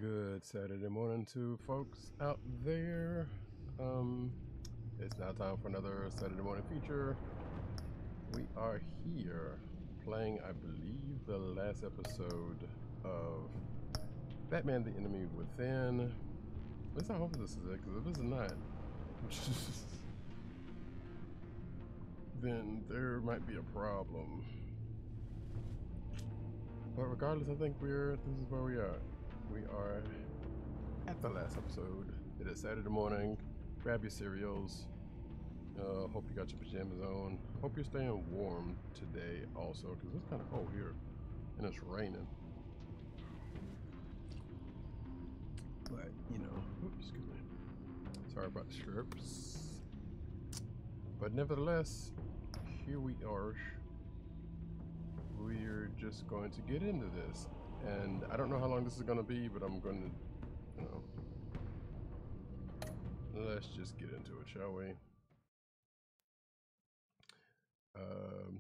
Good Saturday morning to folks out there. It's now time for another Saturday morning feature. We are here playing, I believe, the last episode of Batman: The Enemy Within. At least I hope this is it, because if it's not, then there might be a problem. But regardless, I think this is where we are. We are at the last episode. It is Saturday morning. Grab your cereals. Hope you got your pajamas on. Hope you're staying warm today also, because it's kind of cold here and it's raining. But, you know, oops, excuse me. Sorry about the slurps. But nevertheless, here we are. We're just going to get into this. And I don't know how long this is going to be, but I'm going to, let's just get into it, shall we?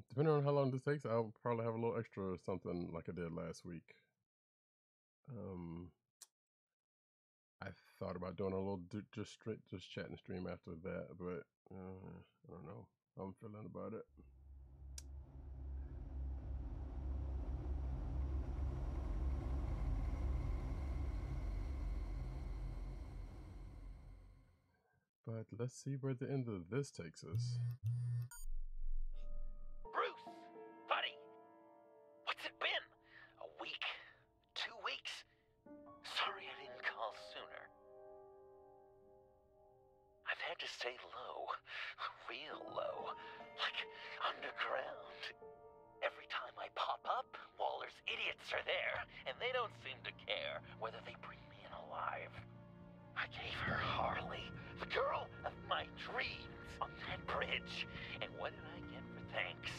Depending on how long this takes, I'll probably have a little extra or something like I did last week. I thought about doing a little just chatting stream after that, but I don't know how I'm feeling about it. But let's see where the end of this takes us. Bruce, buddy, what's it been? A week? 2 weeks? Sorry I didn't call sooner. I've had to stay low, real low, like underground. Every time I pop up, Waller's idiots are there, and they don't seem to care whether they bring me in alive. I gave her Harley, the girl of my dreams, on that bridge, and what did I get for thanks?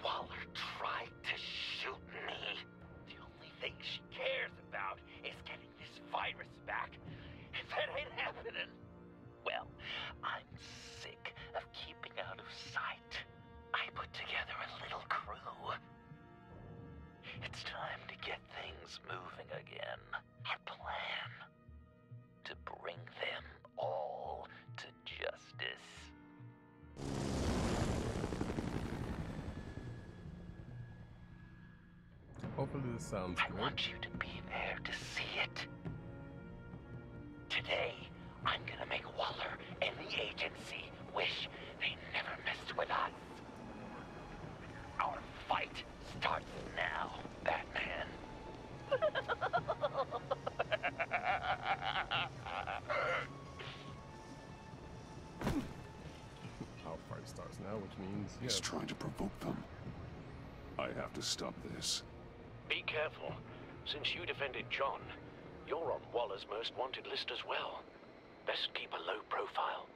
Waller tried to shoot me. The only thing she cares about is getting this virus back. If that ain't happening, well, I'm sick of keeping out of sight. I put together a little crew. It's time to get things moving again. Our plan. To bring them all to justice. Hopefully this sounds good. I want you to be there to see it. Today, I'm gonna make Waller and the agency wish they never messed with us. Our fight starts now, Batman. Our fight starts now, which means He's trying to provoke them. I have to stop this. Be careful. Since you defended John, you're on Waller's most wanted list as well. Best keep a low profile.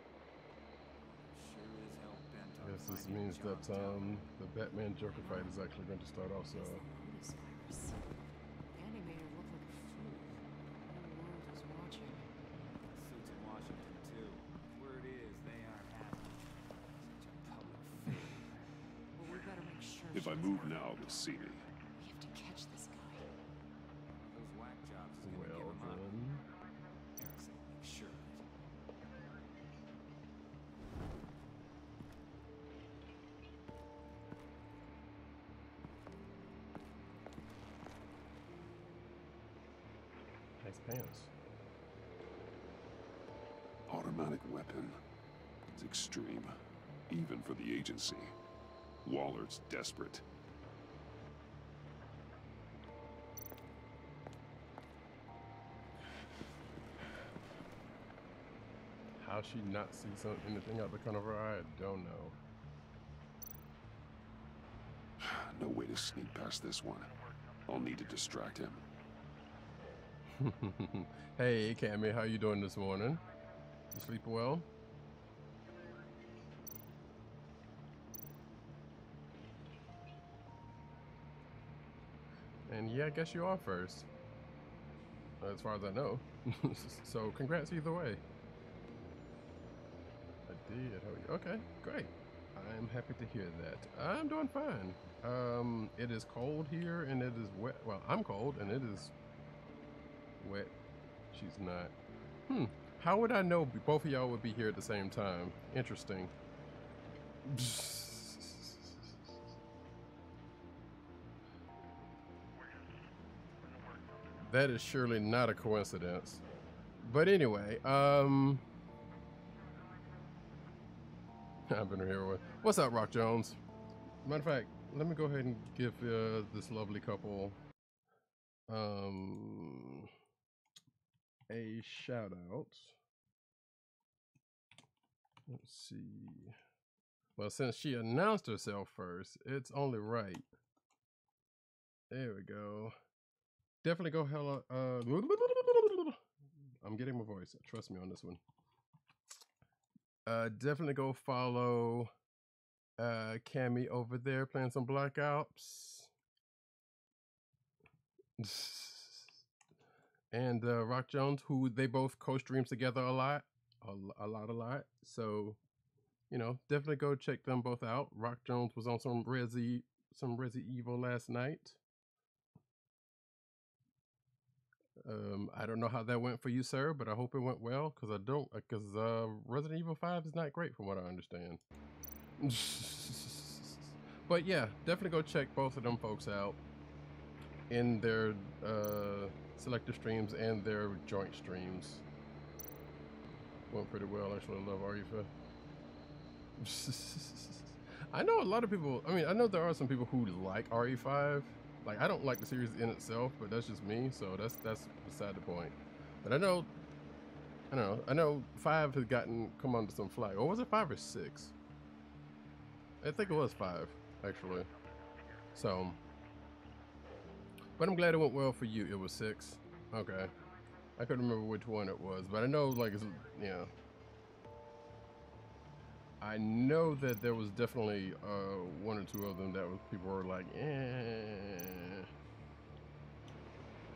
I guess this means that the Batman Joker fight is actually going to start also. Andy made her look like a fool. The whole world was watching. Suits in Washington too. Word is they aren't happy. Such a public figure. Well, we better make sure. If I move now, they'll see me. We have to catch this guy. Those whack jobs is gonna Well give him up. then, Eric said make sure of it. nice pants. Automatic weapon. It's extreme. Even for the agency. Waller's desperate. How she not see anything out the corner of her eye, I don't know. No way to sneak past this one. I'll need to distract him. Hey, Cammy, how you doing this morning? You sleep well? And yeah, I guess you are first. As far as I know. So congrats either way. I did. Okay, great. I'm happy to hear that. I'm doing fine. It is cold here and it is wet. Well, I'm cold and it is wet she's not. How would I know both of y'all would be here at the same time? Interesting. That is surely not a coincidence. But anyway, I've been here with. What's up, Rock Jones? Matter of fact, let me go ahead and give this lovely couple a shout out. Let's see. Well, since she announced herself first, it's only right. There we go. Definitely go hella. I'm getting my voice. Trust me on this one. Definitely go follow Cammy over there playing some Black Ops. And Rock Jones, who they both co-stream together a lot. So, you know, definitely go check them both out. Rock Jones was on some Resi Evil last night. I don't know how that went for you, sir, but I hope it went well, because Resident Evil 5 is not great from what I understand. But yeah, definitely go check both of them folks out in their selective streams and their joint streams. Went pretty well, actually. I love Arifa. I know a lot of people, I mean, I know there are some people who like RE5. Like, I don't like the series in itself, but that's just me, so that's beside the point. But I know 5 has come under some flack. Or was it 5 or 6? I think it was 5, actually. So, but I'm glad it went well for you. It was 6. Okay. I couldn't remember which one it was, but I know, like, yeah. I know that there was definitely 1 or 2 of them that people were like, eh.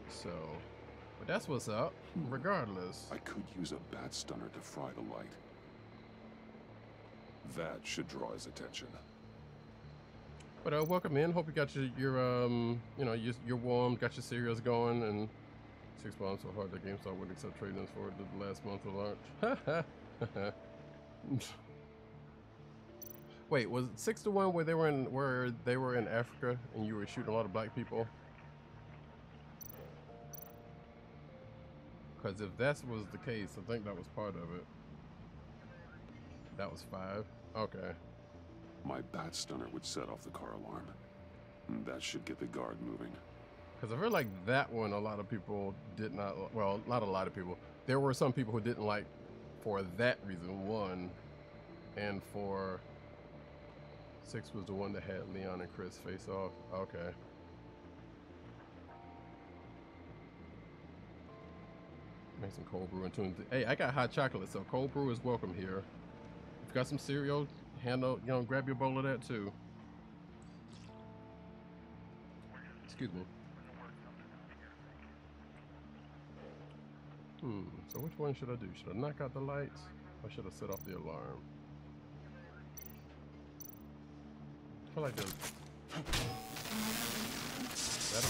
So, but that's what's up, regardless. I could use a bat stunner to fry the light. That should draw his attention. But welcome in. Hope you got your you're warm, got your cereals going, and 6 months so hard that GameStop wouldn't accept trade-ins for the last month of launch. Wait, was it 6 to 1 where they were in Africa and you were shooting a lot of black people? Because if that was the case, I think that was part of it. That was 5. Okay. My bat stunner would set off the car alarm. That should get the guard moving. Because I feel like that one, a lot of people did not. Well, not a lot of people. There were some people who didn't like for that reason. 1, and for 6 was the one that had Leon and Chris face off. Okay. Make some cold brew and tune. Hey, I got hot chocolate, so cold brew is welcome here. If you got some cereal, grab your bowl of that too. Excuse me. So which one should I do? Should I knock out the lights, or should I set off the alarm? I feel like that'll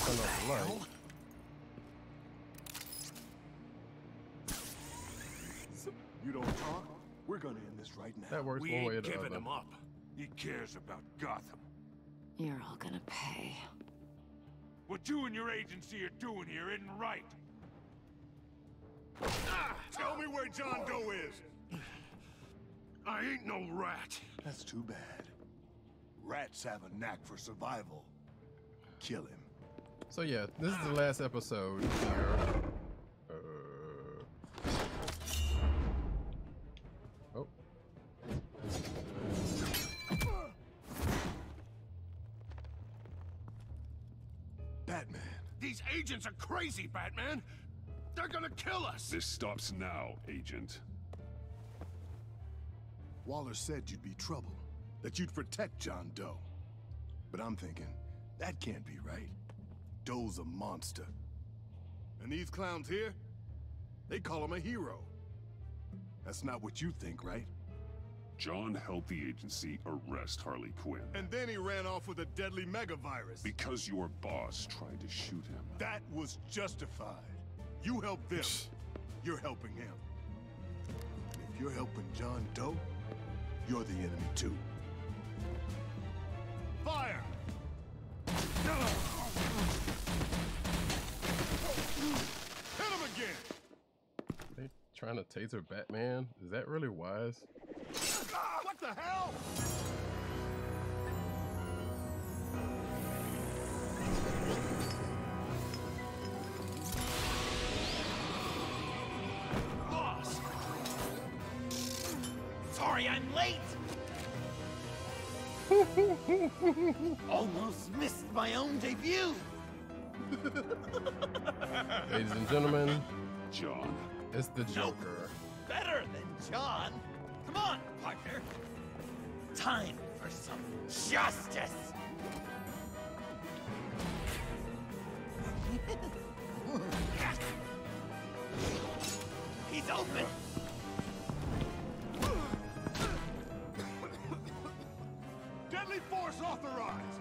turn off the light. You don't talk? We're gonna end this right now. That works We one way or ain't the giving other. him up. He cares about Gotham. You're all gonna pay. What you and your agency are doing here isn't right. Tell me where John Doe is. I ain't no rat. That's too bad. Rats have a knack for survival. Kill him. So yeah, this is the last episode here. Oh. Batman. These agents are crazy, Batman. They're gonna kill us. This stops now, Agent. Waller said you'd be trouble, that you'd protect John Doe. But I'm thinking, that can't be right. Doe's a monster. And these clowns here, they call him a hero. That's not what you think, right? John helped the agency arrest Harley Quinn. And then he ran off with a deadly megavirus. Because your boss tried to shoot him. That was justified. You helped them. you're helping him. And if you're helping John Doe, you're the enemy too. Fire! Hit him again! They trying to taser Batman? Is that really wise? What the hell? Boss! Sorry I'm late! Almost missed my own debut! Ladies and gentlemen, John. it's the Joker. Better than John! Come on, partner! Time for some justice! He's open! Deadly force authorized!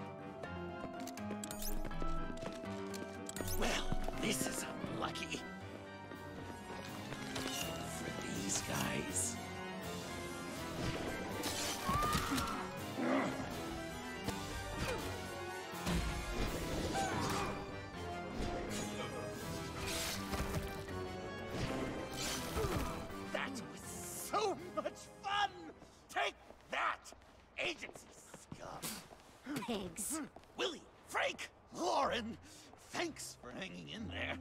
Well, this is unlucky. For these guys. That was so much fun! Take that, agency scum! Pigs. Willie, Frank, Lauren, thanks for hanging in there.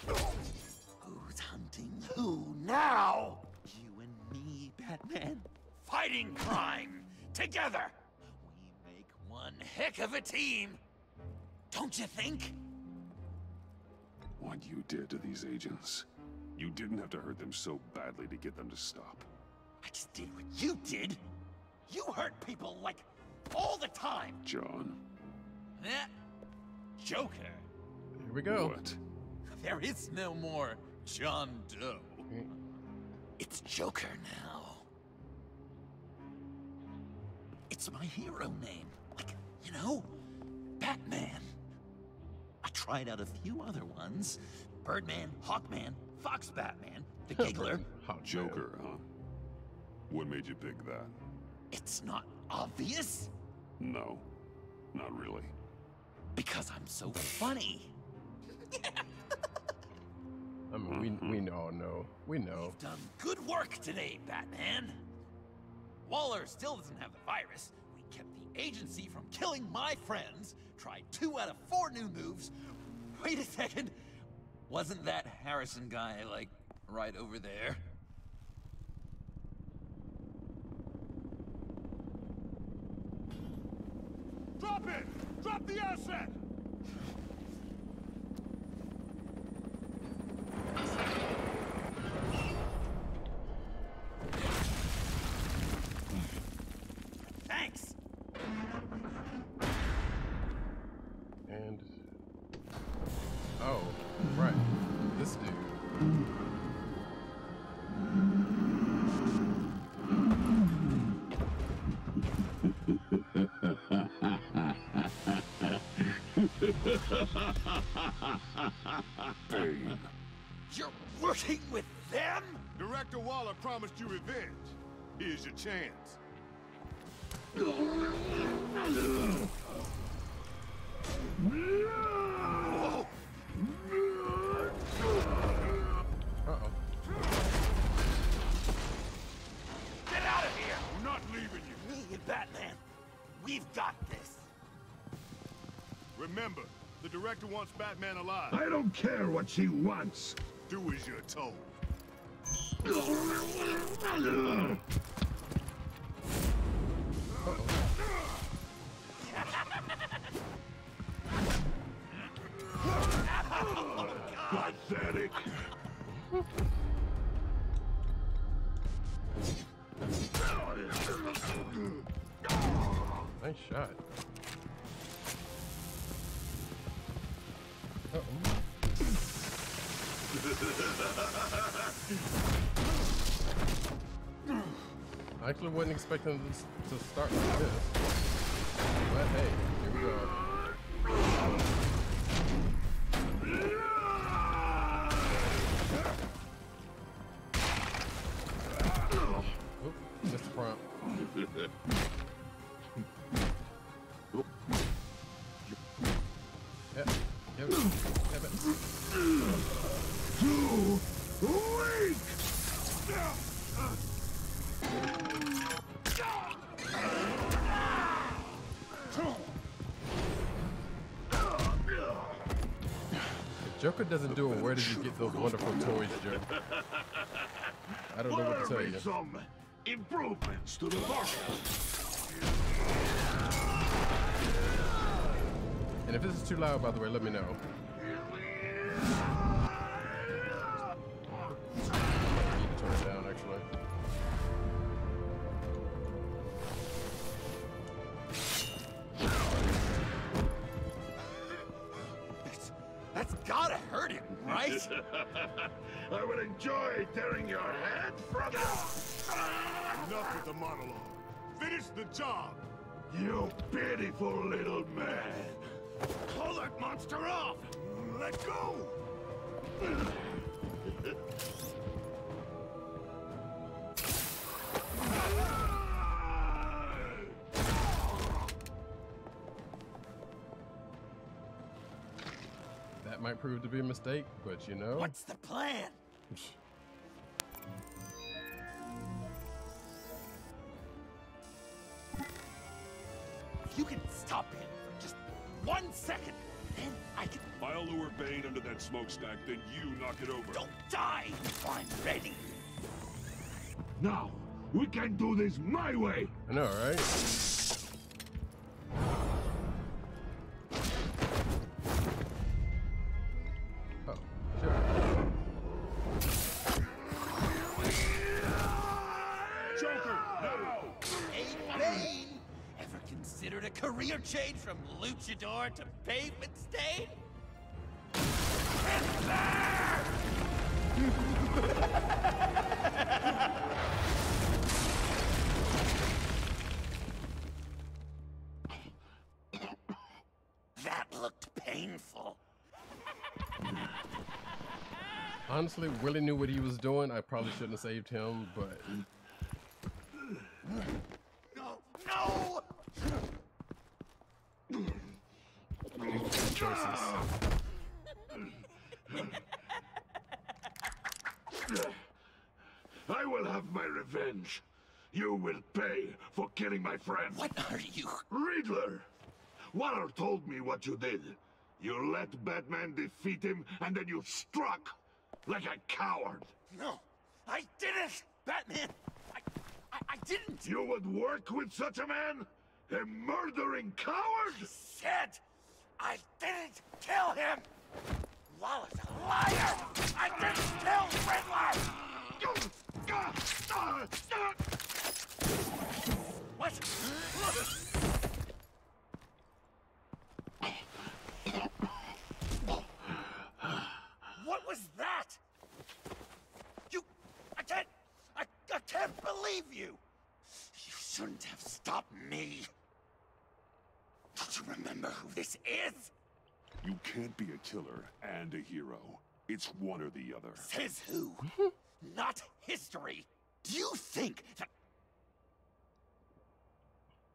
Who's hunting who now? You and me, Batman. Fighting crime together. We make one heck of a team. Don't you think? What you did to these agents. You didn't have to hurt them so badly to get them to stop. I just did what you did. You hurt people like all the time. John. Eh? Joker. Here we go. What? There is no more John Doe. It's Joker now. It's my hero name. Like, you know, Batman. I tried out a few other ones. Birdman, Hawkman, Fox Batman, the Giggler. Hot Joker, huh? What made you pick that? It's not obvious No, not really. because I'm so funny. I mean, we all know. We know. You've done good work today, Batman. Waller still doesn't have the virus. We kept the agency from killing my friends. Tried 2 out of 4 new moves. Wait a second. Wasn't that Harrison guy, like, right over there? Drop it! Drop the asset! Thanks. And oh, right, this dude. Bane. You're working with them? Director Waller promised you revenge. Here's your chance. Whoa. Uh-oh. Get out of here! I'm not leaving you. Me and Batman, we've got this. Remember, the director wants Batman alive. I don't care what she wants. Do as you're told. Pathetic. Nice shot. Uh-oh. I actually wasn't expecting this to start like this. But hey, here we go. Too weak! Joker doesn't do it. Where did you get those wonderful toys, Joe? I don't know what to tell you. Some improvements to the boss. And if this is too loud, by the way, let me know. I need to turn it down, actually. That's gotta hurt him, right? I will enjoy tearing your head from you. Enough with the monologue. Finish the job. You pitiful little man. Call that monster off. Let go. That might prove to be a mistake, but you know. What's the plan? If you can stop him for just 1 second, then I can... I'll lure Bane under that smokestack, then you knock it over. Don't die if I'm ready. Now, we can do this my way. I know, right? Oh, sure. Joker, no! Hey, Bane! Ever considered a career change from luchador to pavement stain? That looked painful. Honestly, Willie knew what he was doing. I probably shouldn't have saved him, but No! No! choices. I will have my revenge. You will pay for killing my friend. What are you? Riddler! Waller told me what you did. You let Batman defeat him, and then you struck like a coward. No, I didn't! Batman! I didn't! You would work with such a man? A murdering coward? Said I didn't kill him! Waller's a liar! I didn't kill Riddler! What? What was that? I can't believe you! You shouldn't have stopped me. Don't you remember who this is? You can't be a killer and a hero. It's one or the other. Says who? Not history. Do you think that...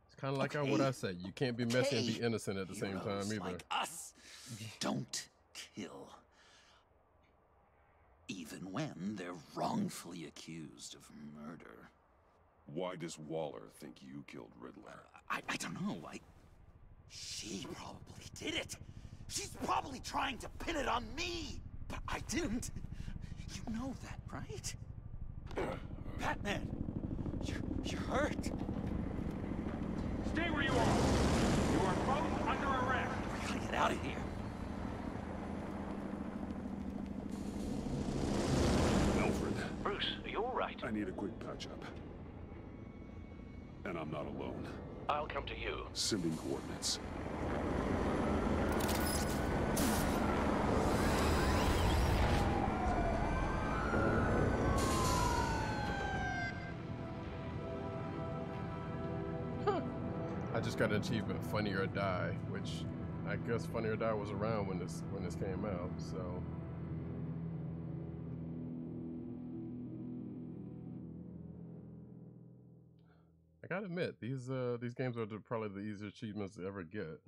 It's kind of like what I said. You can't be messy and be innocent at the same time Heroes either. like us don't kill. Even when they're wrongfully accused of murder. Why does Waller think you killed Riddler? I don't know. She probably did it. She's probably trying to pin it on me. But I didn't. You know that, right? Batman, you're hurt. Stay where you are. You are both under arrest. We gotta get out of here. Alfred, Bruce, are you all right? I need a quick patch-up. And I'm not alone. I'll come to you. Sending coordinates. I just got an achievement, Funny or Die, which I guess Funny or Die was around when this came out, so. I gotta admit, these games are probably the easiest achievements to ever get.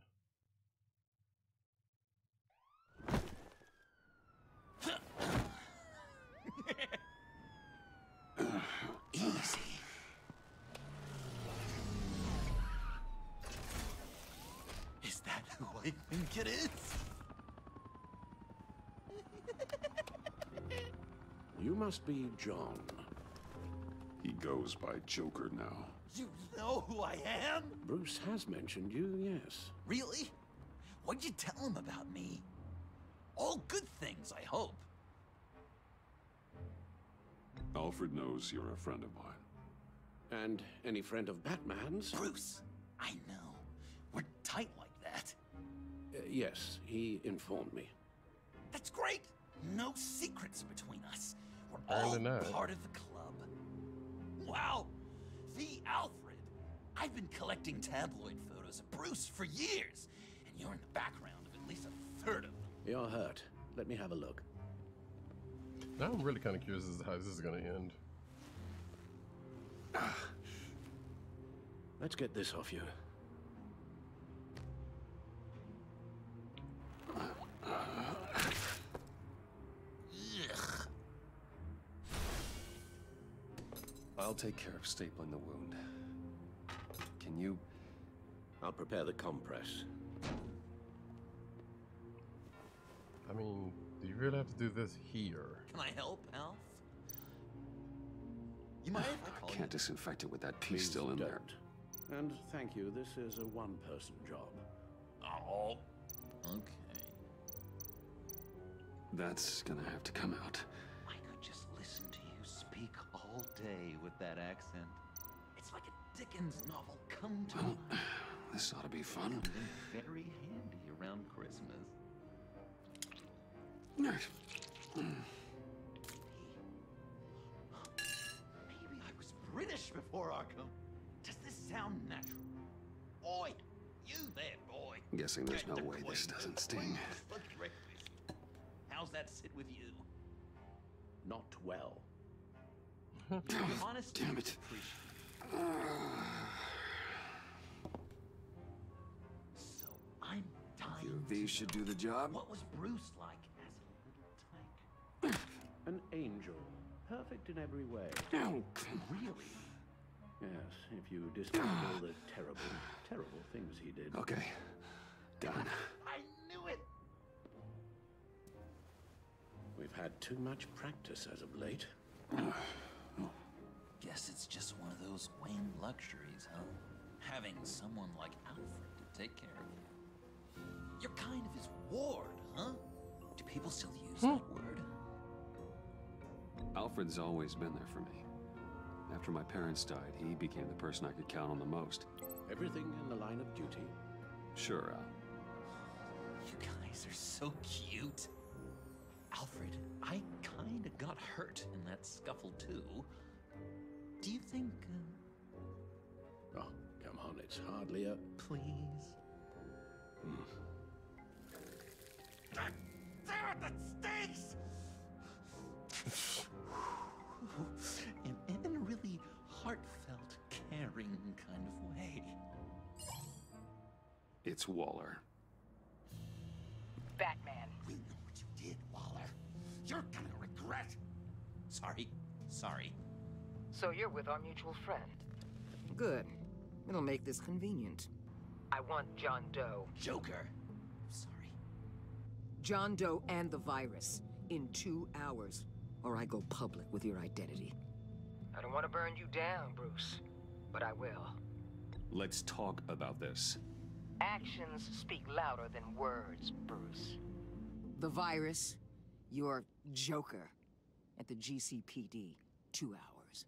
I think it is. You must be John. He goes by Joker now. You know who I am? Bruce has mentioned you, yes. Really? What'd you tell him about me? All good things, I hope. Alfred knows you're a friend of mine. And any friend of Batman's? Bruce, I know. We're tight like that. Yes, he informed me. That's great. No secrets between us. We're Apparently all not. part of the club. Wow. The Alfred. I've been collecting tabloid photos of Bruce for years, and you're in the background of at least a third of them. You're hurt. Let me have a look. Now I'm really kind of curious as to how this is going to end. Let's get this off you. Ugh. I'll take care of stapling the wound. Can you... I'll prepare the compress. I mean, do you really have to do this here? Can I help, Alf? You mind if I call Can't you? disinfect it with that piece Please still in there. don't. And thank you, this is a one-person job. Oh. Okay. That's gonna have to come out. I could just listen to you speak all day with that accent. It's like a Dickens novel come to Well, life. this ought to be fun. Comes in very handy around Christmas. Maybe I was British before Arkham. Does this sound natural? Oi, you there, boy. Guessing there's Get no the way this queen. doesn't sting. Look, breakfast. How's that sit with you? Not well. Your honesty Damn is it. appreciated. So I'm dying. Few of to these should do the job. What was Bruce like as a little tyke? An angel. Perfect in every way. Oh, Really? Yes, if you discount all the terrible, terrible things he did. okay. Done. I knew it! We've had too much practice as of late. Guess it's just one of those Wayne luxuries, huh? Having someone like Alfred to take care of you. You're kind of his ward, huh? Do people still use that word? Alfred's always been there for me. After my parents died, he became the person I could count on the most. Everything in the line of duty. Sure, Al. You guys are so cute. Alfred, I kinda got hurt in that scuffle too. Do you think, Oh, come on, it's hardly a... please? God damn it, that stinks! in a really heartfelt, caring kind of way. It's Waller. Batman. We know what you did, Waller. You're gonna regret. Sorry. So you're with our mutual friend. Good. It'll make this convenient. I want John Doe. Joker. Sorry. John Doe and the virus in 2 hours, or I go public with your identity. I don't want to burn you down, Bruce, but I will. Let's talk about this. Actions speak louder than words, Bruce. The virus, your Joker, at the GCPD, 2 hours.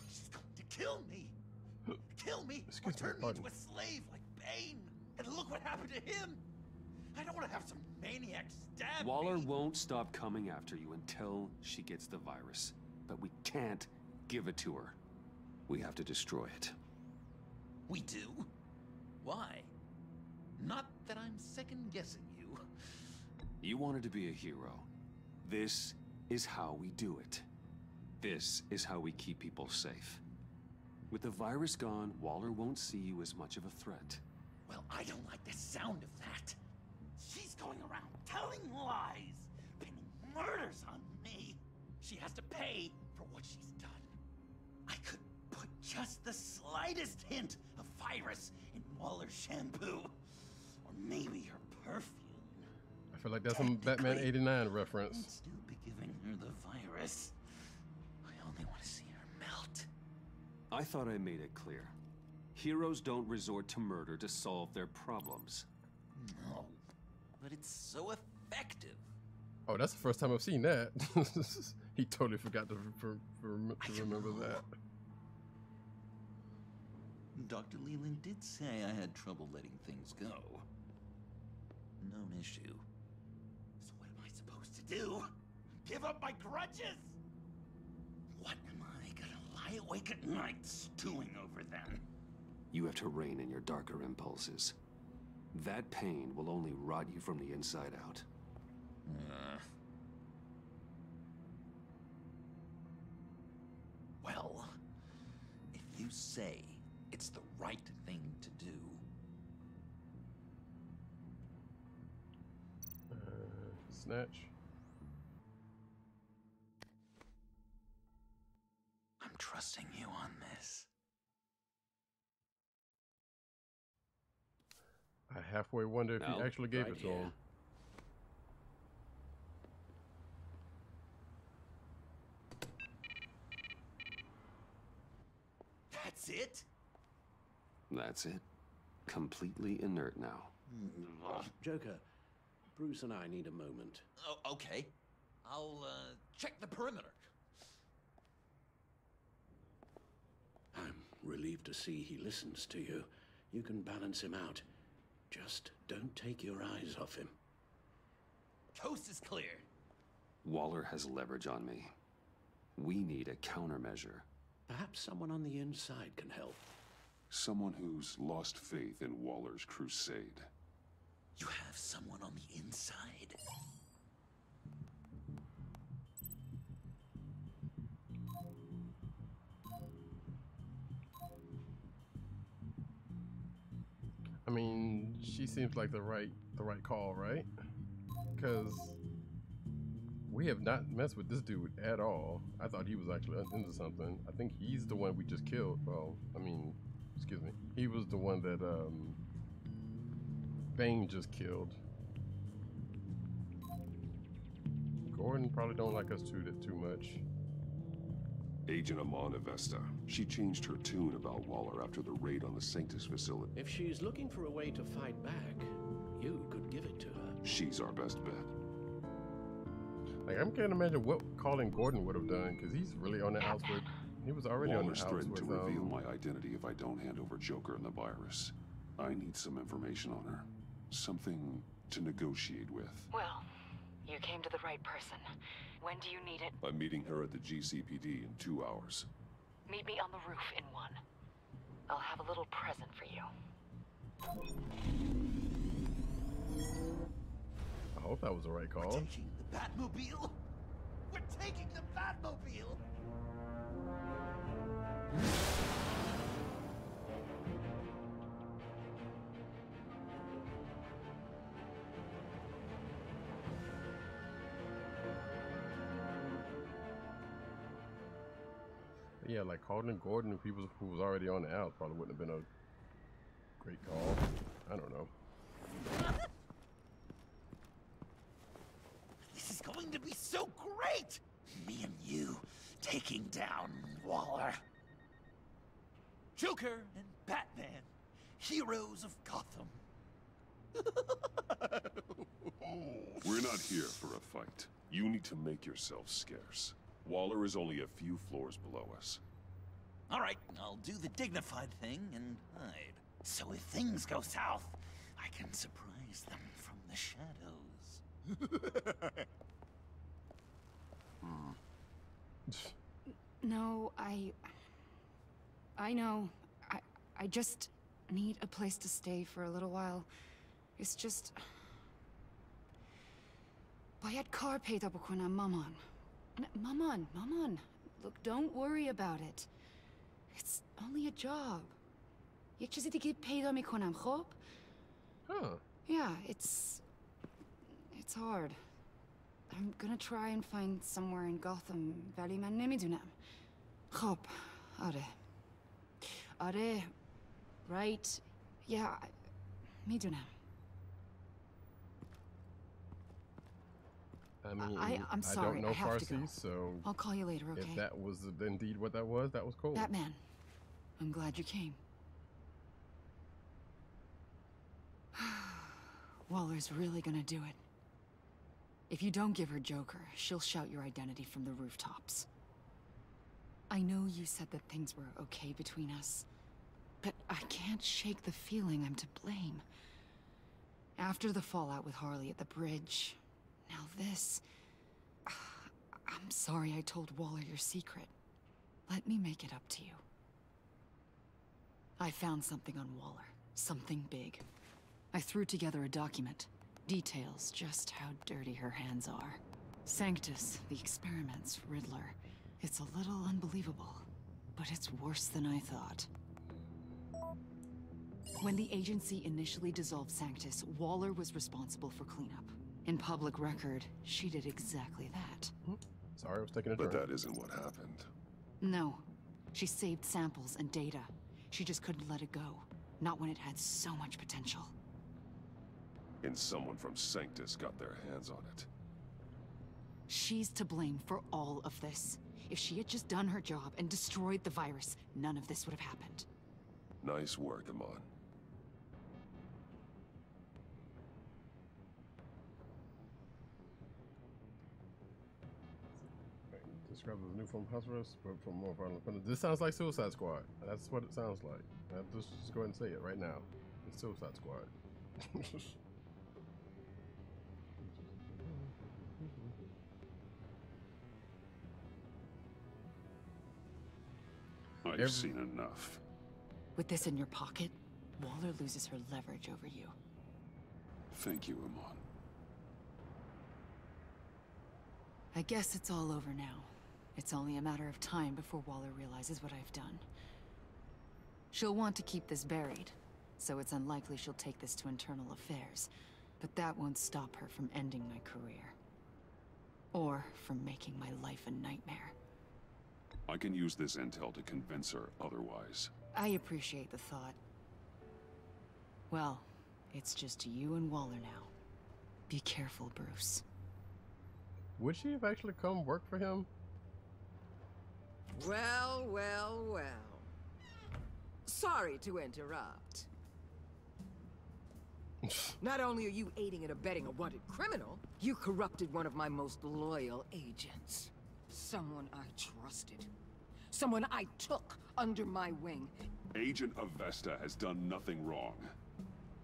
She's going to kill me. Kill me or Excuse me, turn me pardon. into a slave like Bane. And look what happened to him. I don't want to have some maniac stab Waller me. won't stop coming after you until she gets the virus. But we can't give it to her. We have to destroy it. We do? Why? Not that I'm second-guessing you. You wanted to be a hero. This is how we do it. This is how we keep people safe. With the virus gone, Waller won't see you as much of a threat. Well, I don't like the sound of that. She's going around telling lies, pinning murders on me. She has to pay for what she's done. I could put just the slightest hint of virus in Waller's shampoo. Or maybe her perfume. I feel like that's some Batman '89 reference. I'd still be giving her the virus. I only want to see her melt. I thought I made it clear. Heroes don't resort to murder to solve their problems. No, but it's so effective. Oh, that's the first time I've seen that. He totally forgot to remember that. Dr. Leland did say I had trouble letting things go. Known issue. So what am I supposed to do? Give up my grudges? What am I gonna lie awake at night stewing over then? You have to rein in your darker impulses. That pain will only rot you from the inside out. Well, if you say it's the right thing to do. Snatch. I'm trusting you on this. I halfway wonder if he actually gave it to him. That's it? That's it. Completely inert now. Joker, Bruce and I need a moment. Oh, okay. I'll check the perimeter. I'm relieved to see he listens to you. You can balance him out. Just don't take your eyes off him. Coast is clear. Waller has leverage on me. We need a countermeasure. Perhaps someone on the inside can help. Someone who's lost faith in Waller's crusade. You have someone on the inside? I mean, she seems like the right call, right? Because we have not messed with this dude at all. I thought he was actually into something. I think he's the one we just killed. Well, I mean, excuse me. He was the one that Bane just killed. Gordon probably don't like us too much. Agent Amanda Vesta. She changed her tune about Waller after the raid on the Sanctus facility. If she's looking for a way to fight back, you could give it to her. She's our best bet. Like, I can't imagine what Colin Gordon would have done, because he's really on the outs with... He was already Waller's on the outs threatened with... to reveal my identity if I don't hand over Joker and the virus. I need some information on her. Something to negotiate with. Well, you came to the right person. When do you need it? I'm meeting her at the GCPD in 2 hours. Meet me on the roof in 1. I'll have a little present for you. I hope that was the right call. We're taking the Batmobile? We're taking the Batmobile! Yeah, like Colin Gordon, if he was who was already on the outs, probably wouldn't have been a great call. I don't know. This is going to be so great! Me and you taking down Waller. Joker and Batman, heroes of Gotham. We're not here for a fight. You need to make yourself scarce. Waller is only a few floors below us. All right, I'll do the dignified thing and hide. So if things go south, I can surprise them from the shadows. No, I know. I just need a place to stay for a little while. It's just... باید کار پیدا بکنم مامان. Maman. Look, don't worry about it. It's only a job. یک چیزی دیگه پیدا میکنم خب؟ Huh. Yeah, it's hard. I'm gonna try and find somewhere in Gotham ولی من نمیدونم. خب، آره. Right. Yeah, میدونم. I mean, I'm sorry. I don't know have to go. Farsi, so I'll call you later, okay? if that was indeed what that was cool. Batman, I'm glad you came. Waller's really gonna do it. If you don't give her Joker, she'll shout your identity from the rooftops. I know you said that things were okay between us, but I can't shake the feeling I'm to blame. After the fallout with Harley at the bridge, now this... I'm sorry I told Waller your secret. Let me make it up to you. I found something on Waller. Something big. I threw together a document. Details just how dirty her hands are. Sanctus, the experiments, Riddler. It's a little unbelievable, but it's worse than I thought. When the agency initially dissolved Sanctus, Waller was responsible for cleanup. In public record, she did exactly that. Sorry, I was taking a turn. But that isn't what happened. No. She saved samples and data. She just couldn't let it go. Not when it had so much potential. And someone from Sanctus got their hands on it. She's to blame for all of this. If she had just done her job and destroyed the virus, none of this would have happened. Nice work, Amon. Described as a new form of house arrest, but from more violent offenders. This sounds like Suicide Squad. That's what it sounds like. I'll just go ahead and say it right now. It's Suicide Squad. I've seen enough. With this in your pocket, Waller loses her leverage over you. Thank you, Amon. I guess it's all over now. It's only a matter of time before Waller realizes what I've done. She'll want to keep this buried, so it's unlikely she'll take this to internal affairs. But that won't stop her from ending my career. Or from making my life a nightmare. I can use this intel to convince her otherwise. I appreciate the thought. Well, it's just you and Waller now. Be careful, Bruce. Would she have actually come work for him? Well, well, well. Sorry to interrupt. Not only are you aiding and abetting a wanted criminal, you corrupted one of my most loyal agents. Someone I trusted. Someone I took under my wing. Agent Avesta has done nothing wrong.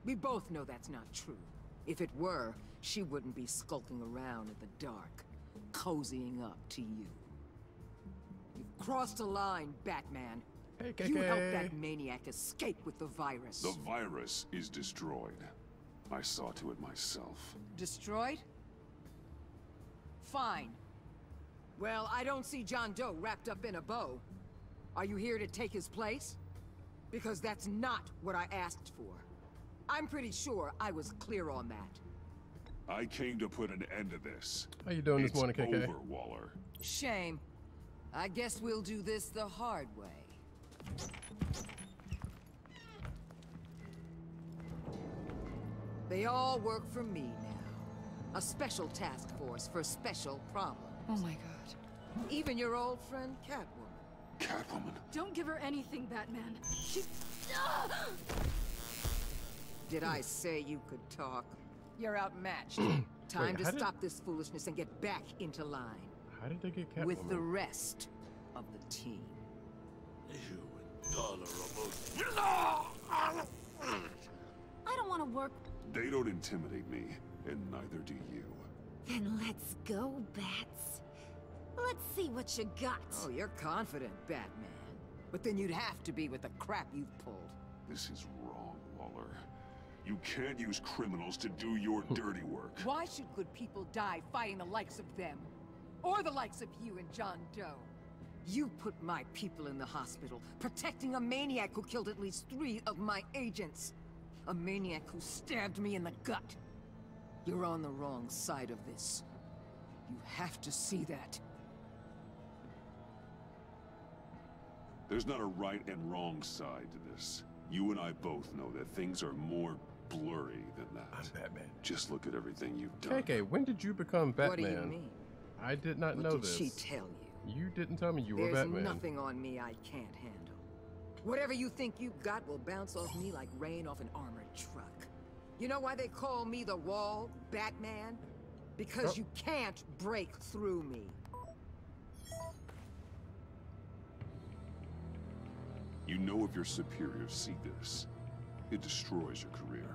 We both know that's not true. If it were, she wouldn't be skulking around in the dark, cozying up to you. You've crossed a line, Batman. Hey, KK. You helped that maniac escape with the virus. The virus is destroyed. I saw to it myself. Destroyed? Fine. Well, I don't see John Doe wrapped up in a bow. Are you here to take his place? Because that's not what I asked for. I'm pretty sure I was clear on that. I came to put an end to this. How you doing this morning, KK? It's over, Waller. Shame. I guess we'll do this the hard way. They all work for me now. A special task force for special problems. Oh my god. Even your old friend Catwoman. Catwoman? Don't give her anything, Batman. She... Did I say you could talk? You're outmatched. Time to stop this foolishness and get back into line. How did they get Catwoman? With the rest of the team. You intolerable... I don't want to work. They don't intimidate me, and neither do you. Then let's go, Bats. Let's see what you got. Oh, you're confident, Batman. But then you'd have to be with the crap you've pulled. This is wrong, Waller. You can't use criminals to do your dirty work. Why should good people die fighting the likes of them? Or the likes of you and John Doe? You put my people in the hospital, protecting a maniac who killed at least 3 of my agents. A maniac who stabbed me in the gut. You're on the wrong side of this. You have to see that. There's not a right and wrong side to this. You and I both know that things are more blurry than that. I'm Batman. Just look at everything you've done. KK, when did you become Batman? What do you mean? I did not know What did this. she tell you? You didn't tell me you were There's Batman. nothing on me I can't handle. Whatever you think you got will bounce off me like rain off an armored truck. You know why they call me the Wall, Batman? Because you can't break through me. You know if your superiors see this, it destroys your career.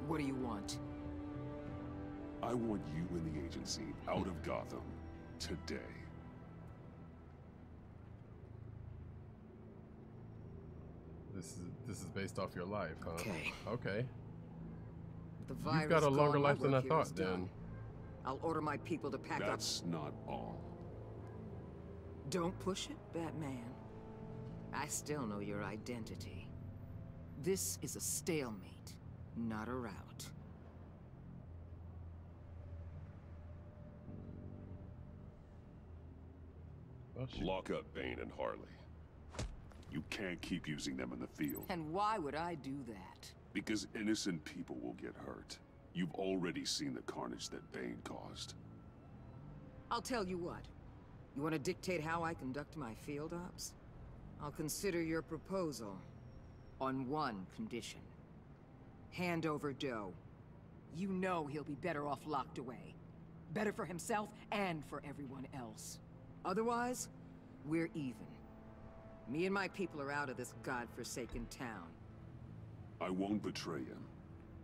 What do you want? I want you and the agency out of Gotham today. This is based off your life, huh? Okay. Okay. The virus You've got a longer gone, my life than I work here is thought, done. then. I'll order my people to pack up. That's not all. Don't push it, Batman. I still know your identity. This is a stalemate, not a rout. Lock up Bane and Harley. You can't keep using them in the field. And why would I do that? Because innocent people will get hurt. You've already seen the carnage that Bane caused. I'll tell you what. You want to dictate how I conduct my field ops? I'll consider your proposal on one condition. Hand over Doe. You know he'll be better off locked away. Better for himself and for everyone else. Otherwise, we're even. Me and my people are out of this godforsaken town. I won't betray him.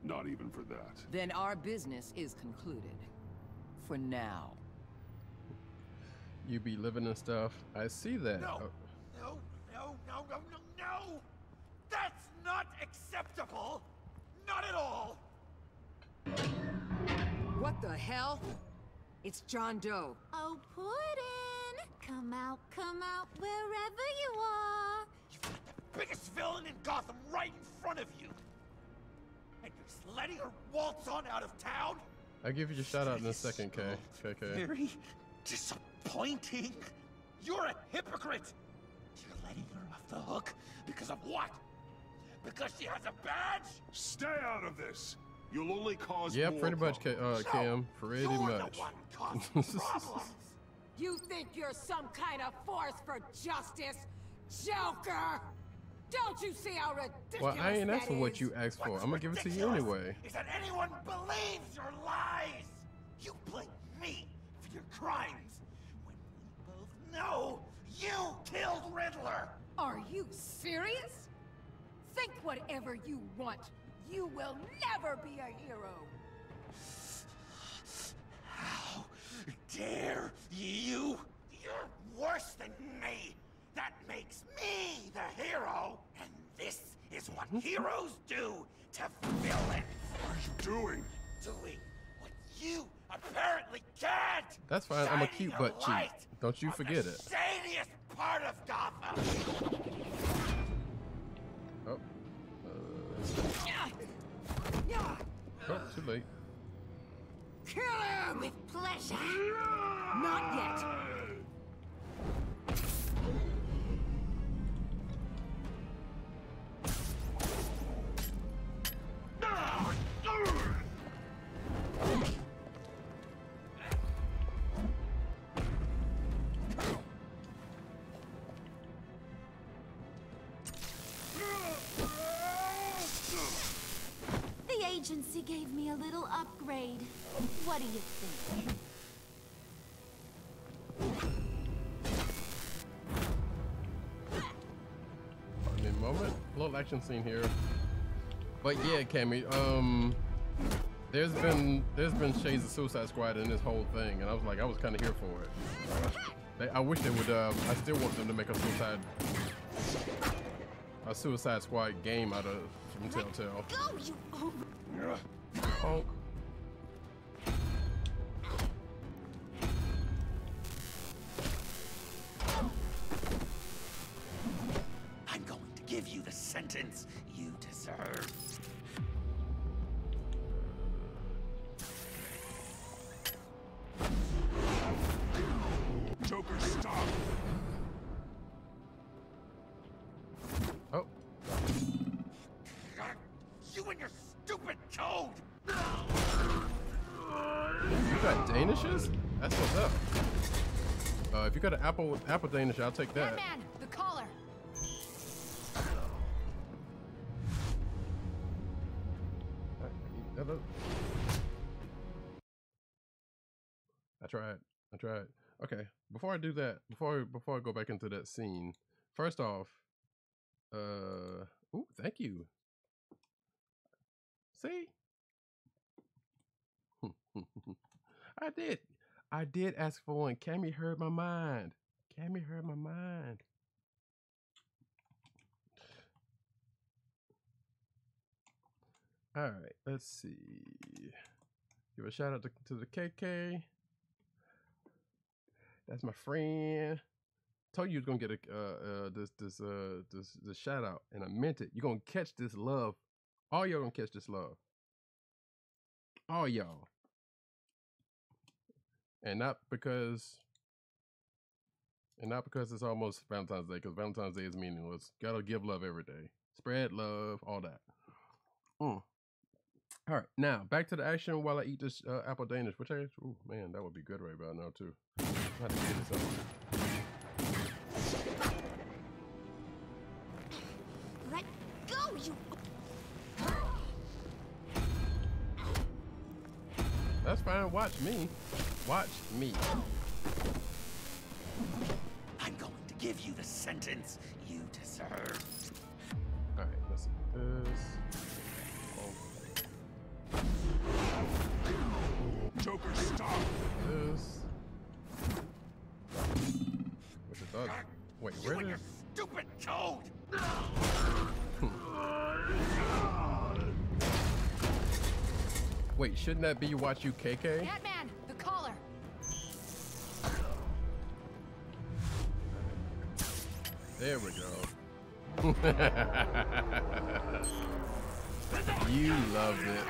Not even for that. Then our business is concluded. For now. You be living and stuff. I see that. No. Oh, No, no, no, no, no, no! That's not acceptable! Not at all! What the hell? It's John Doe. Oh, Puddin'! Come out wherever you are. You've got the biggest villain in Gotham right in front of you! And you're just letting her waltz on out of town? I'll give you a shout out in a second, KK. Very disappointing. You're a hypocrite! You're letting her off the hook because of what? Because she has a badge? Stay out of this! You'll only cause Yeah, more pretty much, problems. Cam. Pretty You're much. the one causing problems! You think you're some kind of force for justice, Joker? Don't you see how ridiculous Well, I ain't that asking what is? you asked for. What's I'm gonna give it to you ridiculous anyway. Is that anyone believes your lies? You blame me for your crimes when we both know you killed Riddler. Are you serious? Think whatever you want. You will never be a hero. How dare you? You're worse than me. That makes me the hero. And this is what heroes do to villains. What are you doing? Doing what you apparently can't. That's fine. I'm a Shining cute butt cheek. light Don't you on forget the it. shadiest part of Gotham. Oh. Yeah. Oh, too late. Kill him! With pleasure. Not yet. The agency gave me a little upgrade. What do you think? Pardon me a moment. A little action scene here. But yeah, Cammy, there's been shades of Suicide Squad in this whole thing, and I was kind of here for it. I wish they would. I still want them to make a Suicide Squad game out of from Telltale. Go, you over. Honk. I'm going to give you the sentence you deserve. Joker, stop! Oh. You and your stupid code! You got Danishes? That's what's up. If you got an apple Danish, I'll take that. Batman, the collar. I tried. Okay, before I do that, before I go back into that scene, first off, ooh, thank you. See? I did ask for one. Cammy heard my mind. All right, let's see. Give a shout out to the KK. That's my friend. Told you was gonna get a this shout out, and I meant it. You're gonna catch this love. All y'all gonna catch this love. All y'all. And not because it's almost Valentine's Day, because Valentine's Day is meaningless. Gotta give love every day. Spread love, all that. All right, now back to the action while I eat this apple Danish, which oh man, that would be good right about now too. I have to get this up. Let go, you. That's fine. Watch me. I'm going to give you the sentence you deserve. All right, let's do this. Joker, stop! This. What's the dog? Wait, where You and your is? stupid code! Wait, shouldn't that be watch you KK? Batman, the collar. There we go. You loved it.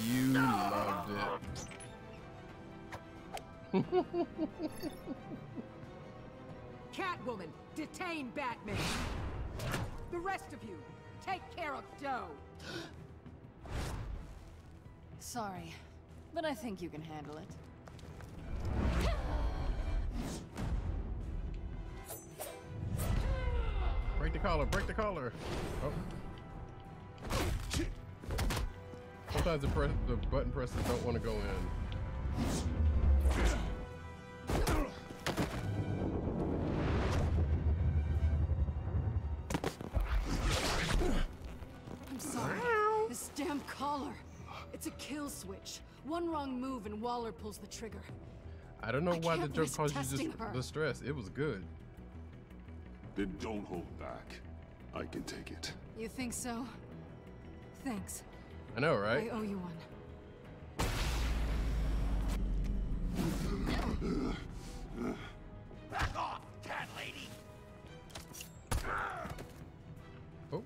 You loved it. Catwoman, detain Batman. The rest of you, take care of Doe. Sorry, but I think you can handle it. Break the collar. Oh. Sometimes the button presses don't want to go in. I'm sorry. This damn collar. It's a kill switch. One wrong move and Waller pulls the trigger. I don't know why the joke risk caused you testing just her. the stress. It was good. Then don't hold back. I can take it. You think so? Thanks. I know, right? I owe you one. Back off, cat lady! Oh.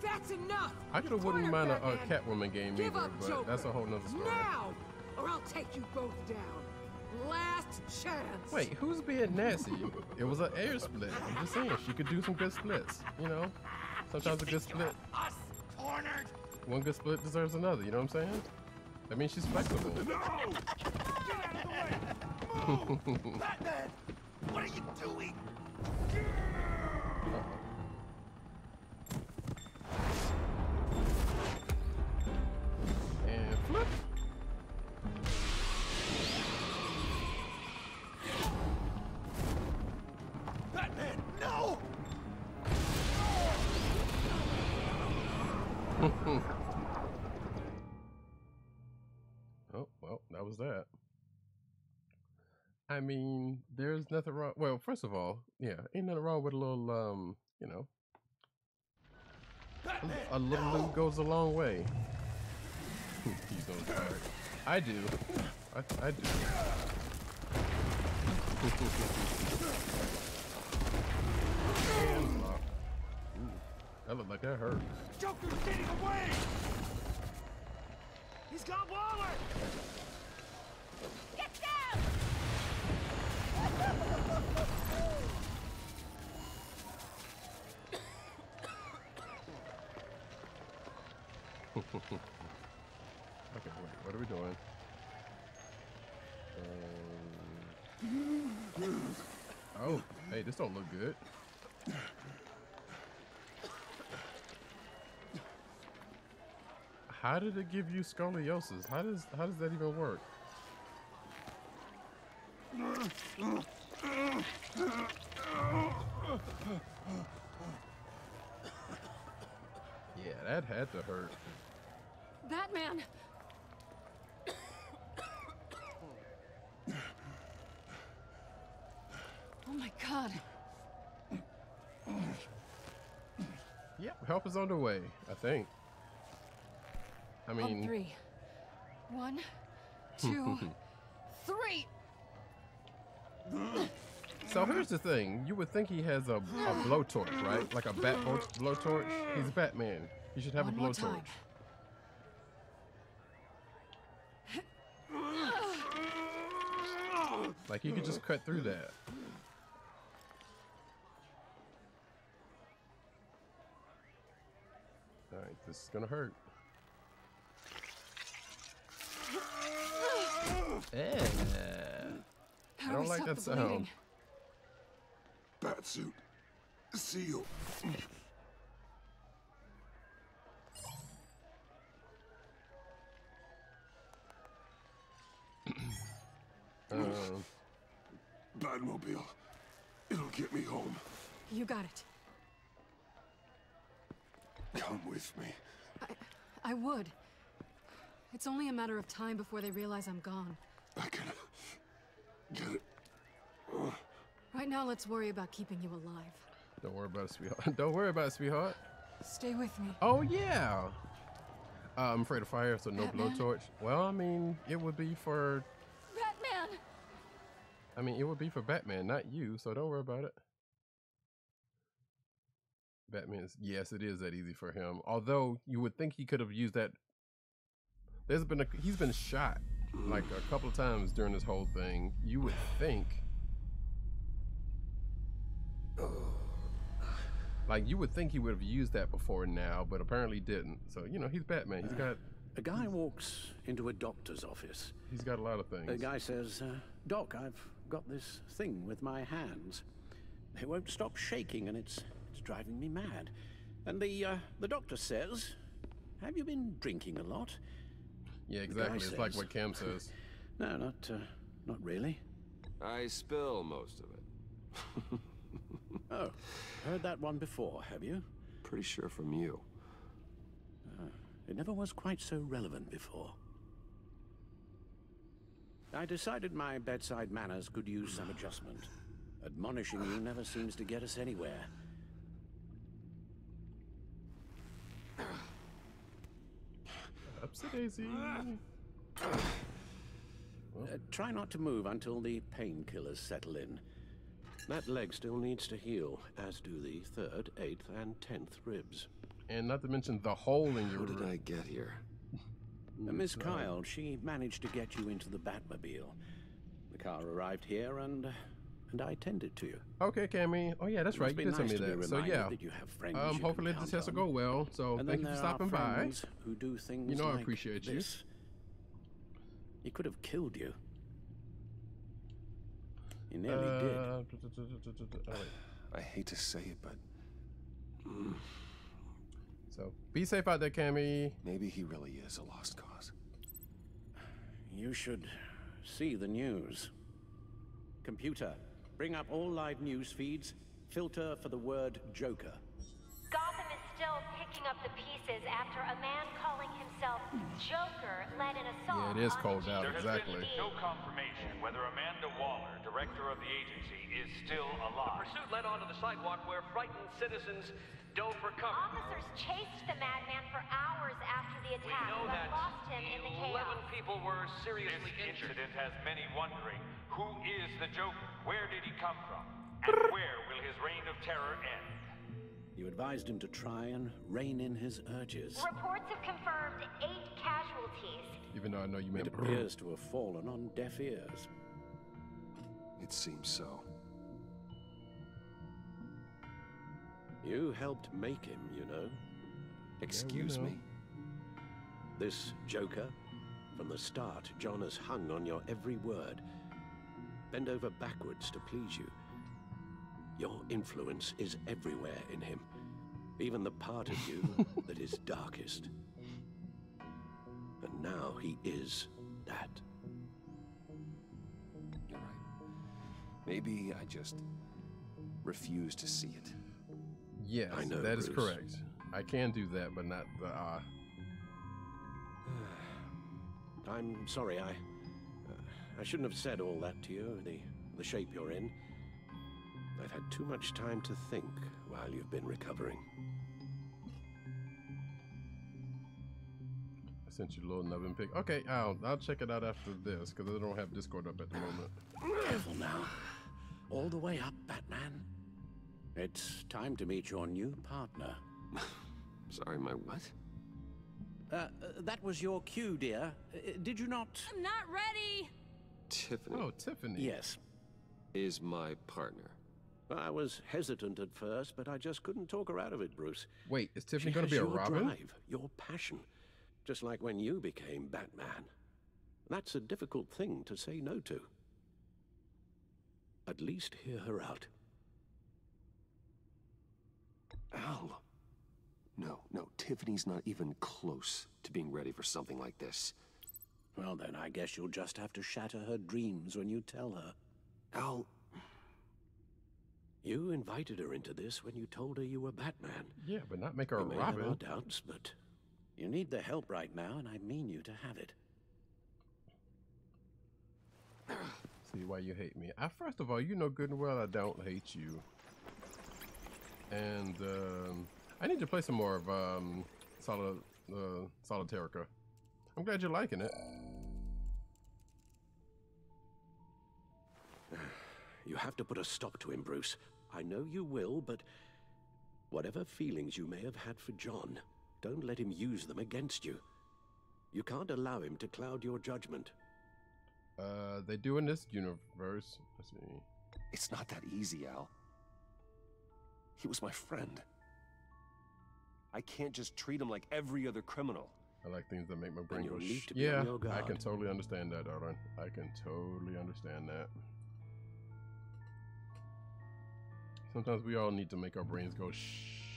That's enough. I You wouldn't cornered mind a Batman. Catwoman game Give either, up, but Joker. that's a whole nother story. Now, or I'll take you both down. Last chance. Wait, who's being nasty? It was an air split. I'm just saying, she could do some good splits. You know, sometimes a good split. Us cornered! One good split deserves another. You know what I'm saying? That means she's flexible. No! Get out of the way! Move! Batman! What are you doing? And flip. Batman, no! Oh, well, that was that. I mean, there's nothing wrong. Well, first of all, yeah, ain't nothing wrong with a little, you know, a little lube goes a long way. He's on fire. I do. I do. Hands locked. Ooh, that looked like that hurt. Joker's getting away! He's got Waller! Get down! Okay, wait, what are we doing? Oh, hey, this don't look good. How did it give you scoliosis? How does that even work? Yeah, that had to hurt. Batman! Oh my God. Yep, help is on the way, I think. I mean... On 3. 1, 2, 3! So here's the thing. You would think he has a blowtorch, right? Like a bat blowtorch. He's Batman. He should have a blowtorch. Like, you could just cut through that. Alright, this is gonna hurt. I don't like that sound. Batsuit. Seal. Batmobile. It'll get me home. You got it. Come with me. I would. It's only a matter of time before they realize I'm gone. I can get it. Right now, let's worry about keeping you alive. Don't worry about it, sweetheart. Don't worry about it, sweetheart. Stay with me. Oh, yeah. I'm afraid of fire, so no Batman? blowtorch. Well, I mean, it would be for... Batman! I mean, it would be for Batman, not you, so don't worry about it. Batman's... Yes, it is that easy for him. Although, you would think he could have used that... He's been shot, like, a couple of times during this whole thing. You would think... Like, you would think he would have used that before now, but apparently didn't. So, you know, he's Batman. He's got... A guy walks into a doctor's office. He's got a lot of things. The guy says, Doc, I've got this thing with my hands. They won't stop shaking, and it's driving me mad. And the doctor says, have you been drinking a lot? Yeah, exactly. It's like what Cam says. No, not really. I spill most of it. Oh, heard that one before, have you? Pretty sure from you. It never was quite so relevant before. I decided my bedside manners could use some adjustment. Admonishing you never seems to get us anywhere. Upsy daisy. Try not to move until the painkillers settle in. That leg still needs to heal, as do the 3rd, 8th, and 10th ribs. And not to mention the hole in your... How did I get here? Miss Kyle, she managed to get you into the Batmobile. The car arrived here, and I tended to you. Okay, Cammy. Oh, yeah, that's right. You did tell me that. So, yeah. That you have friends hopefully this test will go well. So, thank you for stopping by. Who do things you know, like I appreciate you. He could have killed you. He nearly did. I hate to say it, but... So, be safe out there, Cammy. Maybe he really is a lost cause. You should see the news. Computer, bring up all live news feeds. Filter for the word Joker. Gotham is still picking up the pieces after a man calling himself Joker led an assault. Yeah, it is cold out, exactly. There has been no confirmation whether Amanda Waller, director of the agency, is still alive. The pursuit led onto the sidewalk where frightened citizens don't recover. Officers chased the madman for hours after the attack, We know but that lost him in the chaos. 11 people were seriously This injured. incident has many wondering, who is the Joker? Where did he come from? And where will his reign of terror end? You advised him to try and rein in his urges. Reports have confirmed 8 casualties. Even though I know you meant... It appears to have fallen on deaf ears. It seems so. You helped make him, you know. Excuse me? This Joker, from the start, John has hung on your every word. Bend over backwards to please you. Your influence is everywhere in him, even the part of you that is darkest. And now he is that. You're right. Maybe I just refuse to see it. Yes, I know, that is Bruce. correct. I can do that, but not the I'm sorry, I shouldn't have said all that to you, the shape you're in. I've had too much time to think while you've been recovering. I sent you a little nubbin pic. Okay, I'll check it out after this, because I don't have Discord up at the moment. Careful now. All the way up, Batman. It's time to meet your new partner. Sorry, my what? That was your cue, dear. Did you not? I'm not ready. Tiffany. Oh, Tiffany. Yes. Is my partner. I was hesitant at first, but I just couldn't talk her out of it, Bruce. Wait, is Tiffany She going to has be a your Robin? drive, your passion, just like when you became Batman. That's a difficult thing to say no to. At least hear her out. Al. No, Tiffany's not even close to being ready for something like this. Well, then I guess you'll just have to shatter her dreams when you tell her. Al. You invited her into this when you told her you were Batman. Yeah, but not make her a We may have Robin. our doubts, but you need the help right now, and I mean you to have it. See why you hate me. First of all, you know good and well I don't hate you. And I need to play some more of Solitarica. I'm glad you're liking it. You have to put a stop to him, Bruce. I know you will, but whatever feelings you may have had for John, don't let him use them against you. You can't allow him to cloud your judgment. They do in this universe. Let's see. It's not that easy, Al. He was my friend. I can't just treat him like every other criminal. I like things that make my brain you'll go need shh. to be Yeah, on your guard. I can totally understand that, darling. I can totally understand that. Sometimes we all need to make our brains go shh.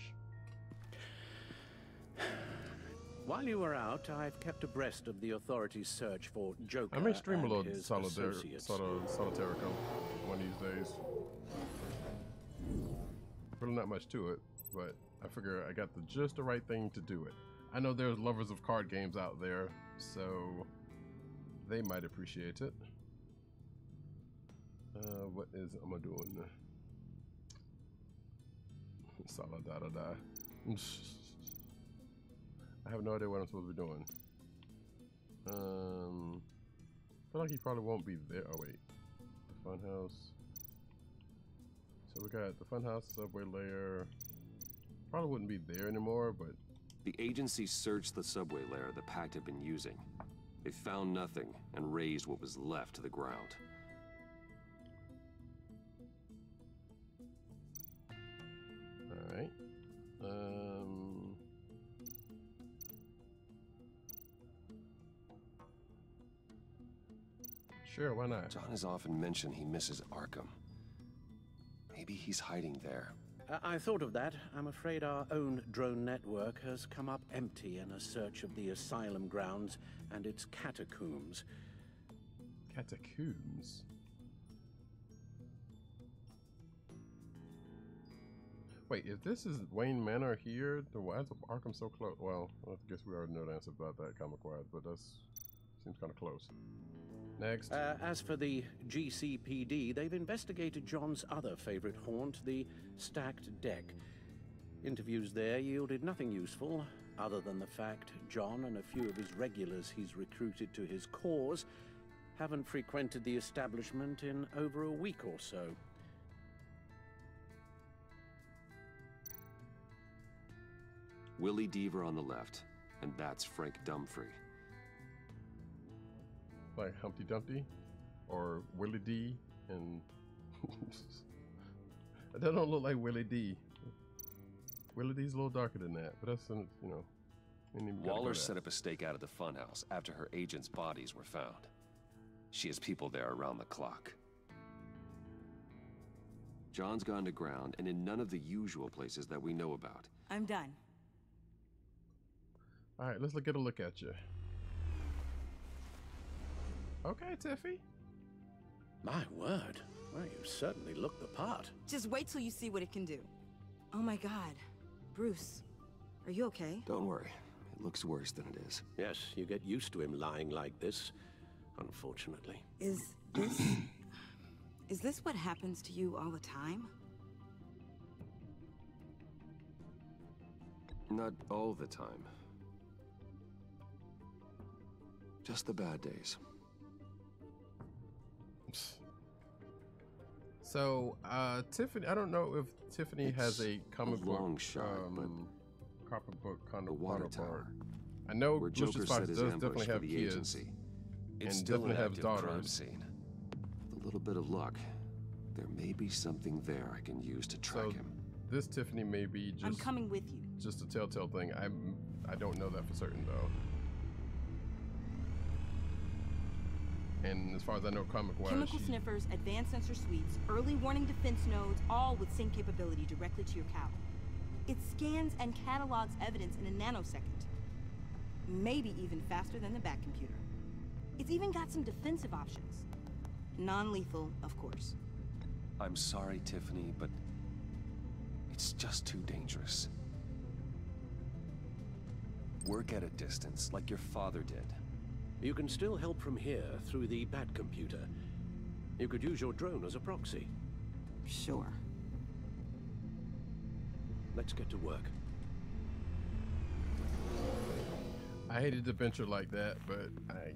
While you were out, I've kept abreast of the authorities' search for Joker I may stream a and little his Solitarica associates. one of these days. Really not much to it, but I figure I got just the right thing to do it. I know there's lovers of card games out there, so they might appreciate it. What is I'ma doing? Solidarica. I have no idea what I'm supposed to be doing. I feel like he probably won't be there. Oh wait, the funhouse. So we got the funhouse, subway layer. Probably wouldn't be there anymore, but The agency searched the subway layer the Pact had been using. They found nothing and razed what was left to the ground. all right. Sure, why not? John has often mentioned he misses Arkham. Maybe he's hiding there. I thought of that. I'm afraid our own drone network has come up empty in a search of the asylum grounds and its catacombs. Catacombs? Wait, if this is Wayne Manor here, then why is Arkham so close? Well, I guess we already know the answer about that comic-wise, but that seems kind of close. Next. As for the GCPD, they've investigated John's other favorite haunt, the stacked deck. Interviews there yielded nothing useful, other than the fact John and a few of his regulars he's recruited to his cause haven't frequented the establishment in over a week or so. Willie Deaver on the left, and that's Frank Dumfrey. Like Humpty Dumpty or Willie D, and that don't look like Willie D. Willie D's a little darker than that, but that's, you know, Waller set up a stakeout at the funhouse after her agents' bodies were found. She has people there around the clock. John's gone to ground and in none of the usual places that we know about. I'm done. All right, let's get a look at you. Okay, Tiffy. My word. Well, you certainly look the part. Just wait till you see what it can do. Oh my God. Bruce, are you okay? Don't worry. It looks worse than it is. Yes, you get used to him lying like this, unfortunately. Is this what happens to you all the time? Not all the time. Just the bad days. So, Tiffany, I don't know if Tiffany has a comic book, comic book kind of counterpart. I know Lucius Fox does definitely have kids, and definitely has daughters. Scene. With a little bit of luck, there may be something there I can use to track him. This Tiffany may be just. I'm coming with you. Just a telltale thing. I don't know that for certain though. And as far as I know, comic-wise, chemical sniffers, advanced sensor suites, early warning defense nodes, all with sync capability directly to your cow. It scans and catalogs evidence in a nanosecond. Maybe even faster than the Bat computer. It's even got some defensive options. Non-lethal, of course. I'm sorry, Tiffany, but it's just too dangerous. Work at a distance, like your father did. You can still help from here through the Bat computer. You could use your drone as a proxy. Sure. Let's get to work. I hated to venture like that, but I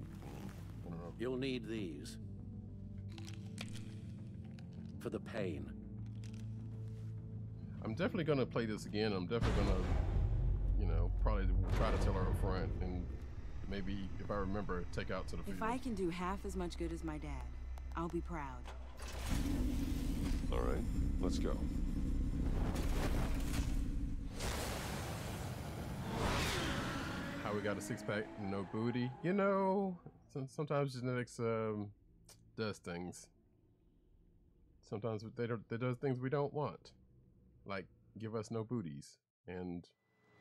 don't know. You'll need these. For the pain. I'm definitely gonna play this again. I'm definitely gonna, you know, probably try to tell her up front, and maybe if I remember, take out to the field. If I can do half as much good as my dad, I'll be proud. All right, let's go. How we got a six-pack, no booty. You know, sometimes genetics does things. Sometimes they does things we don't want, like give us no booties and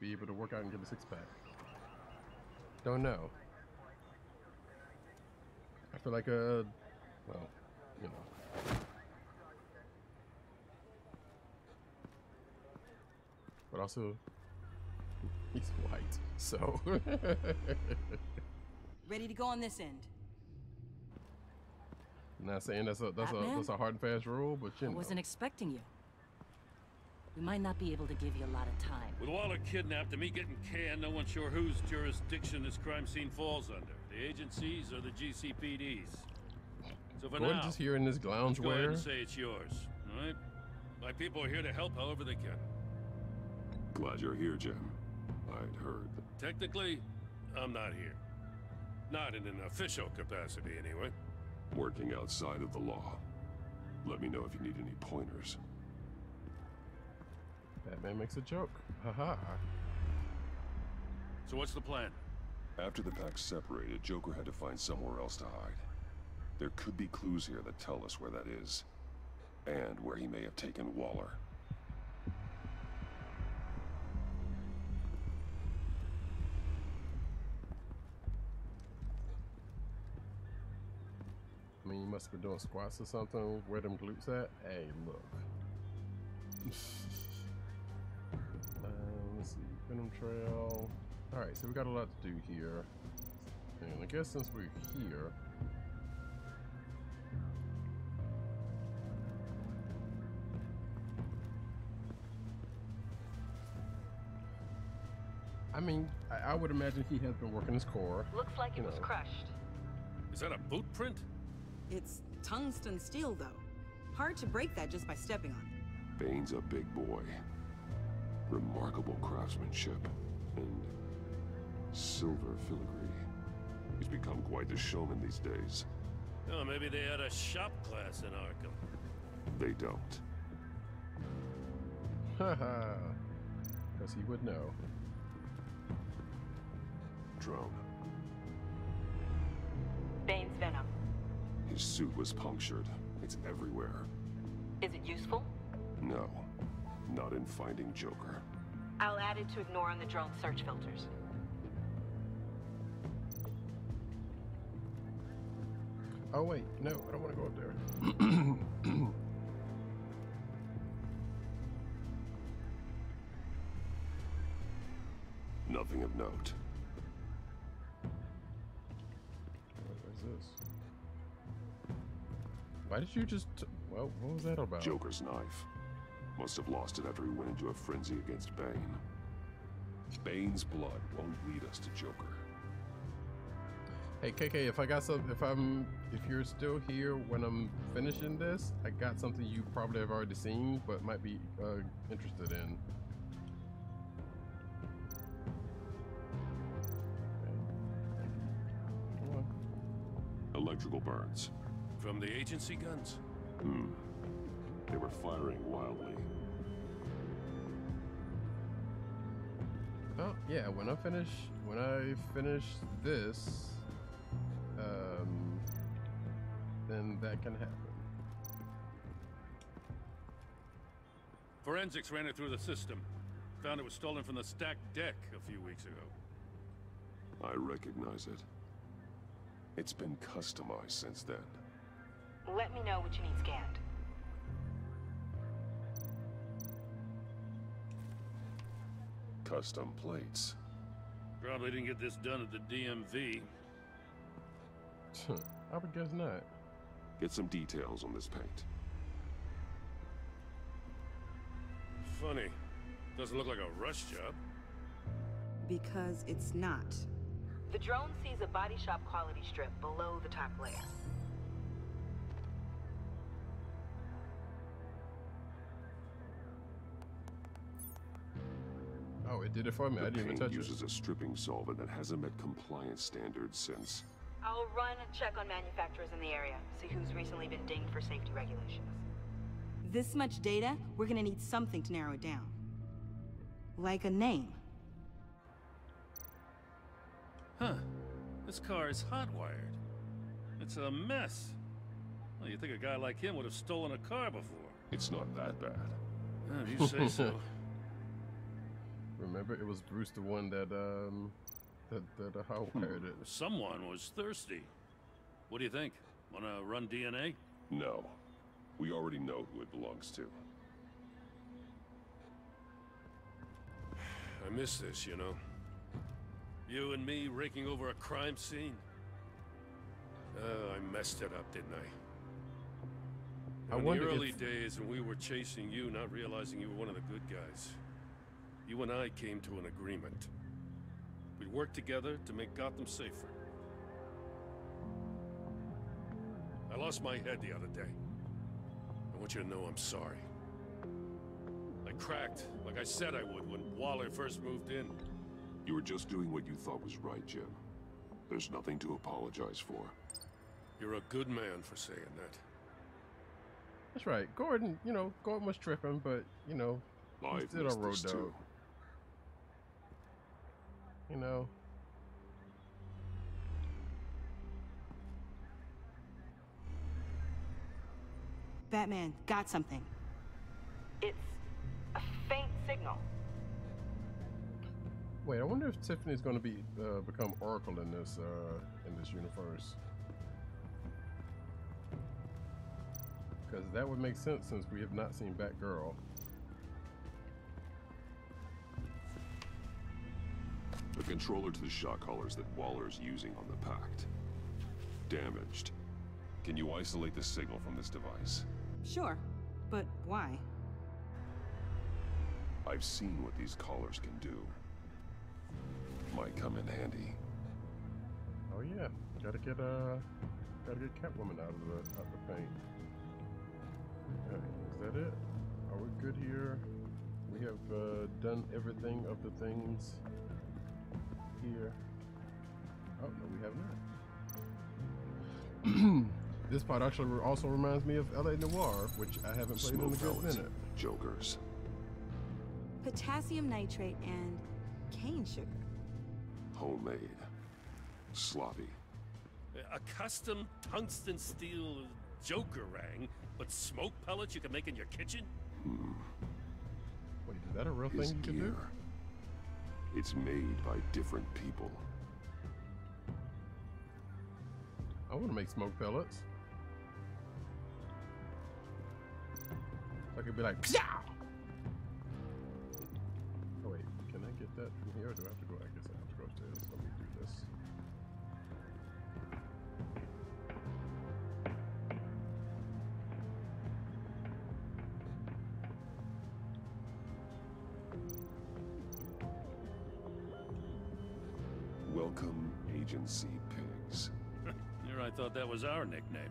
be able to work out and get a six-pack. Don't know. I feel like well, you know. But also, he's white, so. Ready to go on this end. I'm not saying that's a hard and fast rule, but you know. I wasn't expecting you. We might not be able to give you a lot of time. With Waller kidnapped and me getting canned, no one's sure whose jurisdiction this crime scene falls under. The agencies or the GCPD's. So for now, just here in this lounge go ahead wear. and say it's yours, all right? My people are here to help however they can. Glad you're here, Jim. I'd heard. Technically, I'm not here. Not in an official capacity, anyway. Working outside of the law. Let me know if you need any pointers. Batman makes a joke. Haha. So what's the plan? After the pack separated, Joker had to find somewhere else to hide. There could be clues here that tell us where that is. And where he may have taken Waller. I mean, you must have been doing squats or something. Where them glutes at? Hey, look. Let's see. Venom Trail. Alright, so we got a lot to do here. And I guess since we're here. I mean, I would imagine he has been working his core. Looks like it was crushed. Is that a boot print? It's tungsten steel, though. Hard to break that just by stepping on it. Bane's a big boy. Remarkable craftsmanship. And silver filigree. He's become quite the showman these days. Oh, maybe they had a shop class in Arkham. They don't. Haha. Because he would know. drone. Bane's venom. His suit was punctured. It's everywhere. Is it useful? No, not in finding Joker. I'll add it to ignore on the drone search filters. Oh wait, no, I don't want to go up there. Nothing of note. What is this? Why did you just... Well, what was that about? Joker's knife. Must have lost it after he went into a frenzy against Bane. Bane's blood won't lead us to Joker. Hey KK, if you're still here when I'm finishing this, I got something you probably have already seen, but might be interested in. Come on. Electrical burns. From the agency guns? They were firing wildly. Oh yeah, when I finish this, then that can happen. Forensics ran it through the system. Found it was stolen from the stacked deck a few weeks ago. I recognize it. It's been customized since then. Let me know what you need scanned. Custom plates. Probably didn't get this done at the DMV. I would guess not. Get some details on this paint. Funny. Doesn't look like a rush job. Because it's not. The drone sees a body shop quality strip below the top layer. Oh, it did it for me. I didn't even touch it. The paint uses a stripping solvent that hasn't met compliance standards since. I'll run a check on manufacturers in the area, see who's recently been dinged for safety regulations. This much data, we're gonna need something to narrow it down. Like a name. Huh. This car is hot-wired. It's a mess. Well, you'd think a guy like him would have stolen a car before. It's not that bad. If you say so. Remember, it was Bruce the one that hot-wired it. Someone was thirsty. What do you think? Wanna run DNA? No. We already know who it belongs to. I miss this, you know. You and me raking over a crime scene. Oh, I messed it up, didn't I? In the early days when we were chasing you, not realizing you were one of the good guys. You and I came to an agreement. We'd work together to make Gotham safer. I lost my head the other day. I want you to know I'm sorry. I cracked, like I said I would when Waller first moved in. You were just doing what you thought was right, Jim. There's nothing to apologize for. You're a good man for saying that. That's right. Gordon, you know, Gordon was tripping, but, you know, he's still a road dog. You know. Batman, got something. It's a faint signal. Wait, I wonder if Tiffany's going to be become Oracle in this universe. Because that would make sense since we have not seen Batgirl. The controller to the shot collars that Waller's using on the Pact. Damaged. Can you isolate the signal from this device? Sure, but why? I've seen what these collars can do. Might come in handy. Oh yeah, gotta get Catwoman out of the paint. Okay, is that it? Are we good here? We have done everything of the things here. Oh no, we have not. This part actually also reminds me of LA Noire, which I haven't played in a good minute. Jokers. Potassium nitrate and cane sugar. Homemade. sloppy. A custom tungsten steel Jokerang, but smoke pellets you can make in your kitchen? Wait, is that a real His thing you can do? It's made by different people. I want to make smoke pellets. I could be like, Psah! Oh wait, can I get that from here or do I have to go? I guess I have to go upstairs. Let me do this. Welcome, Agency Pigs. Here, I thought that was our nickname.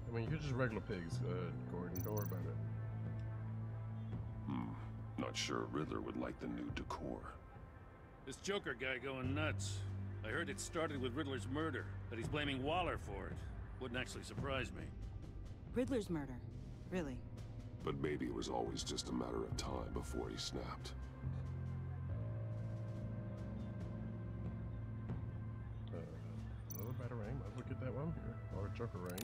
I mean, you're just regular pigs, Gordon. Don't worry about it. Not sure Riddler would like the new decor. This Joker guy going nuts. I heard it started with Riddler's murder, that he's blaming Waller for it. Wouldn't actually surprise me. Riddler's murder? Really? But maybe it was always just a matter of time before he snapped. Another Batarang. Might as well get that one here. Or Jokerang.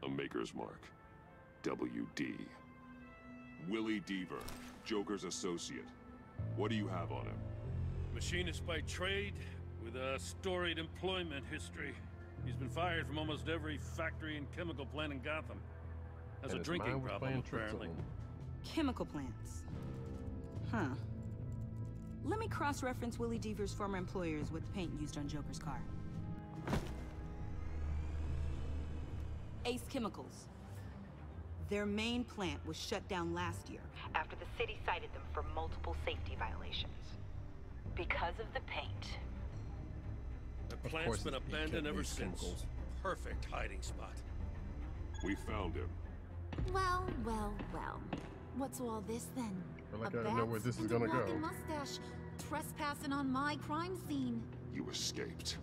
A Maker's Mark. WD. Willie Deaver, Joker's associate. What do you have on him? Machinist by trade, with a storied employment history. He's been fired from almost every factory and chemical plant in Gotham. Has a drinking problem, apparently. Chemical plants. Huh. Let me cross-reference Willie Deaver's former employers with the paint used on Joker's car. Ace Chemicals. Their main plant was shut down last year after the city cited them for multiple safety violations. Because of the paint. The plant's been abandoned ever since. Perfect hiding spot. We found him. Well, well, well. What's all this then? I feel like I know where this is gonna go. Mustache trespassing on my crime scene. You escaped.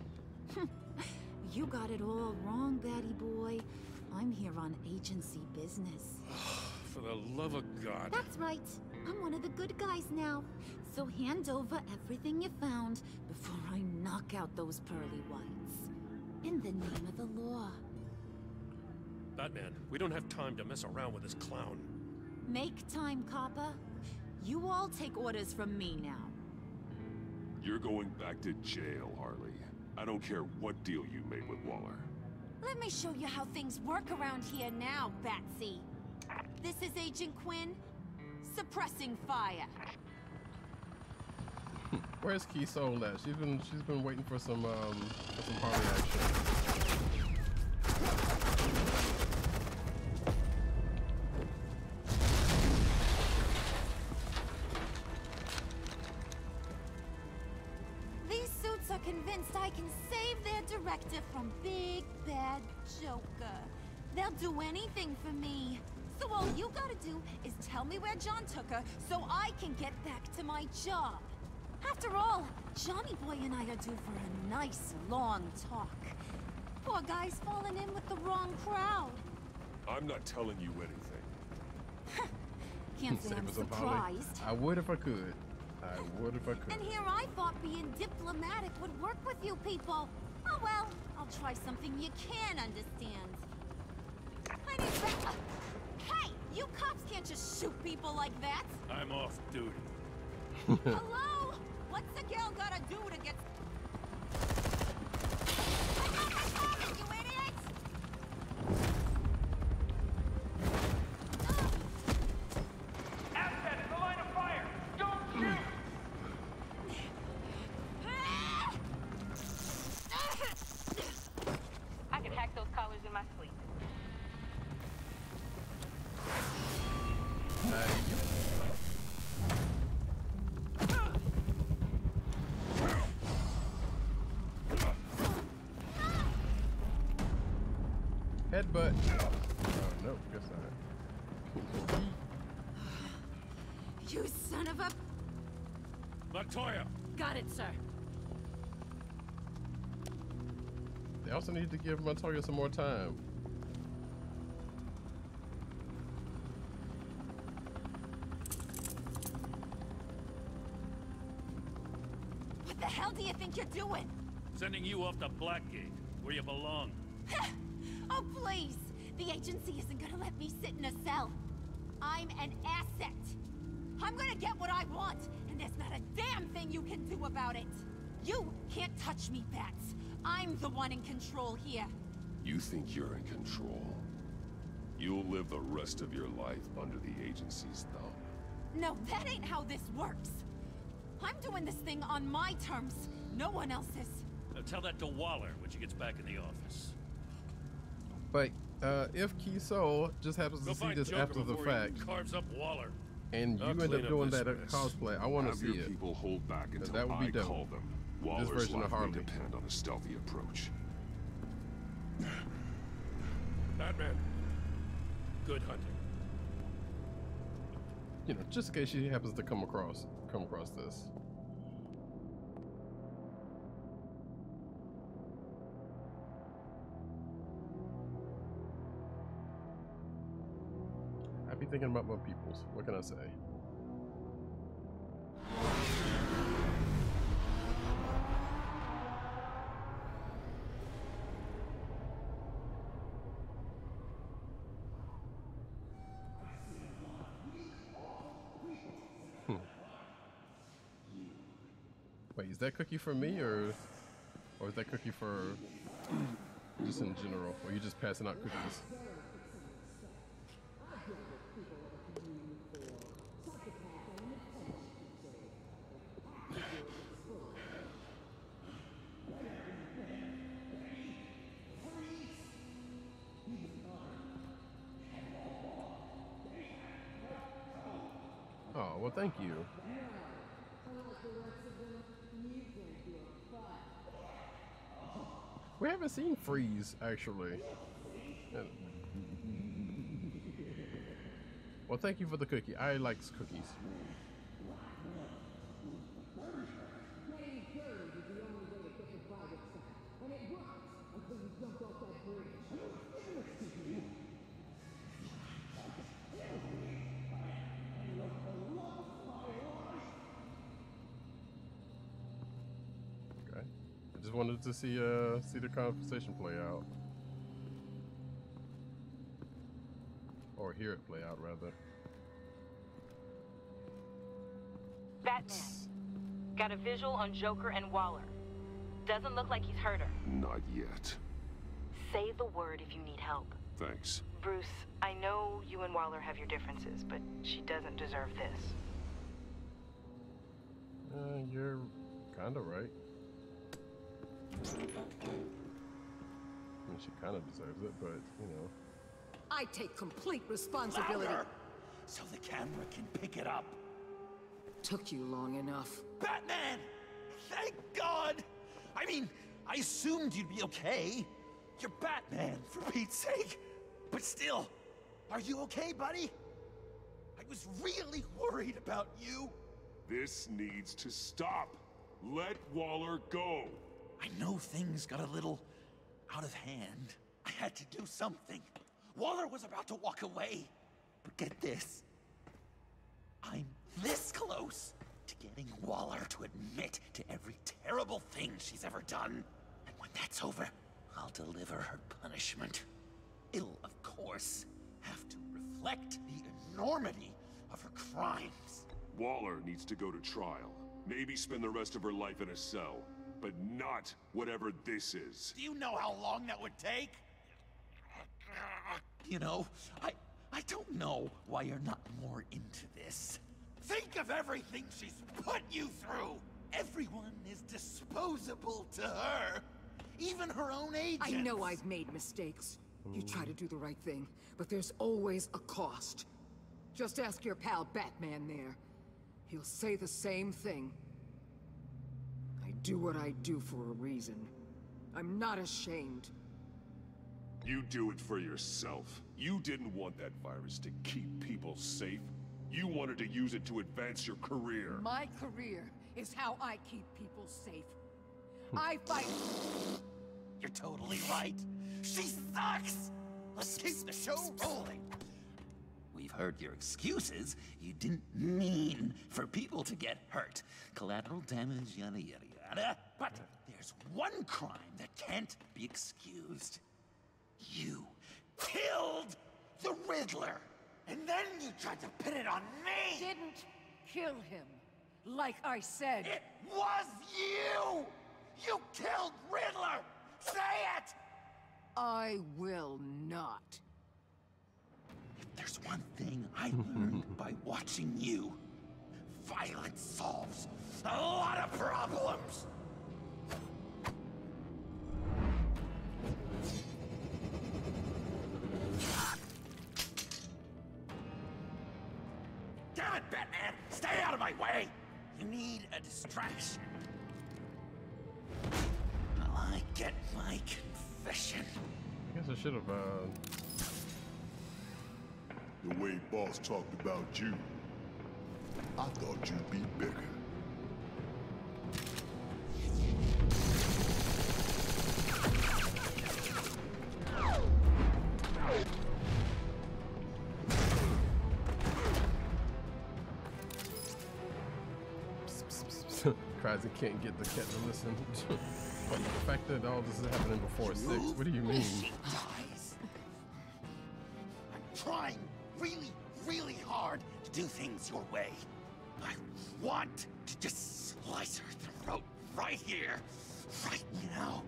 You got it all wrong, Batty boy. I'm here on agency business. For the love of God. That's right. I'm one of the good guys now. So hand over everything you found before I knock out those pearly whites. In the name of the law. Batman, we don't have time to mess around with this clown. Make time, copper. You all take orders from me now. You're going back to jail, Harley. I don't care what deal you made with Waller. Let me show you how things work around here now, Batsy. This is Agent Quinn, suppressing fire. Where's Key Soul at? She's been waiting for some party action. These suits are convinced I can save their director from Big Bad Joker. They'll do anything for me. So all you gotta do is tell me where John took her so I can get back to my job. After all, Johnny Boy and I are due for a nice long talk. Poor guy's falling in with the wrong crowd. I'm not telling you anything. Can't say I'm surprised. I would if I could. I would if I could. And here I thought being diplomatic would work with you people. Oh well, I'll try something you can understand. I need Hey, you cops can't just shoot people like that. I'm off duty. Hello? What's a girl gotta do to get... You idiots! Assets, the line of fire! Don't shoot! I can hack those collars in my sleep. Headbutt. Oh, no, guess not. You son of a... Montoya! Got it, sir. They also need to give Montoya some more time. think you're doing? Sending you off to Blackgate, where you belong. Oh, please! The agency isn't gonna let me sit in a cell. I'm an asset. I'm gonna get what I want, and there's not a damn thing you can do about it. You can't touch me, Bats. I'm the one in control here. You think you're in control? You'll live the rest of your life under the agency's thumb. No, that ain't how this works. I'm doing this thing on my terms, no one else's. Now tell that to Waller when she gets back in the office. But if Kiso just happens to see this after the fact, carves up Waller, and you end up doing that cosplay, I want to see it. People hold back until that would be dope. Call them. This Waller's version of life may Harley. depend on a stealthy approach. Batman, good hunting. You know, just in case she happens to come across this. I be thinking about my peoples. What can I say? Wait, is that cookie for me, or is that cookie for just in general? Or are you just passing out cookies? Oh, well, thank you. We haven't seen Freeze, actually. Well, thank you for the cookie. I like cookies. Wanted to see the conversation play out, or hear it play out rather. Batman, got a visual on Joker and Waller. Doesn't look like he's hurt her. Not yet. Say the word if you need help. Thanks. Bruce, I know you and Waller have your differences, but she doesn't deserve this. You're kind of right. I mean, she kind of deserves it, but, you know. I take complete responsibility. Louder, so the camera can pick it up. Took you long enough. Batman! Thank God! I mean, I assumed you'd be okay. You're Batman, for Pete's sake. But still, are you okay, buddy? I was really worried about you. This needs to stop. Let Waller go. I know things got a little out of hand. I had to do something. Waller was about to walk away. But get this. I'm this close to getting Waller to admit to every terrible thing she's ever done. And when that's over, I'll deliver her punishment. It'll, of course, have to reflect the enormity of her crimes. Waller needs to go to trial. Maybe spend the rest of her life in a cell. But not whatever this is. Do you know how long that would take? You know, I don't know why you're not more into this. Think of everything she's put you through! Everyone is disposable to her. Even her own agents. I know I've made mistakes. You try to do the right thing, but there's always a cost. Just ask your pal Batman there. He'll say the same thing. I do what I do for a reason. I'm not ashamed. You do it for yourself. You didn't want that virus to keep people safe. You wanted to use it to advance your career. My career is how I keep people safe. I fight... You're totally right. She sucks! Let's keep the show rolling. We've heard your excuses. You didn't mean for people to get hurt. Collateral damage, yada yada yada. But there's one crime that can't be excused. You killed the Riddler, and then you tried to pin it on me! Didn't kill him, like I said. It was you! You killed Riddler! Say it! I will not. If there's one thing I learned by watching you, violence solves a lot of problems! Damn it, Batman! Stay out of my way! You need a distraction. Well, I get my confession. I guess I should have, The way Boss talked about you, I thought you'd be bigger. Cries he can't get the cat to listen. But the fact that all this is happening before 6, what do you mean? Dies. I'm trying really, really hard to do things your way. I want to just slice her throat right here, right now.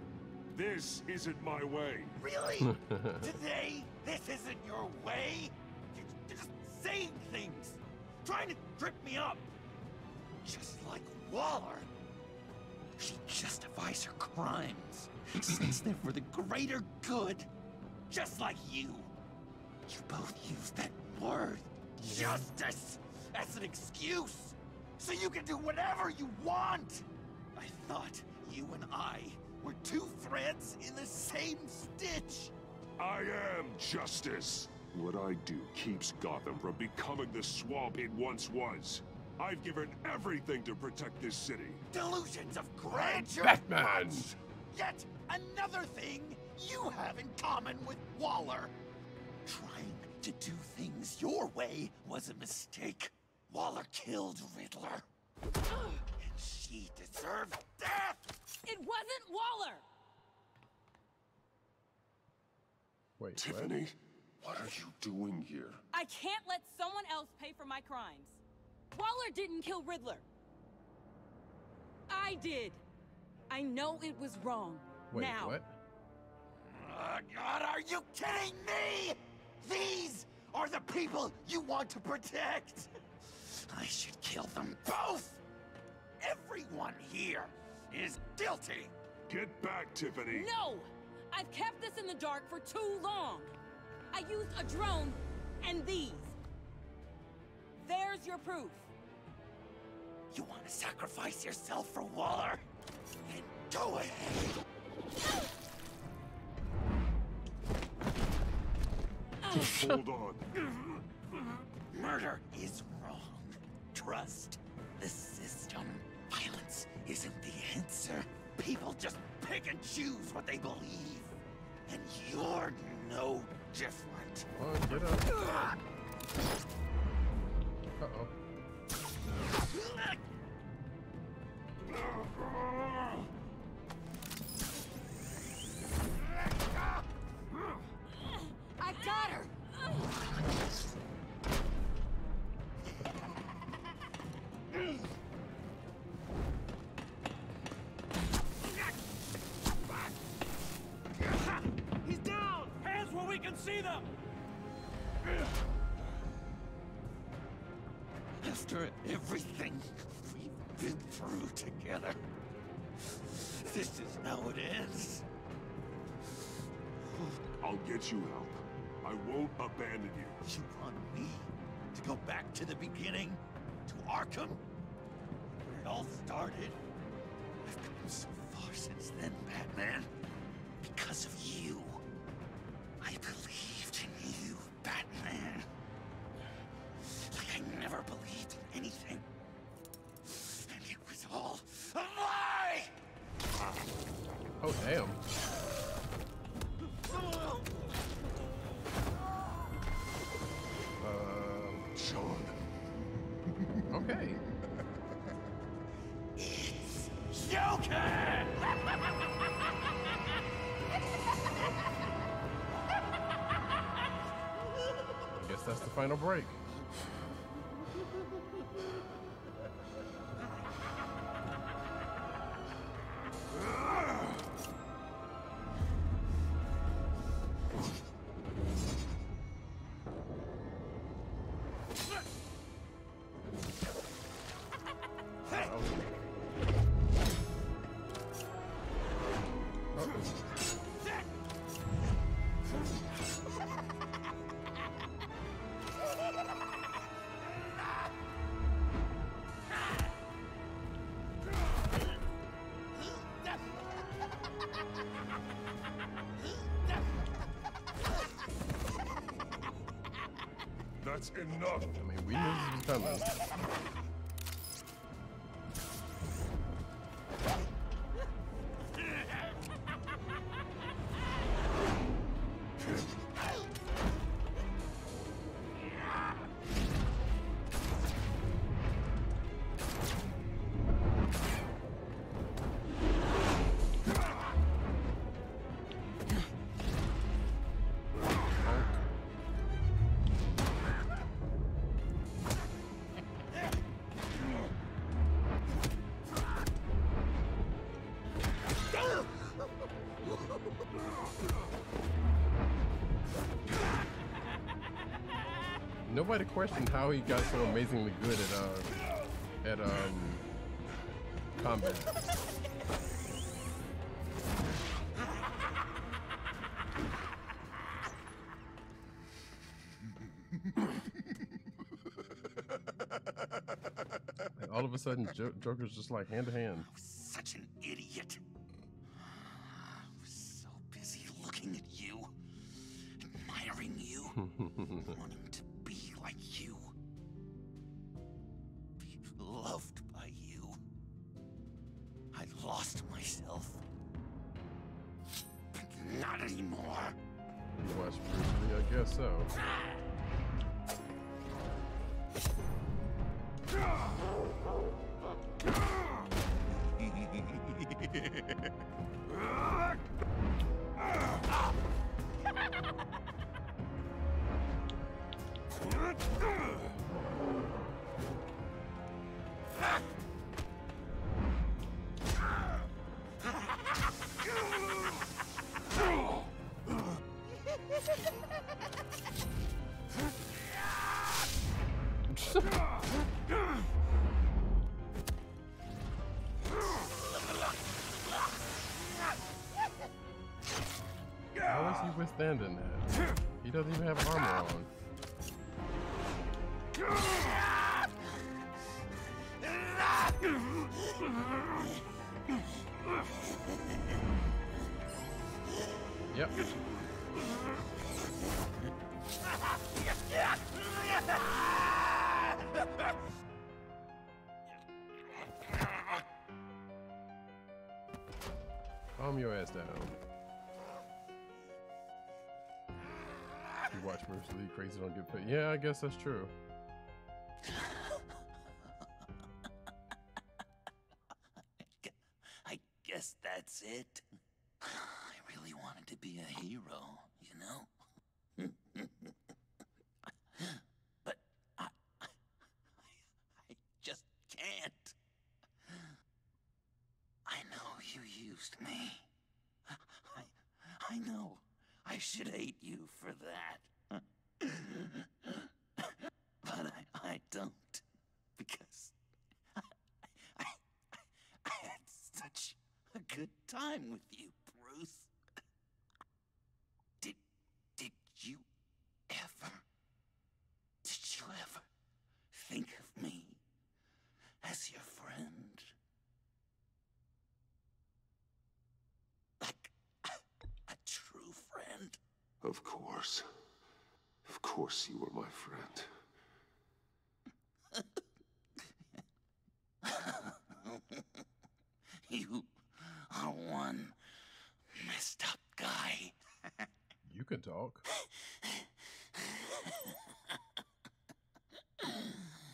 This isn't my way. Really? Today, this isn't your way? You're just saying things, trying to trip me up. Just like Waller. She justifies her crimes, says they're for the greater good, just like you. You both use that word, justice, as an excuse, so you can do whatever you want. I thought you and I were two threads in the same stitch. I am justice. What I do keeps Gotham from becoming the swamp it once was. I've given everything to protect this city. Delusions of grandeur. Batman! Yet another thing you have in common with Waller. Trying to do things your way was a mistake. Waller killed Riddler. And she deserved death! It wasn't Waller! Wait, Tiffany, what are you doing here? I can't let someone else pay for my crimes. Waller didn't kill Riddler. I did. I know it was wrong. Wait, now. what? God, are you kidding me? These are the people you want to protect. I should kill them both. Everyone here is guilty. Get back, Tiffany. No! I've kept this in the dark for too long. I used a drone and these. There's your proof. You want to sacrifice yourself for Waller? Then go ahead. Hold on. Murder is wrong. Trust the system. Violence isn't the answer. People just pick and choose what they believe. And you're no different. Oh, get up. Uh-oh. I got her! He's down! Hands where we can see them! After everything we've been through together, this is how it ends. I'll get you help. I won't abandon you. You want me to go back to the beginning? To Arkham? Where it all started? I've come so far since then, Batman. Because of you. I believed in you, Batman. Like I never believed in anything. And it was all a lie! Oh, damn. Sean. Okay. It's Joker! that's the final break. That's enough. I mean, we knew this was coming. Nobody questioned how he got so amazingly good at combat. And all of a sudden, Joker's just like hand to hand. Such an idiot. I was so busy looking at you, admiring you, wanting to be like you, be loved by you. I lost myself. But not anymore. You watch Bruce Lee? I guess so. How is he withstanding that? He doesn't even have armor on. Yep. Calm your ass down. You watch Bruce Lee, crazy don't get paid. Yeah, I guess that's true. I guess that's it. I really wanted to be a hero, you know? But I just can't. I know you used me. I know. I should hate you for that. But I don't. Because I had such a good time with you, Bruce. Did you ever think of me as your friend? Like a true friend? Of course. Of course you were my friend. You are one messed up guy. You can talk.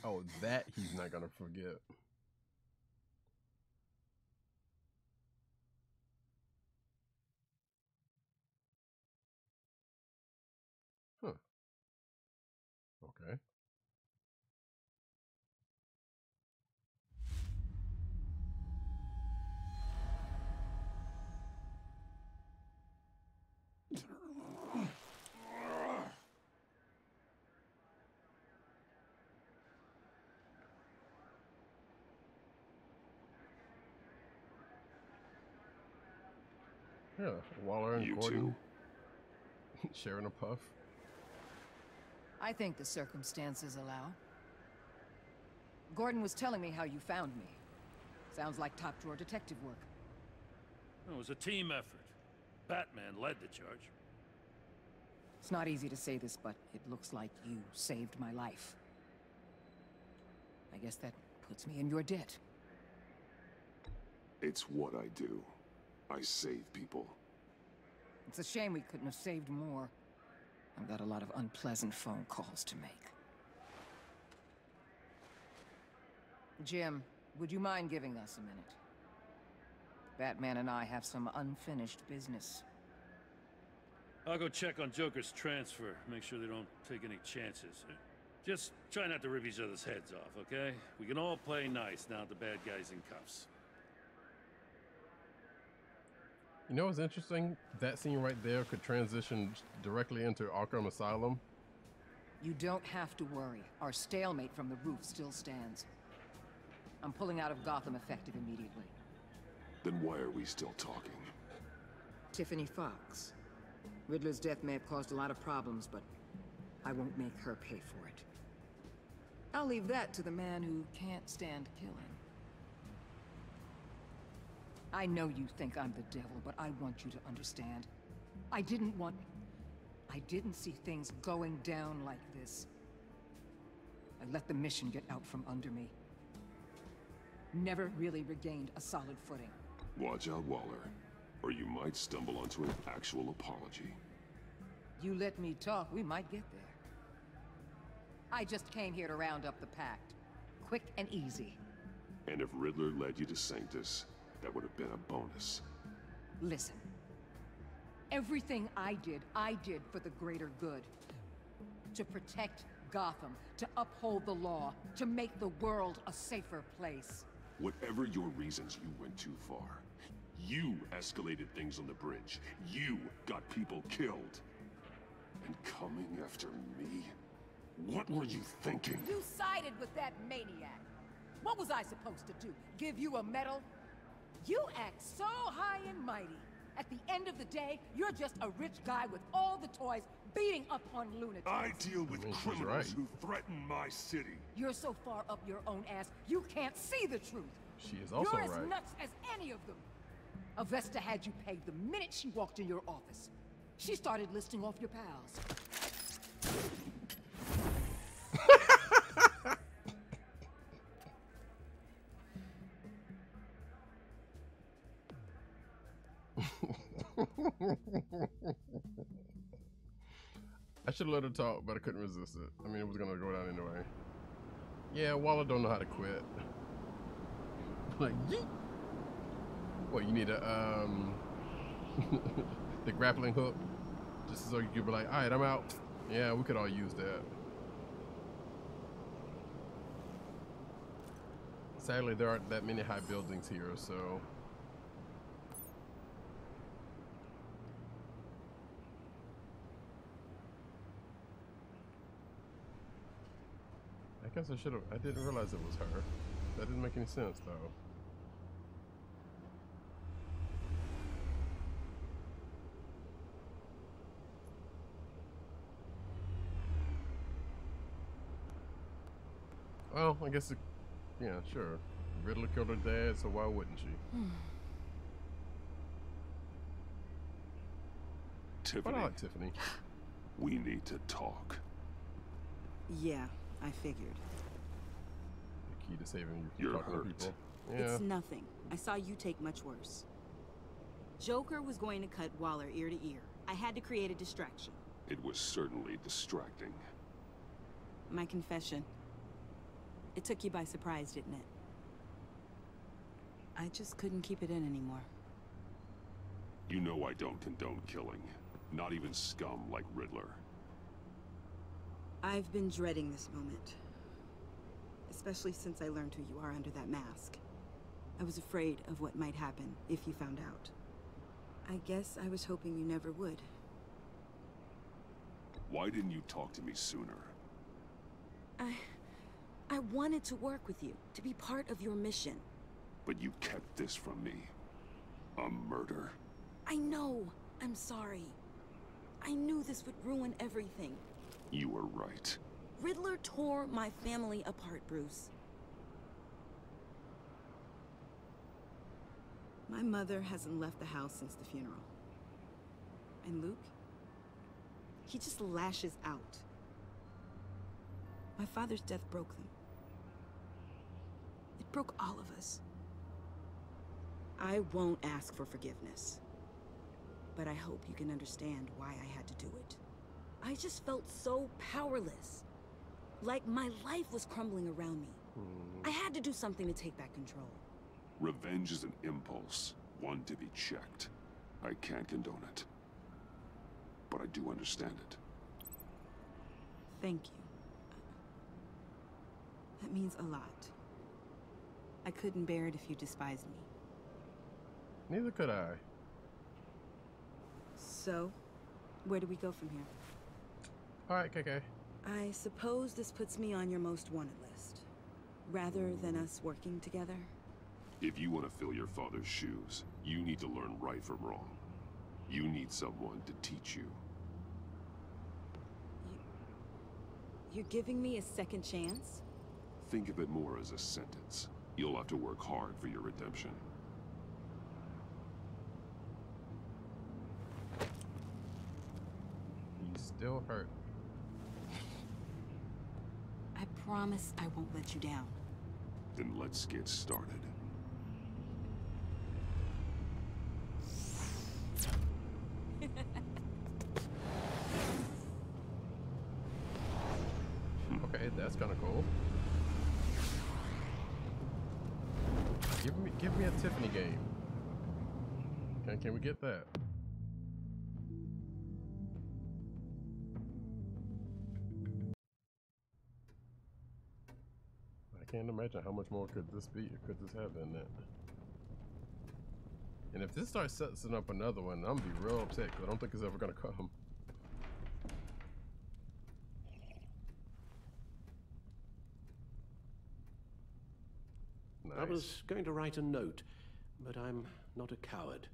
Oh, that he's not gonna forget. Huh. Yeah, Waller and You Gordon sharing a puff. I think the circumstances allow. Gordon was telling me how you found me. Sounds like top-drawer detective work. It was a team effort. Batman led the charge. It's not easy to say this, but it looks like you saved my life. I guess that puts me in your debt. It's what I do. I save people. It's a shame we couldn't have saved more. I've got a lot of unpleasant phone calls to make. Jim, would you mind giving us a minute? Batman and I have some unfinished business. I'll go check on Joker's transfer, make sure they don't take any chances. Just try not to rip each other's heads off, okay? We can all play nice now that the bad guy's in cuffs. You know what's interesting? That scene right there could transition directly into Arkham Asylum. You don't have to worry. Our stalemate from the roof still stands. I'm pulling out of Gotham effective immediately. Then why are we still talking? Tiffany Fox. Riddler's death may have caused a lot of problems, but I won't make her pay for it. I'll leave that to the man who can't stand killing. I know you think I'm the devil, but I want you to understand. I didn't see things going down like this. I let the mission get out from under me. Never really regained a solid footing. Watch out, Waller, or you might stumble onto an actual apology. You let me talk, we might get there. I just came here to round up the Pact. Quick and easy. And if Riddler led you to Sanctus, that would have been a bonus. Listen. Everything I did for the greater good. To protect Gotham, to uphold the law, to make the world a safer place. Whatever your reasons, you went too far. You escalated things on the bridge. You got people killed. And coming after me? What were you thinking? You sided with that maniac. What was I supposed to do? Give you a medal? You act so high and mighty. At the end of the day, you're just a rich guy with all the toys beating up on lunatics. I deal with criminals who threaten my city. You're so far up your own ass, you can't see the truth. She is also You're right. as nuts as any of them. Avesta had you pegged the minute she walked in your office. She started listing off your pals. I should have let her talk, but I couldn't resist it. I mean, it was gonna go down anyway. Yeah, Waller don't know how to quit. Like, yeet. What, you need a, the grappling hook? Just so you could be like, alright, I'm out. Yeah, we could all use that. Sadly, there aren't that many high buildings here, so... I guess I should have. I didn't realize it was her. That didn't make any sense, though. Well, I guess it. Yeah, sure. Riddler killed her dad, so why wouldn't she? Tiffany. But I like Tiffany. We need to talk. Yeah, I figured. The key to saving you You're from talking to hurt. people. Yeah. It's nothing. I saw you take much worse. Joker was going to cut Waller ear to ear. I had to create a distraction. It was certainly distracting. My confession. It took you by surprise, didn't it? I just couldn't keep it in anymore. You know I don't condone killing. Not even scum like Riddler. I've been dreading this moment. Especially since I learned who you are under that mask. I was afraid of what might happen if you found out. I guess I was hoping you never would. Why didn't you talk to me sooner? I wanted to work with you, to be part of your mission. But you kept this from me. A murder? I know. I'm sorry. I knew this would ruin everything. You were right. Riddler tore my family apart, Bruce. My mother hasn't left the house since the funeral. And Luke? He just lashes out. My father's death broke them. It broke all of us. I won't ask for forgiveness. But I hope you can understand why I had to do it. I just felt so powerless. Like my life was crumbling around me. I had to do something to take back control. Revenge is an impulse, one to be checked. I can't condone it. But I do understand it. Thank you. That means a lot. I couldn't bear it if you despised me. Neither could I. So, where do we go from here? Alright, KK. I suppose this puts me on your most wanted list. Rather than us working together? If you want to fill your father's shoes, you need to learn right from wrong. You need someone to teach you. You're giving me a second chance? Think of it more as a sentence. You'll have to work hard for your redemption. He's still hurt. I promise I won't let you down. Then let's get started. Okay, that's kind of cool. Give me a Tiffany game. Can we get that? I can't imagine how much more could this be. Could this have been that? And if this starts setting up another one, I'm gonna be real upset because I don't think it's ever gonna come. Nice. I was going to write a note, but I'm not a coward.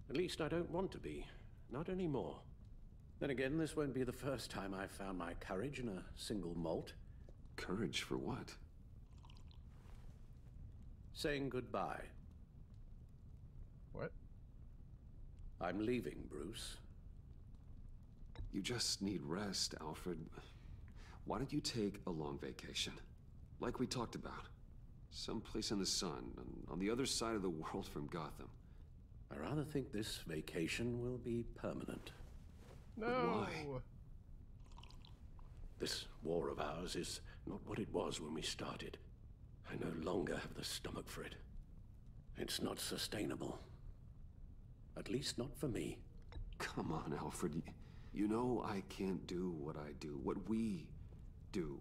At least I don't want to be. Not anymore. Then again, this won't be the first time I've found my courage in a single malt. Courage for what? Saying goodbye. What? I'm leaving, Bruce. You just need rest, Alfred. Why don't you take a long vacation? Like we talked about. Someplace in the sun, on the other side of the world from Gotham. I rather think this vacation will be permanent. No! But why? This war of ours is not what it was when we started. I no longer have the stomach for it. It's not sustainable. At least not for me. Come on, Alfred. You know I can't do what I do, what we do,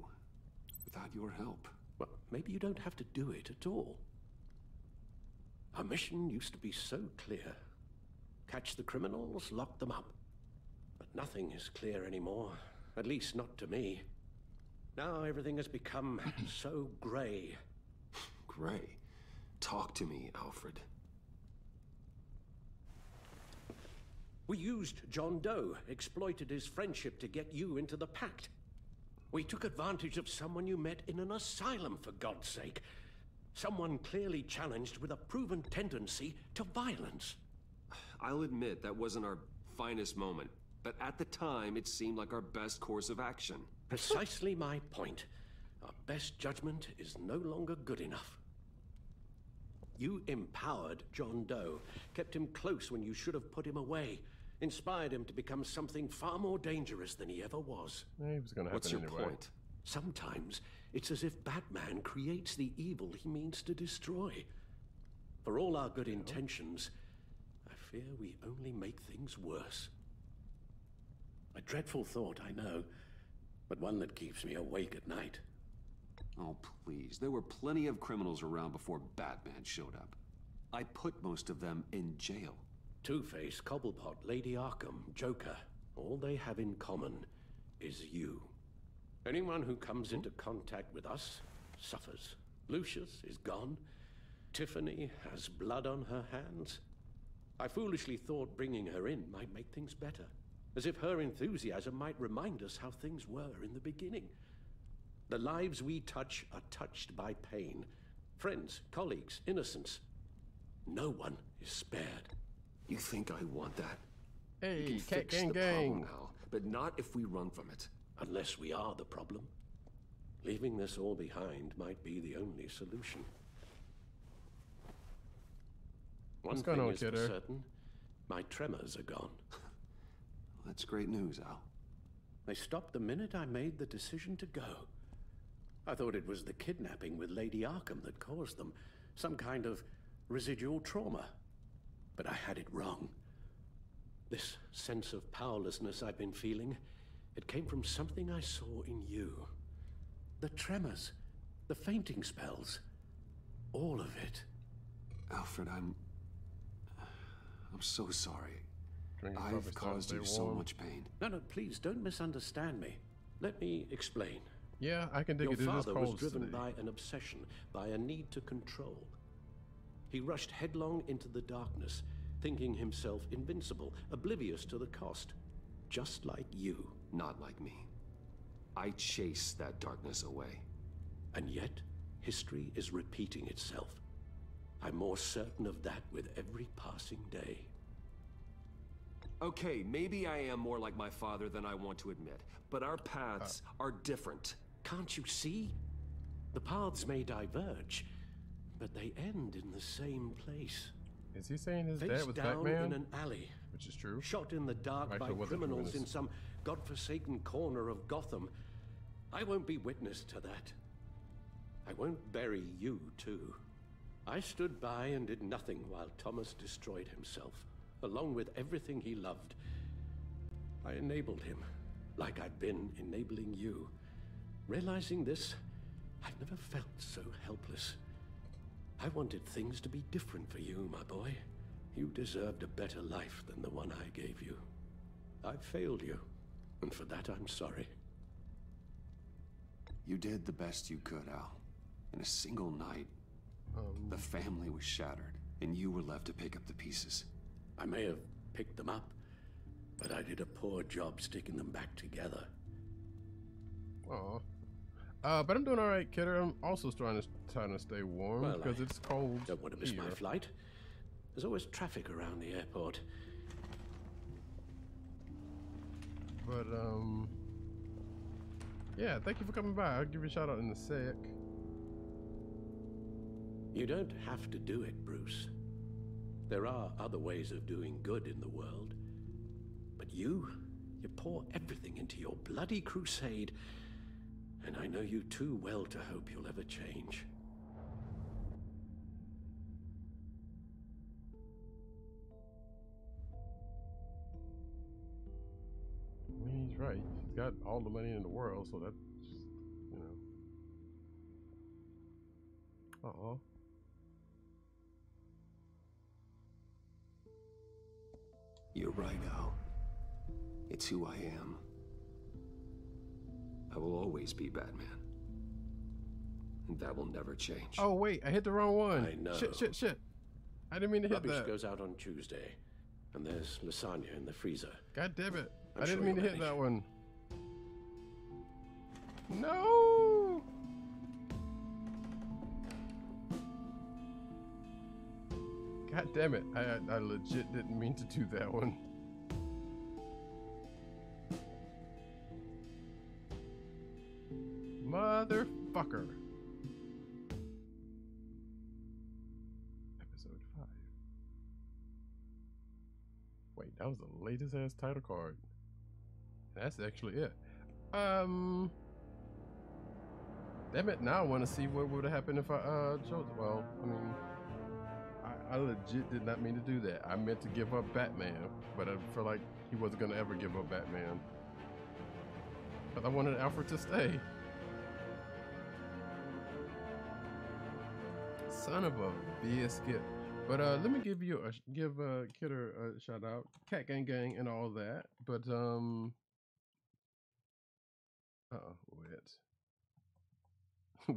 without your help. Well, maybe you don't have to do it at all. Our mission used to be so clear. Catch the criminals, lock them up. But nothing is clear anymore. At least not to me. Now everything has become so gray. Gray? Talk to me, Alfred. We used John Doe, exploited his friendship to get you into the pact. We took advantage of someone you met in an asylum, for God's sake. Someone clearly challenged with a proven tendency to violence. I'll admit that wasn't our finest moment, but at the time it seemed like our best course of action. Precisely my point. Our best judgment is no longer good enough. You empowered John Doe, kept him close when you should have put him away, inspired him to become something far more dangerous than he ever was. Yeah, he was gonna happen. What's your anyway. point? Sometimes it's as if Batman creates the evil he means to destroy. For all our good intentions, I fear we only make things worse. A dreadful thought, I know, but one that keeps me awake at night. Oh, please. There were plenty of criminals around before Batman showed up. I put most of them in jail. Two-Face, Cobblepot, Lady Arkham, Joker, all they have in common is you. Anyone who comes into contact with us suffers. Lucius is gone. Tiffany has blood on her hands. I foolishly thought bringing her in might make things better, as if her enthusiasm might remind us how things were in the beginning. The lives we touch are touched by pain. Friends, colleagues, innocents. No one is spared. You think I want that? Hey, we can Cat fix Gang the Gang. problem now, but not if we run from it. Unless we are the problem. Leaving this all behind might be the only solution. What's going on, is for kidder? certain, my tremors are gone. That's great news, Al. They stopped the minute I made the decision to go. I thought it was the kidnapping with Lady Arkham that caused them, some kind of residual trauma. But I had it wrong. This sense of powerlessness I've been feeling, it came from something I saw in you. The tremors, the fainting spells, all of it. Alfred, I'm so sorry. Drinking I've coffee starting caused to you stay so warm. much pain. No, please, don't misunderstand me. Let me explain. Yeah, I can dig Your it. It is father was cold driven today. by an obsession, by a need to control. He rushed headlong into the darkness, thinking himself invincible, oblivious to the cost. Just like you. Not like me. I chased that darkness away. And yet, history is repeating itself. I'm more certain of that with every passing day. Okay, maybe I am more like my father than I want to admit, but our paths are different. Can't you see? The paths may diverge, but they end in the same place. Is he saying his Face dad was down Batman? in an alley. Which is true. Shot in the dark Actually, by wasn't true in criminals this. in some godforsaken corner of Gotham. I won't be witness to that. I won't bury you, too. I stood by and did nothing while Thomas destroyed himself, along with everything he loved. I enabled him, like I'd been enabling you. Realizing this, I've never felt so helpless. I wanted things to be different for you, my boy. You deserved a better life than the one I gave you. I failed you, and for that I'm sorry. You did the best you could, Al. In a single night, the family was shattered, and you were left to pick up the pieces. I may have picked them up, but I did a poor job sticking them back together. Aw. But I'm doing all right, kidder. I'm also trying to stay warm Well, because it's cold. Don't want to miss my here. flight. There's always traffic around the airport. But yeah. Thank you for coming by. I'll give you a shout out in a sec. You don't have to do it, Bruce. There are other ways of doing good in the world. But you pour everything into your bloody crusade, and I know you too well to hope you'll ever change. I mean, he's right. He's got all the money in the world, so that's just, you know. Aw. You're right, Al. It's who I am. I will always be Batman. And that will never change. Oh wait, I hit the wrong one. I know. Shit. I didn't mean to hit Rubbish that. goes out on Tuesday, and there's lasagna in the freezer. God damn it. I'm I didn't sure mean to you'll hit manage. that one. No! God damn it. I legit didn't mean to do that one. Motherfucker. Episode 5. Wait, that was the latest ass title card. That's actually it. Damn it, now I want to see what would have happened if I chose. Well, I mean, I legit did not mean to do that. I meant to give up Batman, but I feel like he wasn't gonna ever give up Batman. But I wanted Alfred to stay. Son of a biscuit. But let me give you give Kidder a shout out, Cat Gang Gang and all that. But wait.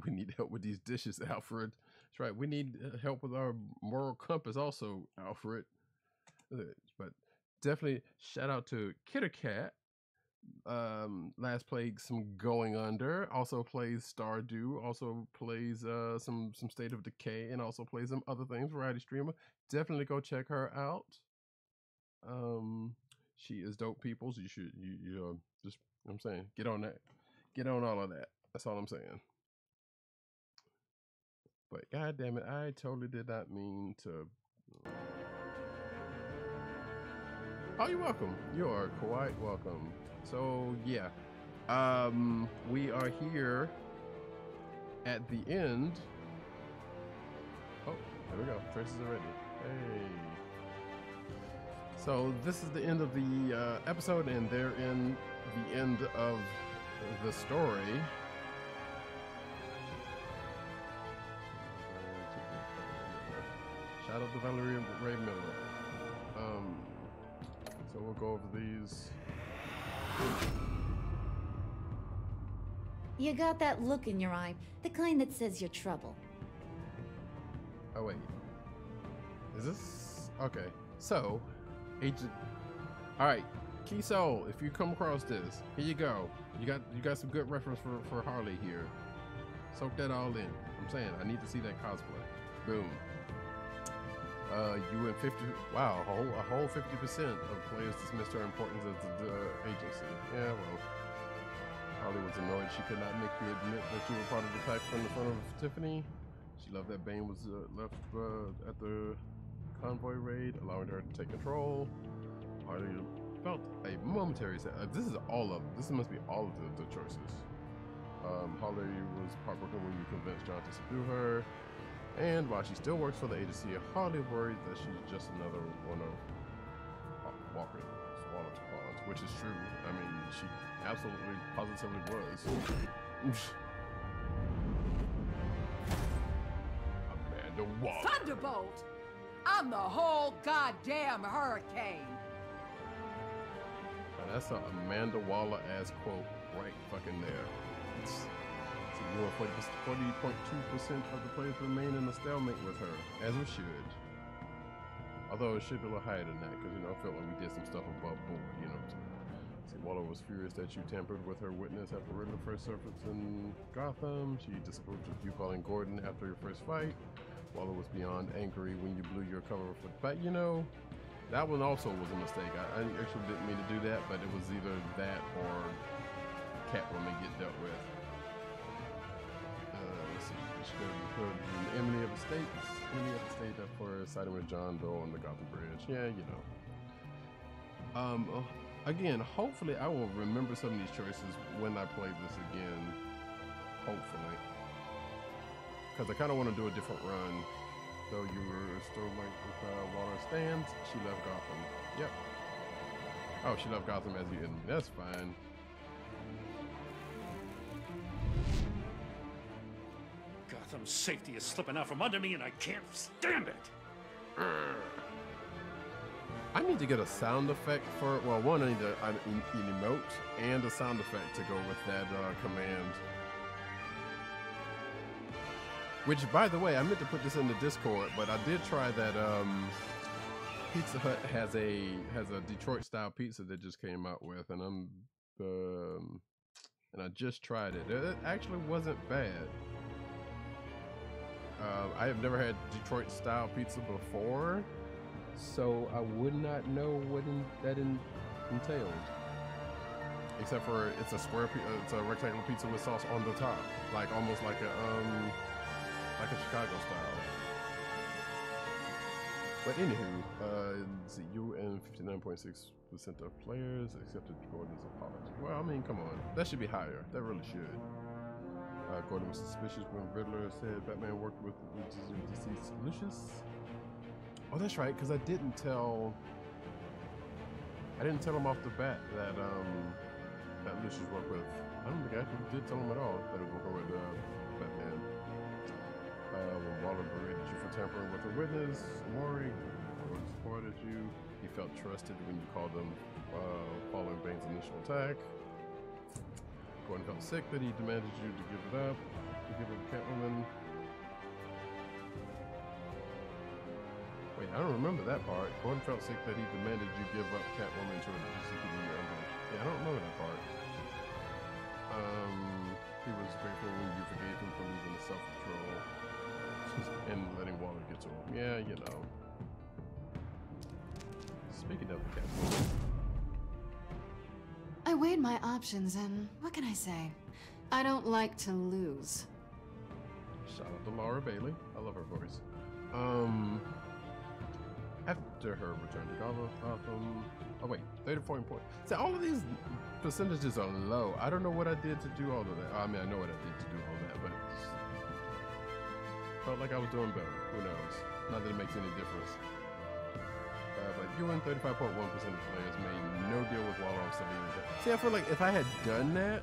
We need help with these dishes, Alfred. That's right. We need help with our moral compass also, Alfred. But definitely shout out to Kittercat. Last played some Going Under, also plays Stardew, also plays some State of Decay, and also plays some other things. Variety streamer. Definitely go check her out. She is dope, people. So you should just, you know what I'm saying, get on that, get on all of that. That's all I'm saying. But god damn it, I totally did not mean to. Oh, you're welcome. You are quite welcome. So yeah, we are here at the end. Oh, there we go. Traces are ready. Hey. So this is the end of the episode, and they're in the end of the story. Shout out to Valerie Ray Miller. So we'll go over these. You got that look in your eye, the kind that says you're trouble. Oh wait, is this okay? So, Agent. All right, Key Soul. If you come across this, here you go. You got some good reference for Harley here. Soak that all in. I'm saying I need to see that cosplay. Boom. You and 50. Wow, a whole 50% of players dismissed her importance as the agency. Yeah, well, Harley was annoyed she could not make you admit that you were part of the pack from the front of Tiffany. She loved that Bane was left at the convoy raid, allowing her to take control. Harley felt a momentary this must be all of the choices. Harley was heartbroken when you convinced John to subdue her. And while she still works for the agency, Harley worried that she's just another one of Walker's Waller's pawns, which is true. I mean, she absolutely, positively was. Amanda Waller. Thunderbolt! I'm the whole goddamn hurricane. Now that's an Amanda Waller ass quote right fucking there. You know, 40.2% of the players remain in a stalemate with her, as we should. Although it should be a little higher than that, because, you know, I felt like we did some stuff above board, you know. See, Waller was furious that you tampered with her witness after Riddler first surfaced in Gotham. She disapproved of you calling Gordon after your first fight. Waller was beyond angry when you blew your cover for the fight. You know, that one also was a mistake. I actually didn't mean to do that, but it was either that or Catwoman get dealt with. Emily of the State for siding with John Doe on the Gotham Bridge. Yeah, you know. Again, hopefully I will remember some of these choices when I play this again. Hopefully. Because I kind of want to do a different run. Though you were still like with Waller stands, she left Gotham. Yep. Oh, she left Gotham as the enemy. That's fine. Gotham's safety is slipping out from under me and I can't stand it. I need to get a sound effect for, well, one, I need an emote and a sound effect to go with that command. Which, by the way, I meant to put this in the Discord, but I did try that. Pizza Hut has a Detroit style pizza that just came out with, and I just tried it. It actually wasn't bad. I have never had Detroit style pizza before, so I would not know what that entailed. Except for it's a it's a rectangular pizza with sauce on the top, like almost like a Chicago style. But anywho, you and 59.6% of players accepted Gordon's apology. Well, I mean, come on, that should be higher. That really should. Gordon was suspicious when Riddler said Batman worked with deceased Lucius. Oh, that's right, because I didn't tell him off the bat that that Lucius worked with. I don't think I actually did tell him at all that he was working with Batman. When Waller berated you for tampering with a witness, Maury supported you. He felt trusted when you called him following Bane's initial attack. Gordon felt sick that he demanded you to give it up, to give it to Catwoman. Wait, I don't remember that part. Gordon felt sick that he demanded you give up Catwoman to a GCPD ambush. Yeah, I don't remember that part. He was grateful when you forgave him for losing his self-control and letting Waller get to him. Yeah, you know. Speaking of the Catwoman. I weighed my options and what can I say? I don't like to lose. Shout out to Laura Bailey. I love her voice. After her return to Gotham. Oh wait, 34 points. See, all of these percentages are low. I don't know what I did to do all of that. I mean, I know what I did to do all that, but felt like I was doing better. Who knows? Not that it makes any difference. But you and 35.1% of players made no deal with Waller on Selina. See, I feel like if I had done that,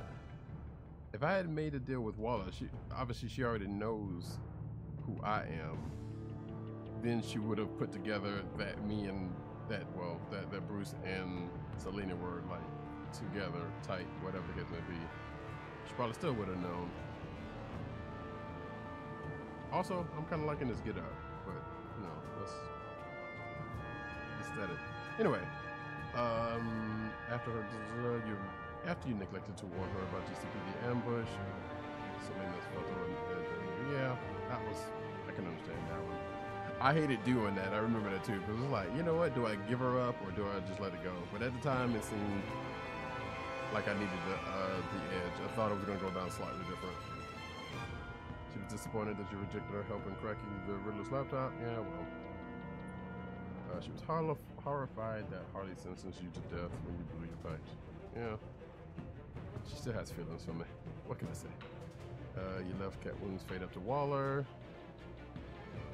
if I had made a deal with Waller, obviously she already knows who I am. Then she would have put together that me and that Bruce and Selina were like together, tight, whatever the case may be. She probably still would have known. Also, I'm kind of liking this Get Out, but you know, let's aesthetic. Anyway, after you neglected to warn her about GCPD ambush, Selina's photo. Yeah, I can understand that one. I hated doing that. I remember that too. Because it was like, you know what? Do I give her up or do I just let it go? But at the time, it seemed like I needed the edge. I thought it was going to go down slightly different. She was disappointed that you rejected her help in cracking the Riddler's laptop. Yeah, well. She was horrified that Harley sentenced you to death when you blew your patch. Yeah. She still has feelings for me. What can I say? You left Catwoman's fate up to Waller.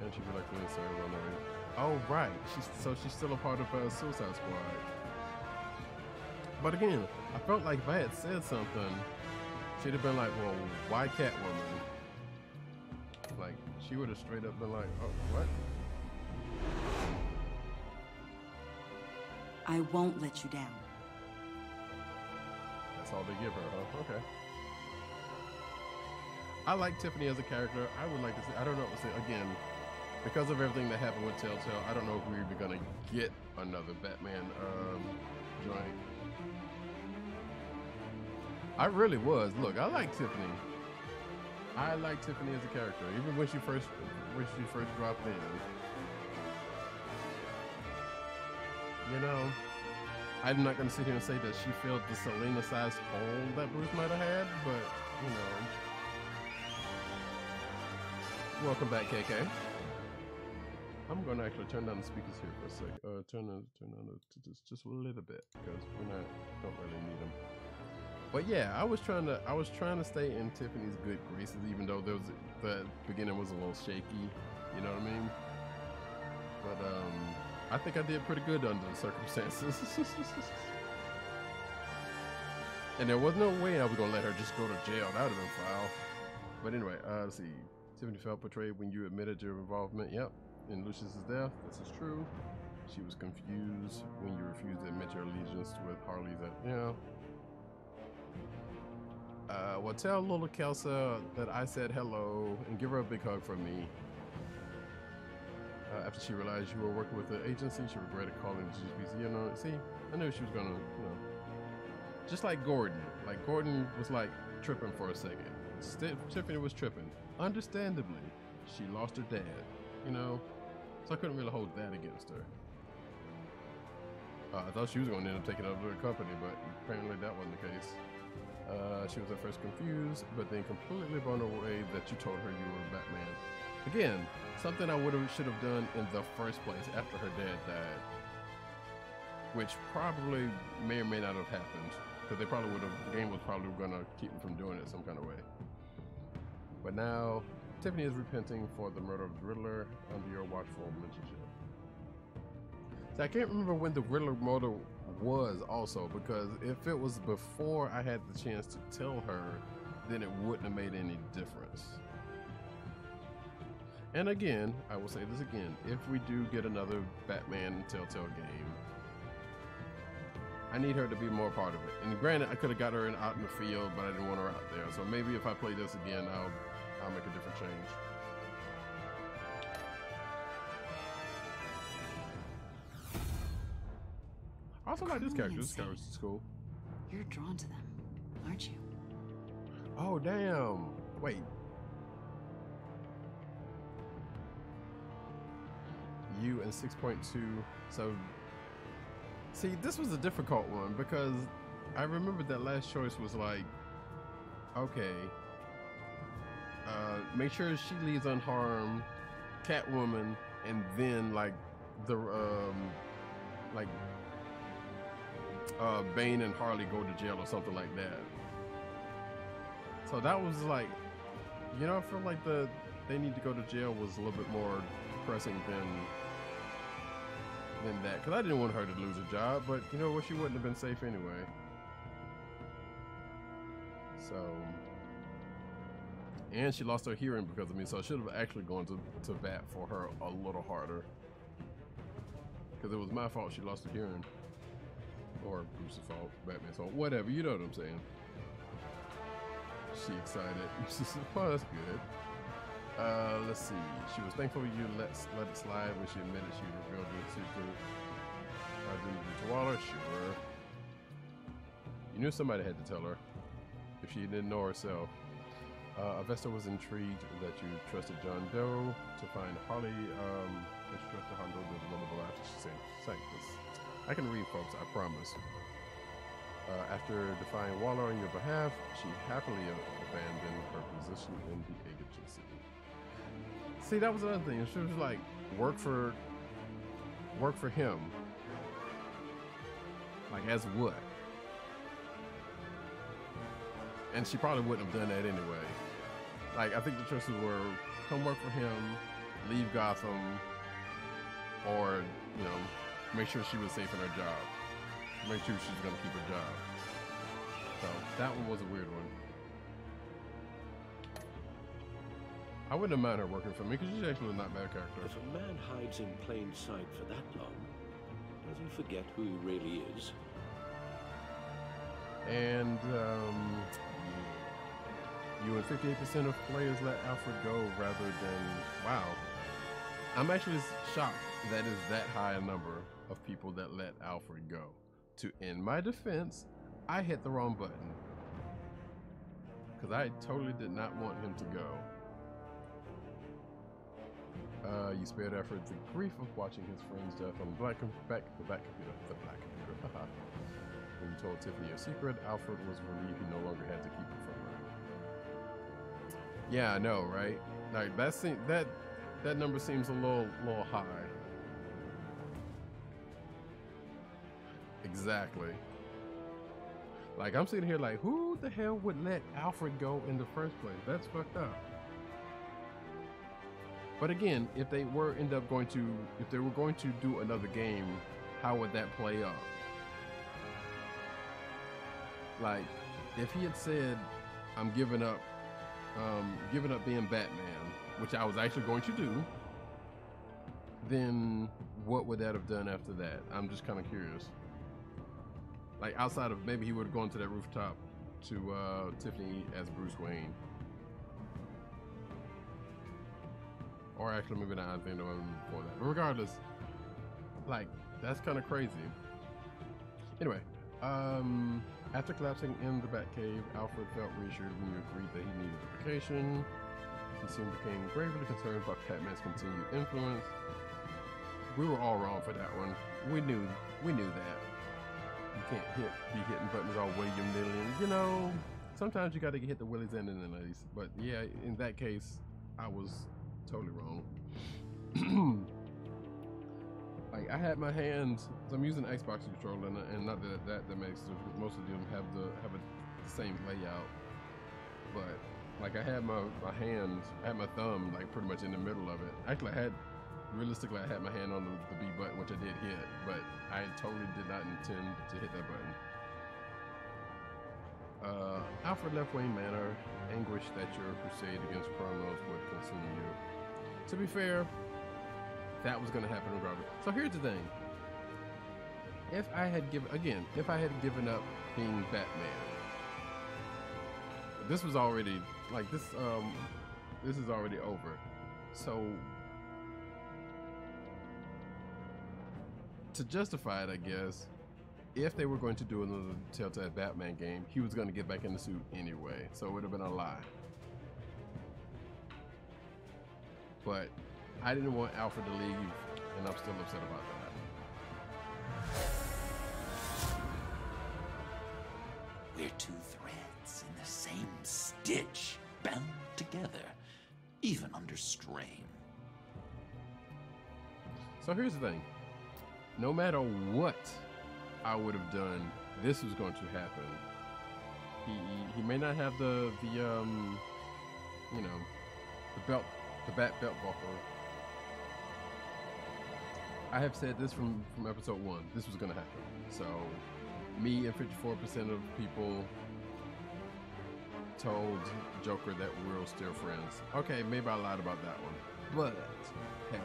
And she reluctantly served on her. Oh, right. She's still a part of Suicide Squad. But again, I felt like if I had said something, she'd have been like, well, why Catwoman? Like, she would have straight up been like, oh, what? I won't let you down. That's all they give her, huh? Okay. I like Tiffany as a character. I would like to see, I don't know what to say, again, because of everything that happened with Telltale, I don't know if we're even gonna get another Batman joint. I really was. Look, I like Tiffany. I like Tiffany as a character, even when she first dropped in. You know, I'm not gonna sit here and say that she filled the Selina-sized hole that Bruce might have had, but you know. Welcome back, KK. I'm gonna actually turn down the speakers here for a sec. Turn on just a little bit because we don't really need them. But yeah, I was trying to stay in Tiffany's good graces, even though the beginning was a little shaky. You know what I mean? But I think I did pretty good under the circumstances. And there was no way I was gonna let her just go to jail. That would have been foul. But anyway, let's see. Tiffany felt betrayed when you admitted your involvement. Yep. In Lucius's death, this is true. She was confused when you refused to admit your allegiance with Harley. Well, tell little Kelsa that I said hello and give her a big hug from me. After she realized you were working with the agency, she regretted calling the GCPD. You know, see, I knew she was gonna, you know, just like Gordon. Like Gordon was like tripping for a second. Tiffany was tripping. Understandably, she lost her dad. You know, so I couldn't really hold that against her. I thought she was going to end up taking over the company, but apparently that wasn't the case. She was at first confused, but then completely blown away that you told her you were Batman. Again, something I should have done in the first place after her dad died, which probably may or may not have happened, because the game was probably going to keep them from doing it some kind of way. But now, Tiffany is repenting for the murder of the Riddler under your watchful mentorship. So I can't remember when the Riddler murder was also, because if it was before I had the chance to tell her, then it wouldn't have made any difference. And again, I will say this again, if we do get another Batman Telltale game, I need her to be more part of it. And granted, I could have got her out in the field, but I didn't want her out there. So maybe if I play this again, I'll make a different change. also like this character. This insane. character's cool. You're drawn to them, aren't you? Oh, damn. Wait. You and 6.2. So, see, this was a difficult one because I remember that last choice was like, okay, make sure she leaves unharmed, Catwoman, and then like the Bane and Harley go to jail or something like that. So that was like, you know, I feel like they need to go to jail was a little bit more pressing than that, because I didn't want her to lose a job, but you know what, she wouldn't have been safe anyway. So, and she lost her hearing because of me, so I should have actually gone to bat for her a little harder, because it was my fault she lost her hearing, or Bruce's fault, Batman's fault, whatever, you know what I'm saying. She excited. Oh, that's good. Let's see. She was thankful you let it slide when she admitted she revealed her secret identity to Waller. Sure. You knew somebody had to tell her if she didn't know herself. Avesta was intrigued that you trusted John Doe to find Harley. That she trusted John Doe was lovable after she sank this. I can read, folks. I promise. After defying Waller on your behalf, she happily abandoned her position in the agency. See, that was another thing. She was like, work for him. Like, as what? And she probably wouldn't have done that anyway. Like, I think the choices were come work for him, leave Gotham, or, you know, make sure she was safe in her job. Make sure she's gonna keep her job. So that one was a weird one. I wouldn't mind her working for me because she's actually not a bad character. If a man hides in plain sight for that long, does he forget who he really is? And you and 58% of players let Alfred go rather than, wow. I'm actually shocked that is that high a number of people that let Alfred go. In my defense, I hit the wrong button because I totally did not want him to go. You spared Alfred the grief of watching his friend's death on the black computer. When you told Tiffany your secret, Alfred was relieved he no longer had to keep it from her. Yeah, I know, right? Like that number seems a little high. Exactly. Like, I'm sitting here like, who the hell would let Alfred go in the first place? That's fucked up. But again, if they were going to do another game, how would that play out? Like, if he had said, I'm giving up being Batman, which I was actually going to do, then what would that have done after that? I'm just kind of curious. Like, outside of maybe he would have gone to that rooftop to Tiffany as Bruce Wayne. Or actually, maybe not. I think no one before that. But regardless, like, that's kind of crazy. Anyway, after collapsing in the Batcave, Alfred felt reassured when you agreed that he needed a vacation. He soon became gravely concerned about Batman's continued influence. We were all wrong for that one. We knew that. You can't be hitting buttons all willy-nilly. You know, sometimes you got to hit the willies and the nillies. But yeah, in that case, I was totally wrong. Like, I had my hands. So I'm using Xbox controller, and not that makes sense because most of them have the same layout. But like, I had my hands, I had my thumb like pretty much in the middle of it. Actually, realistically, I had my hand on the B button, which I did hit, but I totally did not intend to hit that button. Alfred left Wayne Manor, anguished that your crusade against criminals would continue. To be fair, that was going to happen regardless. So here's the thing. If I had given up being Batman, this was already, like, this is already over. So, to justify it, I guess, if they were going to do another Telltale Batman game, he was going to get back in the suit anyway, so it would have been a lie. But I didn't want Alfred to leave, and I'm still upset about that. We're two threads in the same stitch, bound together, even under strain. So here's the thing. No matter what I would have done, this was going to happen. He may not have the bat belt buckle. I have said this from episode 1. This was going to happen. So me and 54% of people told Joker that we're still friends. Okay, maybe I lied about that one. But hey,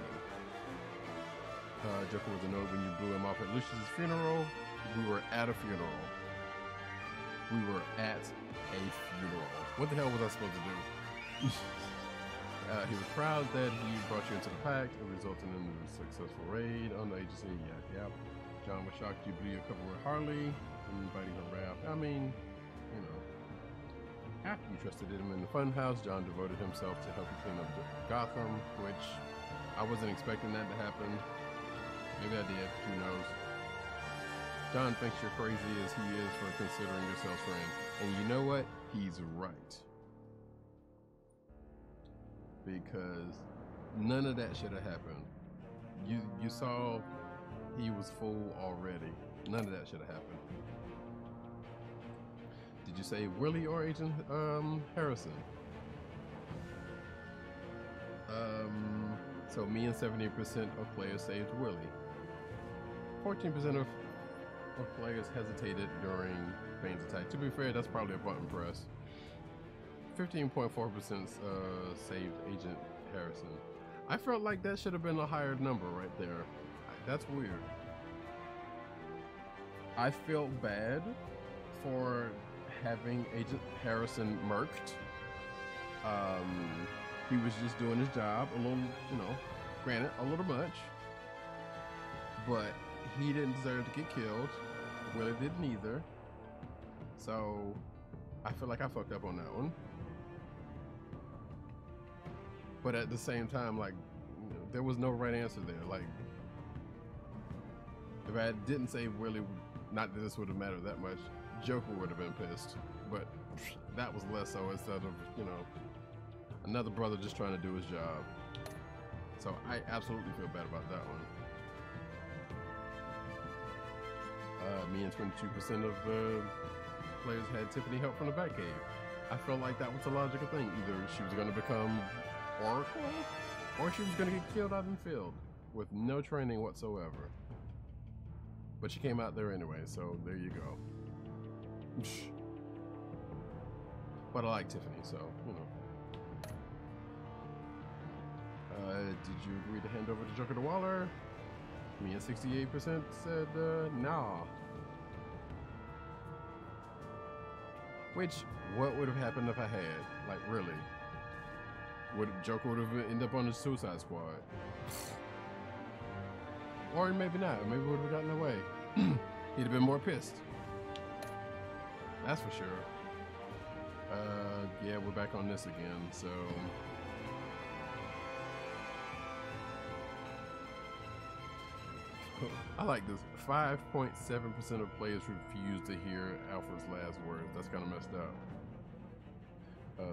Joker was annoyed when you blew him off at Lucius's funeral. We were at a funeral. We were at a funeral. What the hell was I supposed to do? He was proud that he brought you into the pact. It resulted in a successful raid on the agency. Yeah. John was shocked you blew your cover with Harley and biting her wrath. I mean, you know. After you trusted him in the funhouse, John devoted himself to help you clean up Gotham, which I wasn't expecting that to happen. Maybe I did, who knows. John thinks you're crazy as he is for considering yourself friend. And you know what? He's right. Because none of that should have happened. You saw he was full already. None of that should have happened. Did you say Willie or Agent Harrison? So me and 70% of players saved Willie. 14% of players hesitated during Bane's attack. To be fair, that's probably a button press. 15.4% saved Agent Harrison. I felt like that should have been a higher number right there. That's weird. I felt bad for having Agent Harrison murked. He was just doing his job a little, granted, a little much. But he didn't deserve to get killed. Willie didn't either. So I feel like I fucked up on that one. But at the same time, there was no right answer there. If I didn't say Willie, not that this would have mattered that much, Joker would have been pissed. But that was less so instead of, another brother just trying to do his job. So I absolutely feel bad about that one. Me and 22% of players had Tiffany help from the Batcave. I felt like that was a logical thing. Either she was going to become Oracle, or she was going to get killed out in the field with no training whatsoever. But she came out there anyway, so there you go. But I like Tiffany, so, did you agree to hand over the Joker to Waller? Me and 68% said, nah. Which, what would have happened if I had? Really? Joker would have ended up on the Suicide Squad. Or maybe not. Maybe would have gotten away. He'd have been more pissed. That's for sure. Yeah, we're back on this again, so... I like this. 5.7% of players refused to hear Alfred's last words. That's kind of messed up.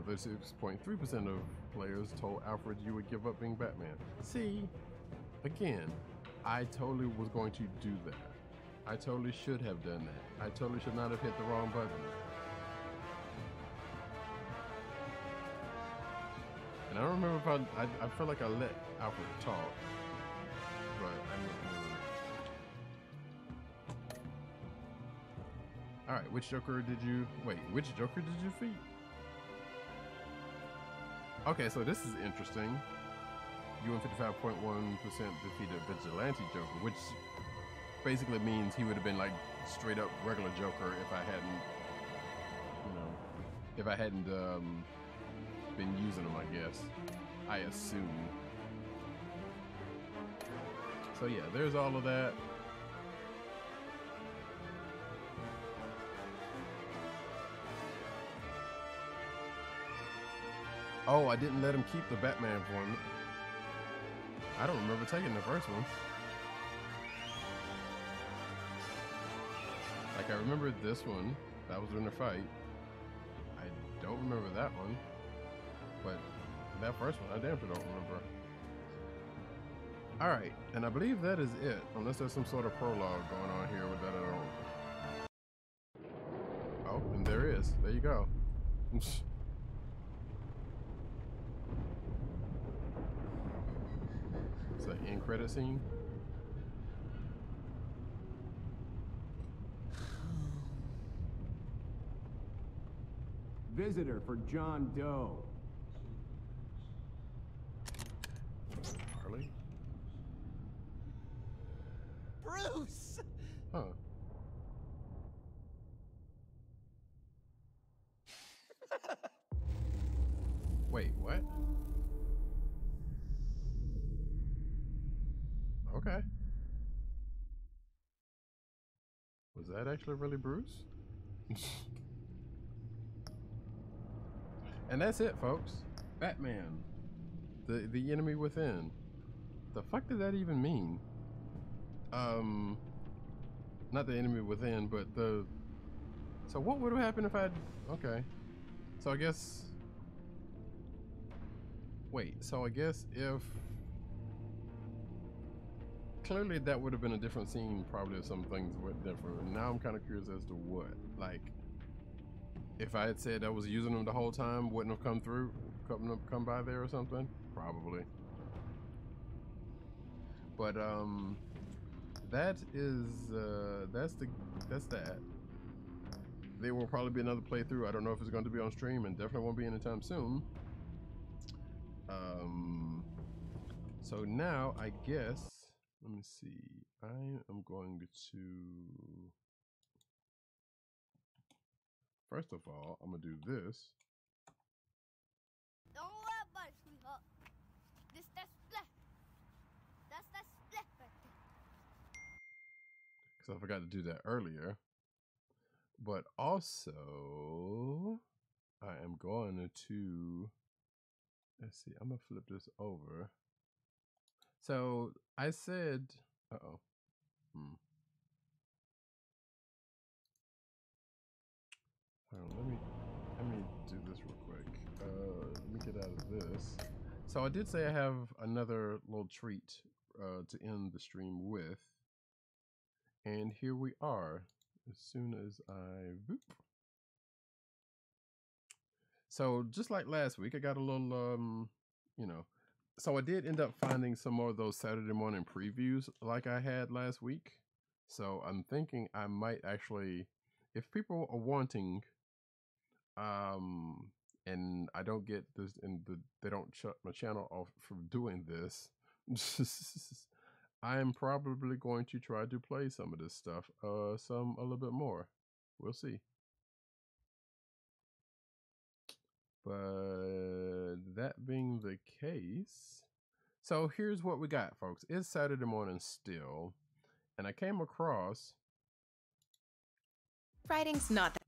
36.3% of players told Alfred you would give up being Batman. See, again, I totally was going to do that. I totally should have done that. I totally should not have hit the wrong button. And I don't remember if I feel like I let Alfred talk, but I don't remember. All right, which Joker did you defeat? Okay, so this is interesting. You and 55.1% defeated Vigilante Joker, which basically means he would have been straight up regular Joker if I hadn't, been using him, I guess. I assume. So yeah, there's all of that. Oh, I didn't let him keep the Batman form. I don't remember taking the first one. Like, I remember this one. That was in the fight. I don't remember that one. But that first one, I damn sure don't remember. Alright, and I believe that is it. Unless there's some sort of prologue going on here with that I don't. Oh, and there is. There you go. It's an end credit scene. Visitor for John Doe. Harley? Bruce! Huh. Wait, what? Okay. Was that actually really Bruce? And that's it, folks. Batman. The enemy within. The fuck did that even mean? Not the enemy within, but the... So what would have happened if I'd... Okay. So I guess... Wait, so I guess if... Clearly that would have been a different scene, probably if some things went different. And now I'm kind of curious as to what. Like, if I had said I was using them the whole time, wouldn't have come through, come by there or something? Probably. But, that is, that's that. There will probably be another playthrough. I don't know if it's going to be on stream, and definitely won't be anytime soon. So now, I guess, let me see. I am going to, first of all, I'm going to do this. Don't worry about it, sweetheart. That's split. That's split right there. Because I forgot to do that earlier. But also, I am going to, let's see, I'm going to flip this over. So I said, uh-oh. Hold on, let me do this real quick. Let me get out of this. So I did say I have another little treat to end the stream with. And here we are. As soon as I boop. So just like last week, I got a little you know. So I did end up finding some more of those Saturday morning previews like I had last week. So I'm thinking I might actually, if people are wanting, and I don't get this, and they don't shut my channel off from doing this, I am probably going to try to play some of this stuff, a little bit more. We'll see. But that being the case, so here's what we got, folks. It's Saturday morning still, and I came across. Writing's not that.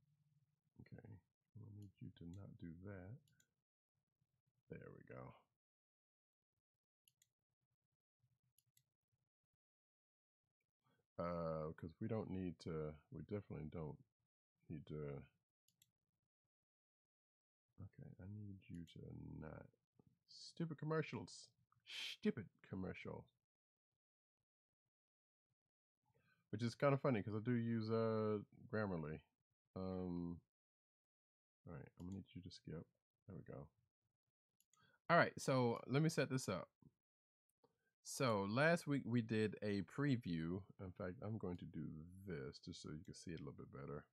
Okay, I need you to not do that. There we go. Because we don't need to. We definitely don't need to. Okay, I need you to not. Stupid commercials. Stupid commercial. Which is kind of funny because I do use Grammarly. Alright, I'm gonna need you to skip. There we go. Alright, so let me set this up. So last week we did a preview. In fact, I'm going to do this just so you can see it a little bit better.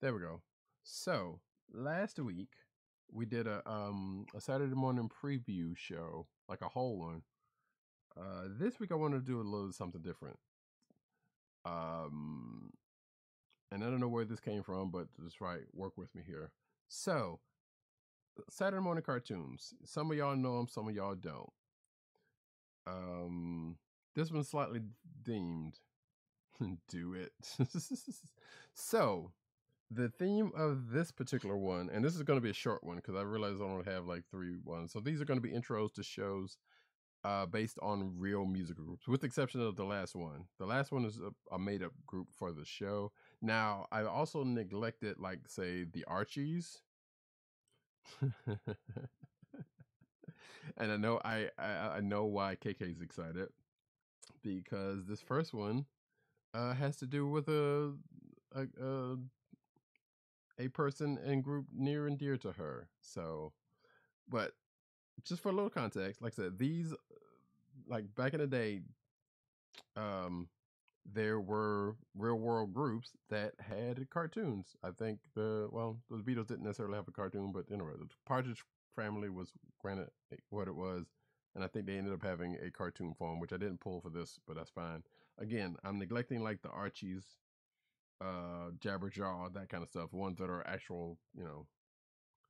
There we go. So last week we did a Saturday morning preview show, like a whole one. This week I want to do a little something different. And I don't know where this came from, but just work with me here. So Saturday morning cartoons. Some of y'all know them, some of y'all don't. This one's slightly deemed. Do it. So The theme of this particular one, and this is going to be a short one because I realize I only have like 3 ones. So these are going to be intros to shows based on real musical groups, with the exception of the last one. The last one is a made-up group for the show. Now, I also neglected, like, say, the Archies. And I know I know why KK is excited, because this first one has to do with a person and group near and dear to her. So, but just for a little context, like I said, these, like back in the day, there were real world groups that had cartoons. I think the Beatles didn't necessarily have a cartoon, but you know, the Partridge Family was granted what it was, and I think they ended up having a cartoon form, which I didn't pull for this, but that's fine. Again, I'm neglecting like the Archies, Jabberjaw, that kind of stuff, ones that are actual, you know,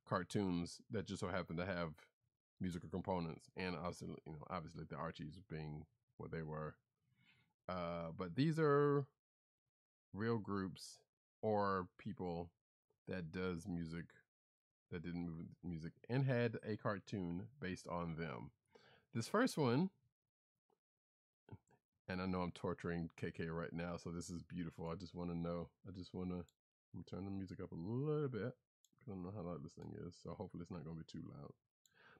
cartoons that just so happen to have musical components, and also, you know, obviously the Archies being what they were. But these are real groups or people that does music, that did music and had a cartoon based on them. This first one, and I know I'm torturing KK right now, so this is beautiful. I just want to know. I'm turn the music up a little bit. I don't know how loud this thing is, so hopefully it's not going to be too loud.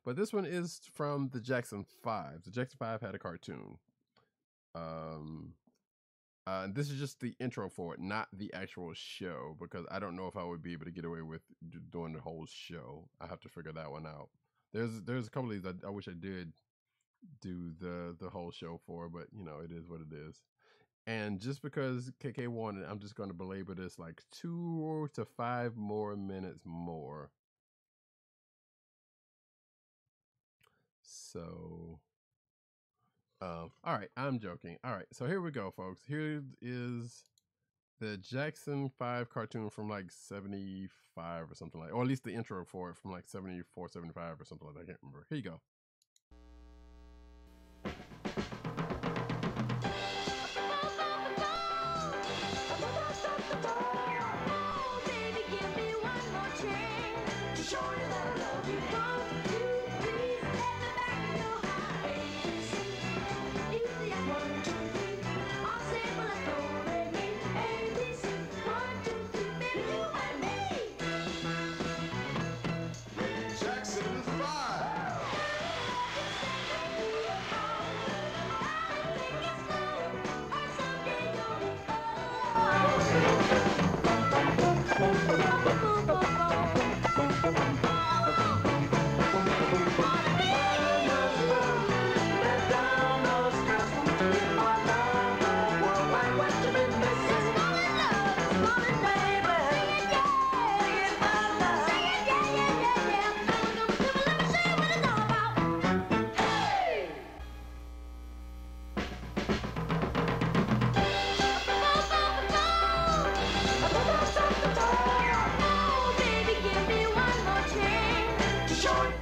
But this one is from the Jackson 5. The Jackson 5 had a cartoon. This is just the intro for it, not the actual show, because I don't know if I would be able to get away with doing the whole show. I have to figure that one out. There's a couple of these I wish I did do the whole show for, but you know, it is what it is. And just because KK wanted, I'm just going to belabor this like 2 to 5 more minutes more. So, all right, I'm joking. All right, so here we go, folks. Here is the Jackson 5 cartoon from like 75 or something like, or at least the intro for it from like 74, 75 or something like that. I can't remember. Here you go.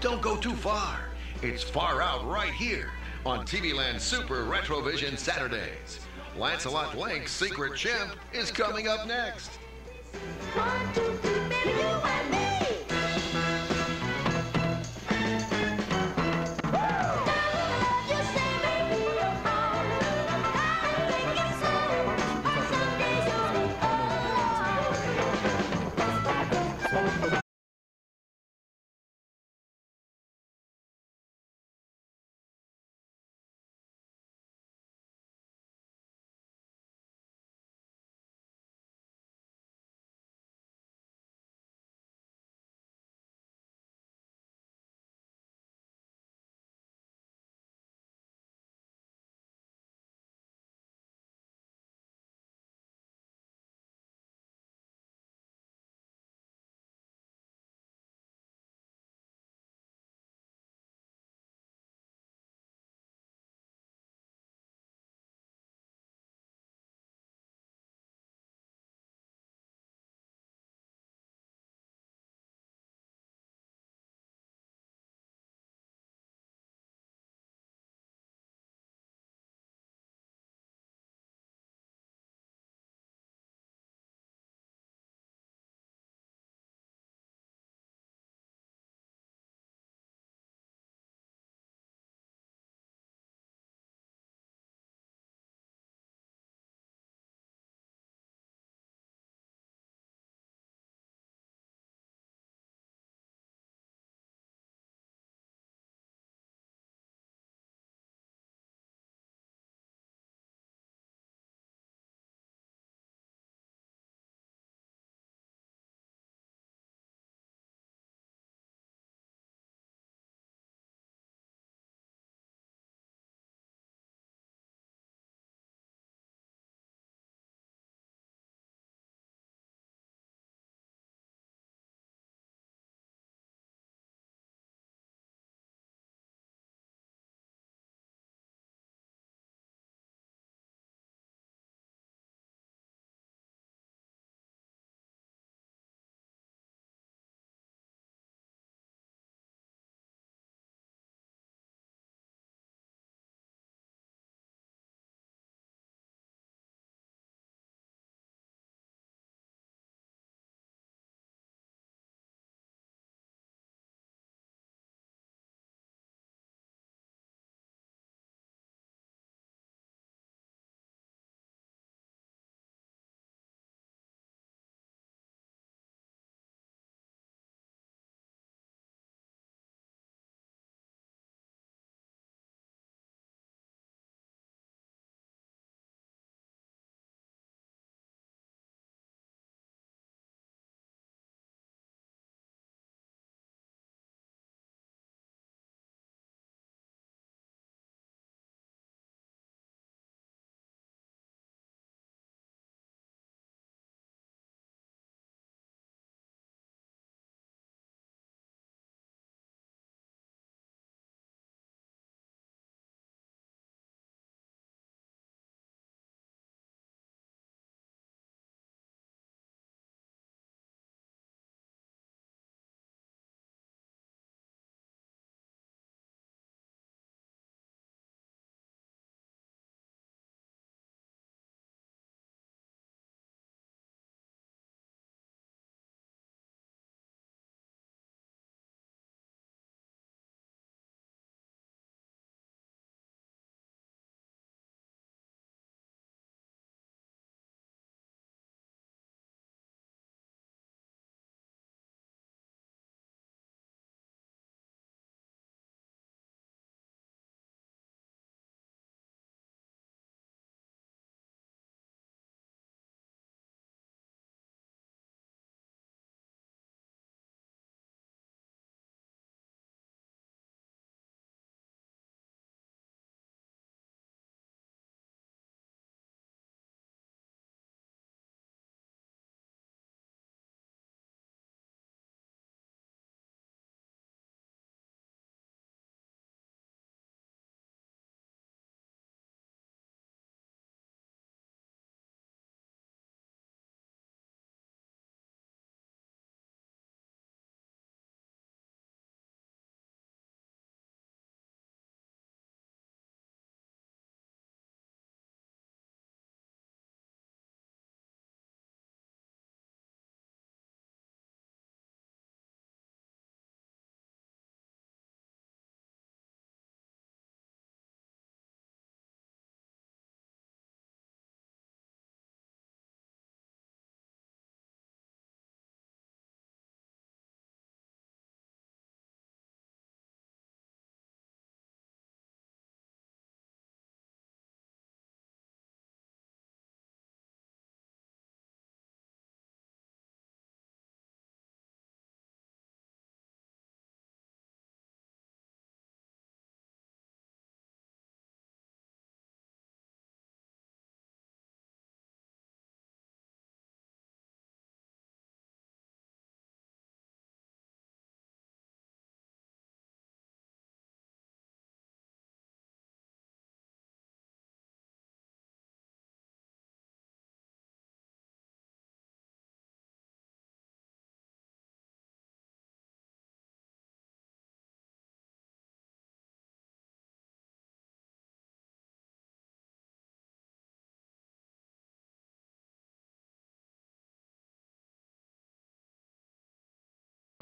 Don't go too far. It's Far Out right here on TV Land Super Retrovision Saturdays. Lancelot Link's Secret Chimp is coming up next. 1, 2, 3, baby, you and me.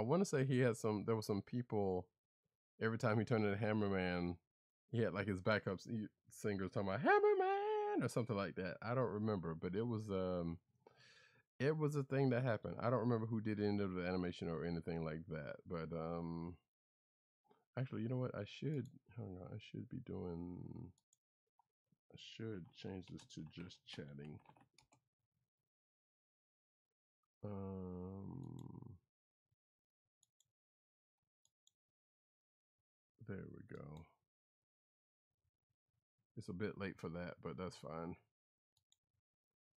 I want to say he had some. There was some people. Every time he turned into Hammerman, he had like his backup singers talking about Hammerman or something like that. I don't remember, but it was a thing that happened. I don't remember who did any of the animation or anything like that. But actually, you know what? I should change this to just chatting. There we go. It's a bit late for that, but that's fine.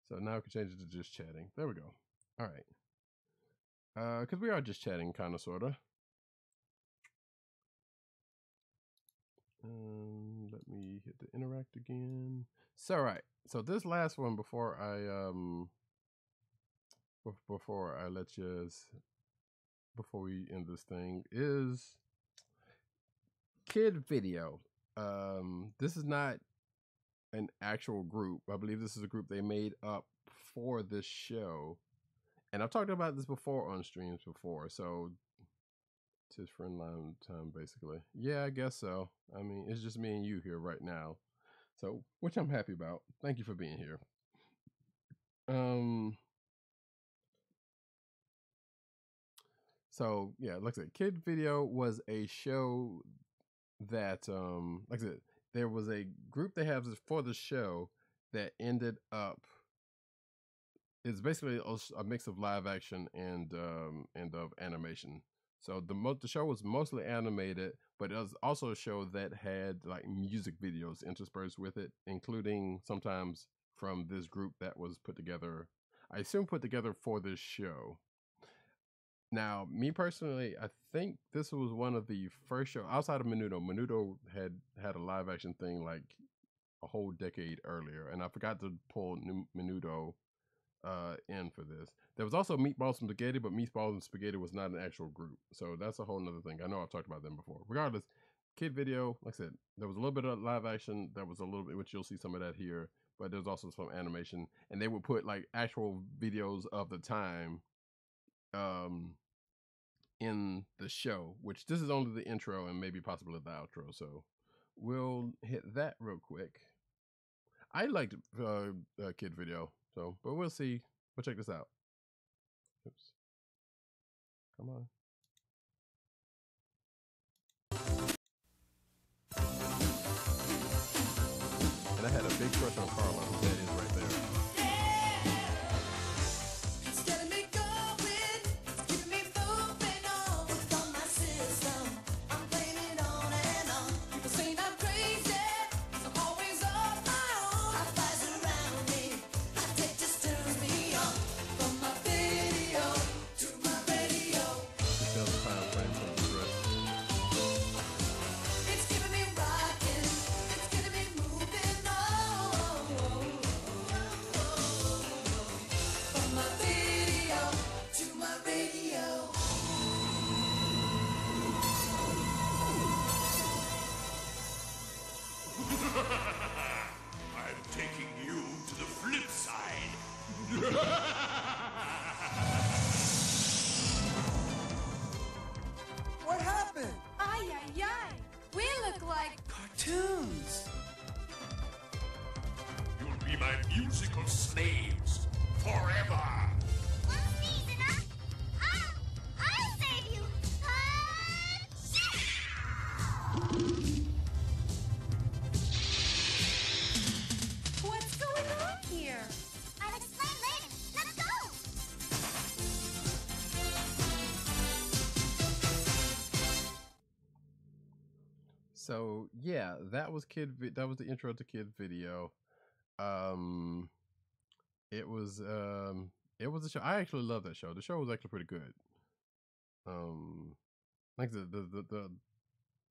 So now I can change it to just chatting. There we go. All right. Because we are just chatting, kind of, sort of. Let me hit the interact again. So, right. So this last one before I before we end this thing is Kid Video. This is not an actual group. I believe this is a group they made up for this show. And I've talked about this before on streams before, so it's his friend line time, basically. Yeah, I guess so. I mean, it's just me and you here right now. So, which I'm happy about. Thank you for being here. So, yeah, like I said, Kid Video was a show that, like I said, there was a group they have for the show that ended up, it's basically a mix of live action and of animation. So the show was mostly animated, but it was also a show that had like music videos interspersed with it, including sometimes from this group that was put together, I assume put together for this show. Now, me personally, I think this was one of the first shows outside of Menudo. Menudo had a live action thing like a whole decade earlier, and I forgot to pull Menudo in for this. There was also Meatballs and Spaghetti, but Meatballs and Spaghetti was not an actual group, so that's a whole nother thing. I know I've talked about them before. Regardless, Kid Video, like I said, there was a little bit of live action. There was a little bit, which you'll see some of that here, but there's also some animation, and they would put like actual videos of the time in the show, which this is only the intro and maybe possibly the outro, so we'll hit that real quick. I liked Kid Video, so, but we'll see. We'll check this out. Oops. Come on. And I had a big crush on Carla. That is right there. I'm taking you to the flip side. What happened? Ay, ay, ay. We look like Cartoons. You'll be my musical slaves forever. I'll save you. What's going on here? I'll explain later. Let's go. So yeah, that was the intro to Kid Video. It was a show. I actually love that show. The show was actually pretty good. Like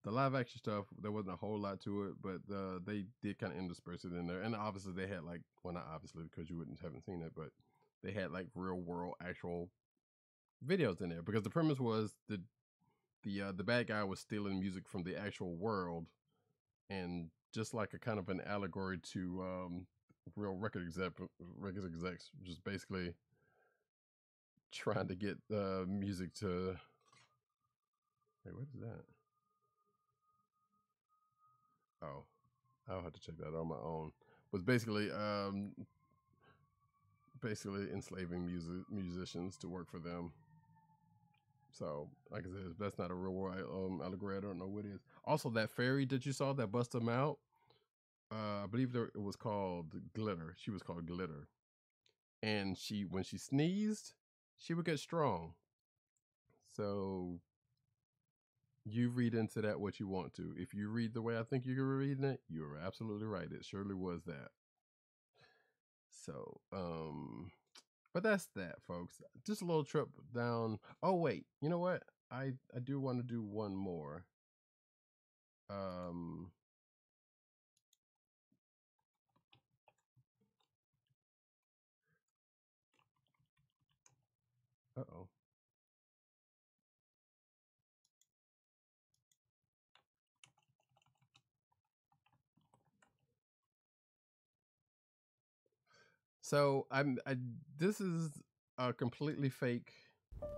the live action stuff, there wasn't a whole lot to it, but they did kind of intersperse it in there. And obviously they had like, well, not obviously because you haven't seen it, but they had like real world actual videos in there, because the premise was the bad guy was stealing music from the actual world, and just like a kind of an allegory to real record execs, just basically trying to get music to Wait, what is that? Oh, I'll have to check that on my own. Was basically enslaving musicians to work for them. So, like I said, if that's not a real world allegory, I don't know what is. Also, that fairy that you saw that busted them out, I believe it was called Glitter. She was called Glitter. And when she sneezed, she would get strong. So, you read into that what you want to. If you read the way I think you're reading it, you're absolutely right. It surely was that. So, but that's that, folks. Just a little trip down. Oh, wait. You know what? I do want to do one more. Uh-oh. So this is a completely fake.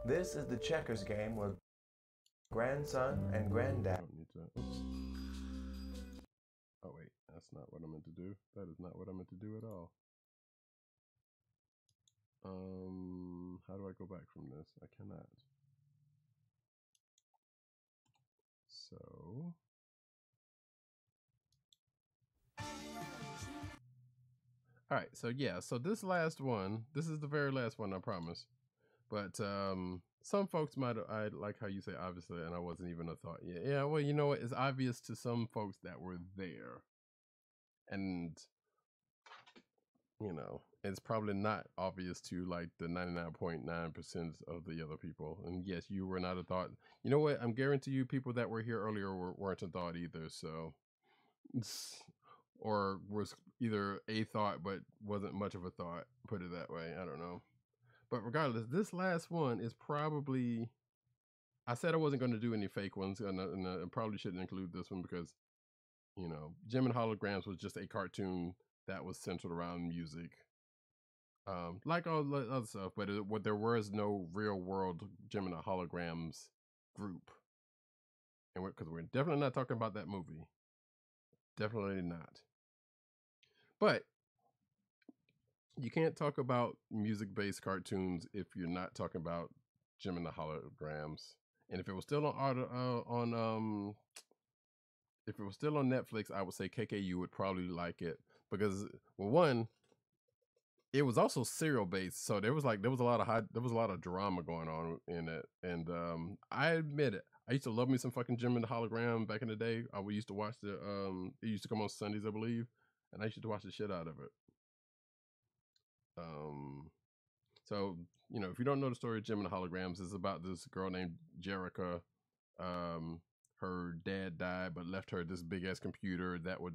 This is the checkers game with grandson and granddad. I don't need to. Oops. Oh wait, that's not what I meant to do. That is not what I meant to do at all. How do I go back from this? I cannot. So. All right, so yeah, so this last one, this is the very last one, I promise. But some folks I like how you say obviously, and I wasn't even a thought. Yeah, well, you know what? It's obvious to some folks that were there. And, you know, it's probably not obvious to like the 99.9% of the other people. And yes, you were not a thought. You know what? I'm guarantee you people that were here earlier weren't a thought either, so... Or was either a thought but wasn't much of a thought, put it that way. I don't know. But regardless, this last one is probably... I said I wasn't going to do any fake ones, and I probably shouldn't include this one because, you know, Jem and Holograms was just a cartoon that was centered around music. Like all the other stuff, but there was no real world Jem and Holograms group. And because we're definitely not talking about that movie. Definitely not. But you can't talk about music-based cartoons if you're not talking about Jem and the Holograms. And if it was still on if it was still on Netflix, I would say KKU would probably like it because, well, one, it was also serial-based, so there was a lot of drama going on in it. And I admit it, I used to love me some fucking Jem and the Hologram back in the day. We used to watch it used to come on Sundays, I believe. And I used to watch the shit out of it. So, you know, if you don't know the story of Jem and the Holograms, it's about this girl named Jerrica. Her dad died, but left her this big ass computer that was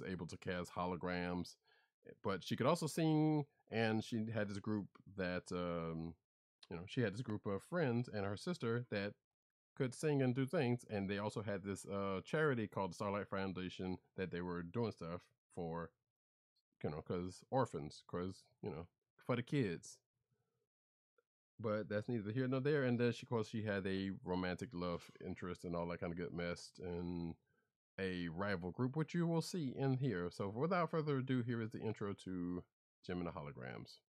able to cast holograms. But she could also sing, and she had this group that, you know, she had this group of friends and her sister that could sing and do things, and they also had this charity called the Starlight Foundation that they were doing stuff for, you know, because orphans, because, you know, for the kids. But that's neither here nor there. And then, of course, she had a romantic love interest and all that kind of good mess in a rival group, which you will see in here. So without further ado, here is the intro to Jem and the Holograms.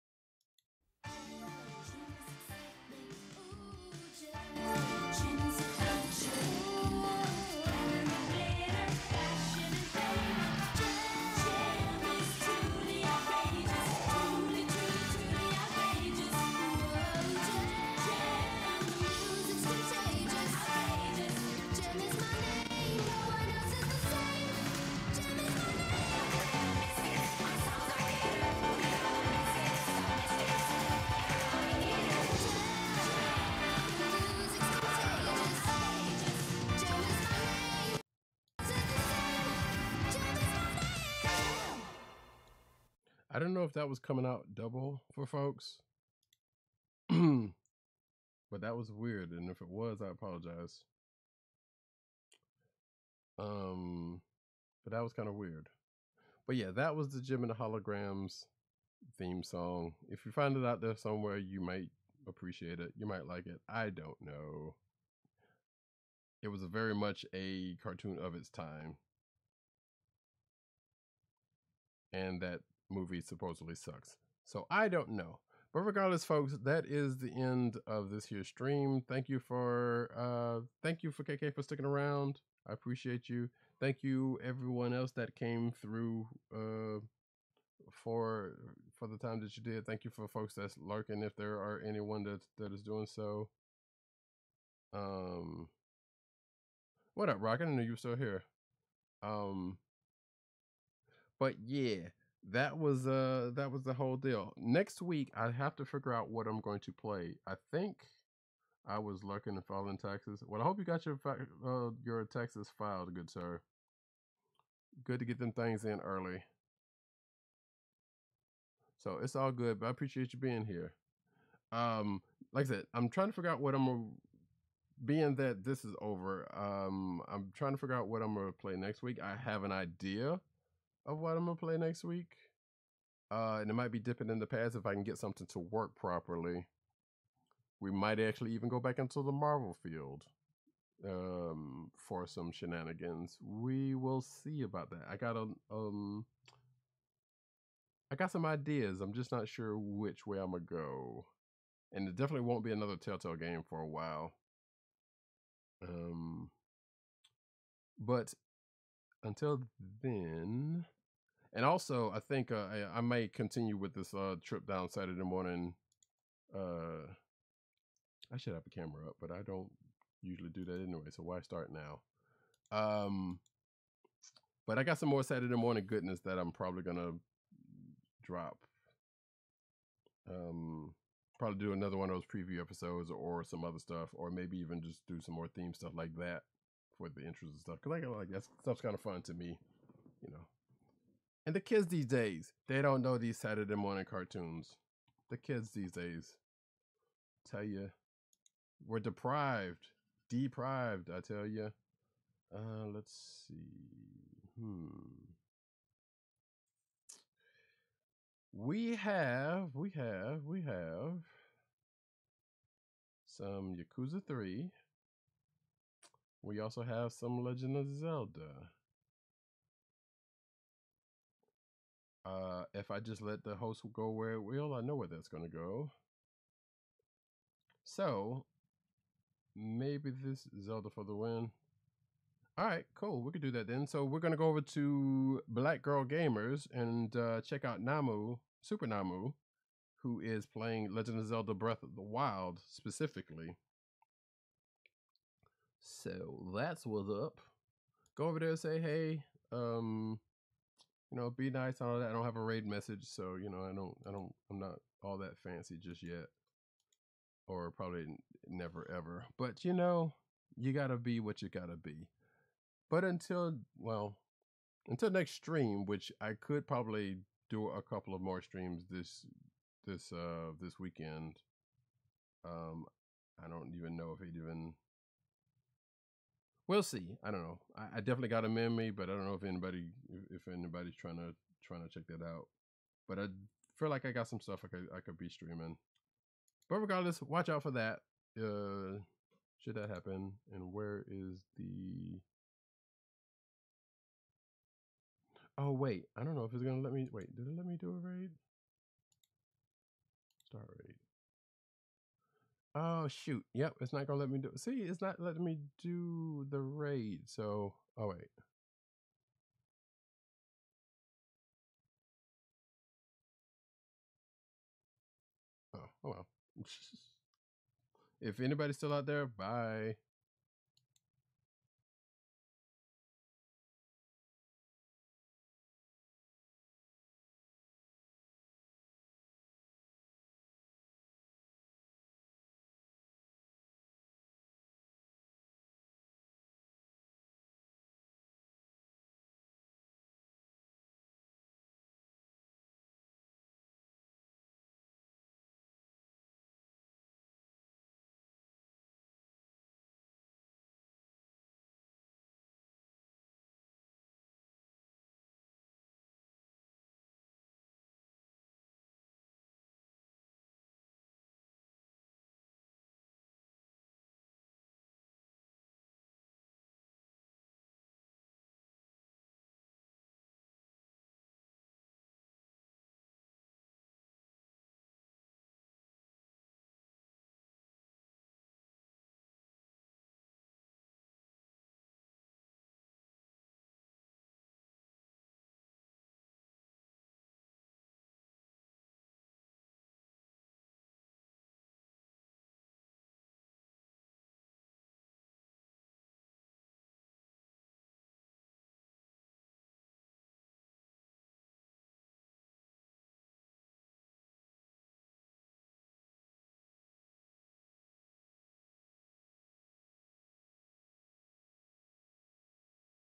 I don't know if that was coming out double for folks, but that was weird. And if it was, I apologize. But that was kind of weird. But yeah, that was the Jem and the Holograms theme song. If you find it out there somewhere, you might appreciate it. You might like it. I don't know. it was very much a cartoon of its time. And that movie supposedly sucks. So I don't know. But regardless, folks, that is the end of this here stream. Thank you for KK for sticking around. I appreciate you. Thank you everyone else that came through for the time that you did. Thank you for folks that's lurking, if there are anyone that is doing so. What up, Rock? I didn't know you were still here. But yeah, that was the whole deal. Next week I have to figure out what I'm going to play. I think I was lurking and filing taxes. Well, I hope you got your taxes filed, good sir. Good to get them things in early. So it's all good, but I appreciate you being here. Like I said, I'm trying to figure out what I'm gonna, being that this is over, I'm trying to figure out what I'm gonna play next week. I have an idea of what I'm gonna play next week. And it might be dipping in the past if I can get something to work properly. We might actually even go back into the Marvel field for some shenanigans. We will see about that. I got some ideas. I'm just not sure which way I'm gonna go. And it definitely won't be another Telltale game for a while. But until then, and also I think I may continue with this trip down Saturday morning. I should have a camera up, but I don't usually do that anyway, so why start now? But I got some more Saturday morning goodness that I'm probably gonna drop. Probably do another one of those preview episodes or some other stuff, or maybe even just do some more theme stuff like that for the intros and stuff. Cause I like that stuff's kind of fun to me, you know. And the kids these days, they don't know these Saturday morning cartoons. The kids these days, tell you, we're deprived, I tell you. Let's see. We have some Yakuza 3. We also have some Legend of Zelda. If I just let the host go where it will, I know where that's going to go. So, maybe this Zelda for the win. All right, cool. We could do that then. So we're going to go over to Black Girl Gamers and check out Namu, Super Namu, who is playing Legend of Zelda Breath of the Wild specifically. So that's what's up. Go over there and say, hey, you know, be nice and all that. I don't have a raid message, so you know, I'm not all that fancy just yet. Or probably never ever. But you know, you gotta be what you gotta be. But until next stream, which I could probably do a couple of more streams this weekend. I don't even know if it even. We'll see. I don't know. I definitely got them in me, but I don't know if anybody's trying to check that out. But I feel like I got some stuff I could be streaming. But regardless, watch out for that. Should that happen? And where is the? Oh wait, I don't know if it's gonna let me. Wait, did it let me do a raid? Start raid. Oh shoot! Yep, it's not gonna let me do. See, it's not letting me do the raid. So, oh wait. Oh well. If anybody's still out there, bye.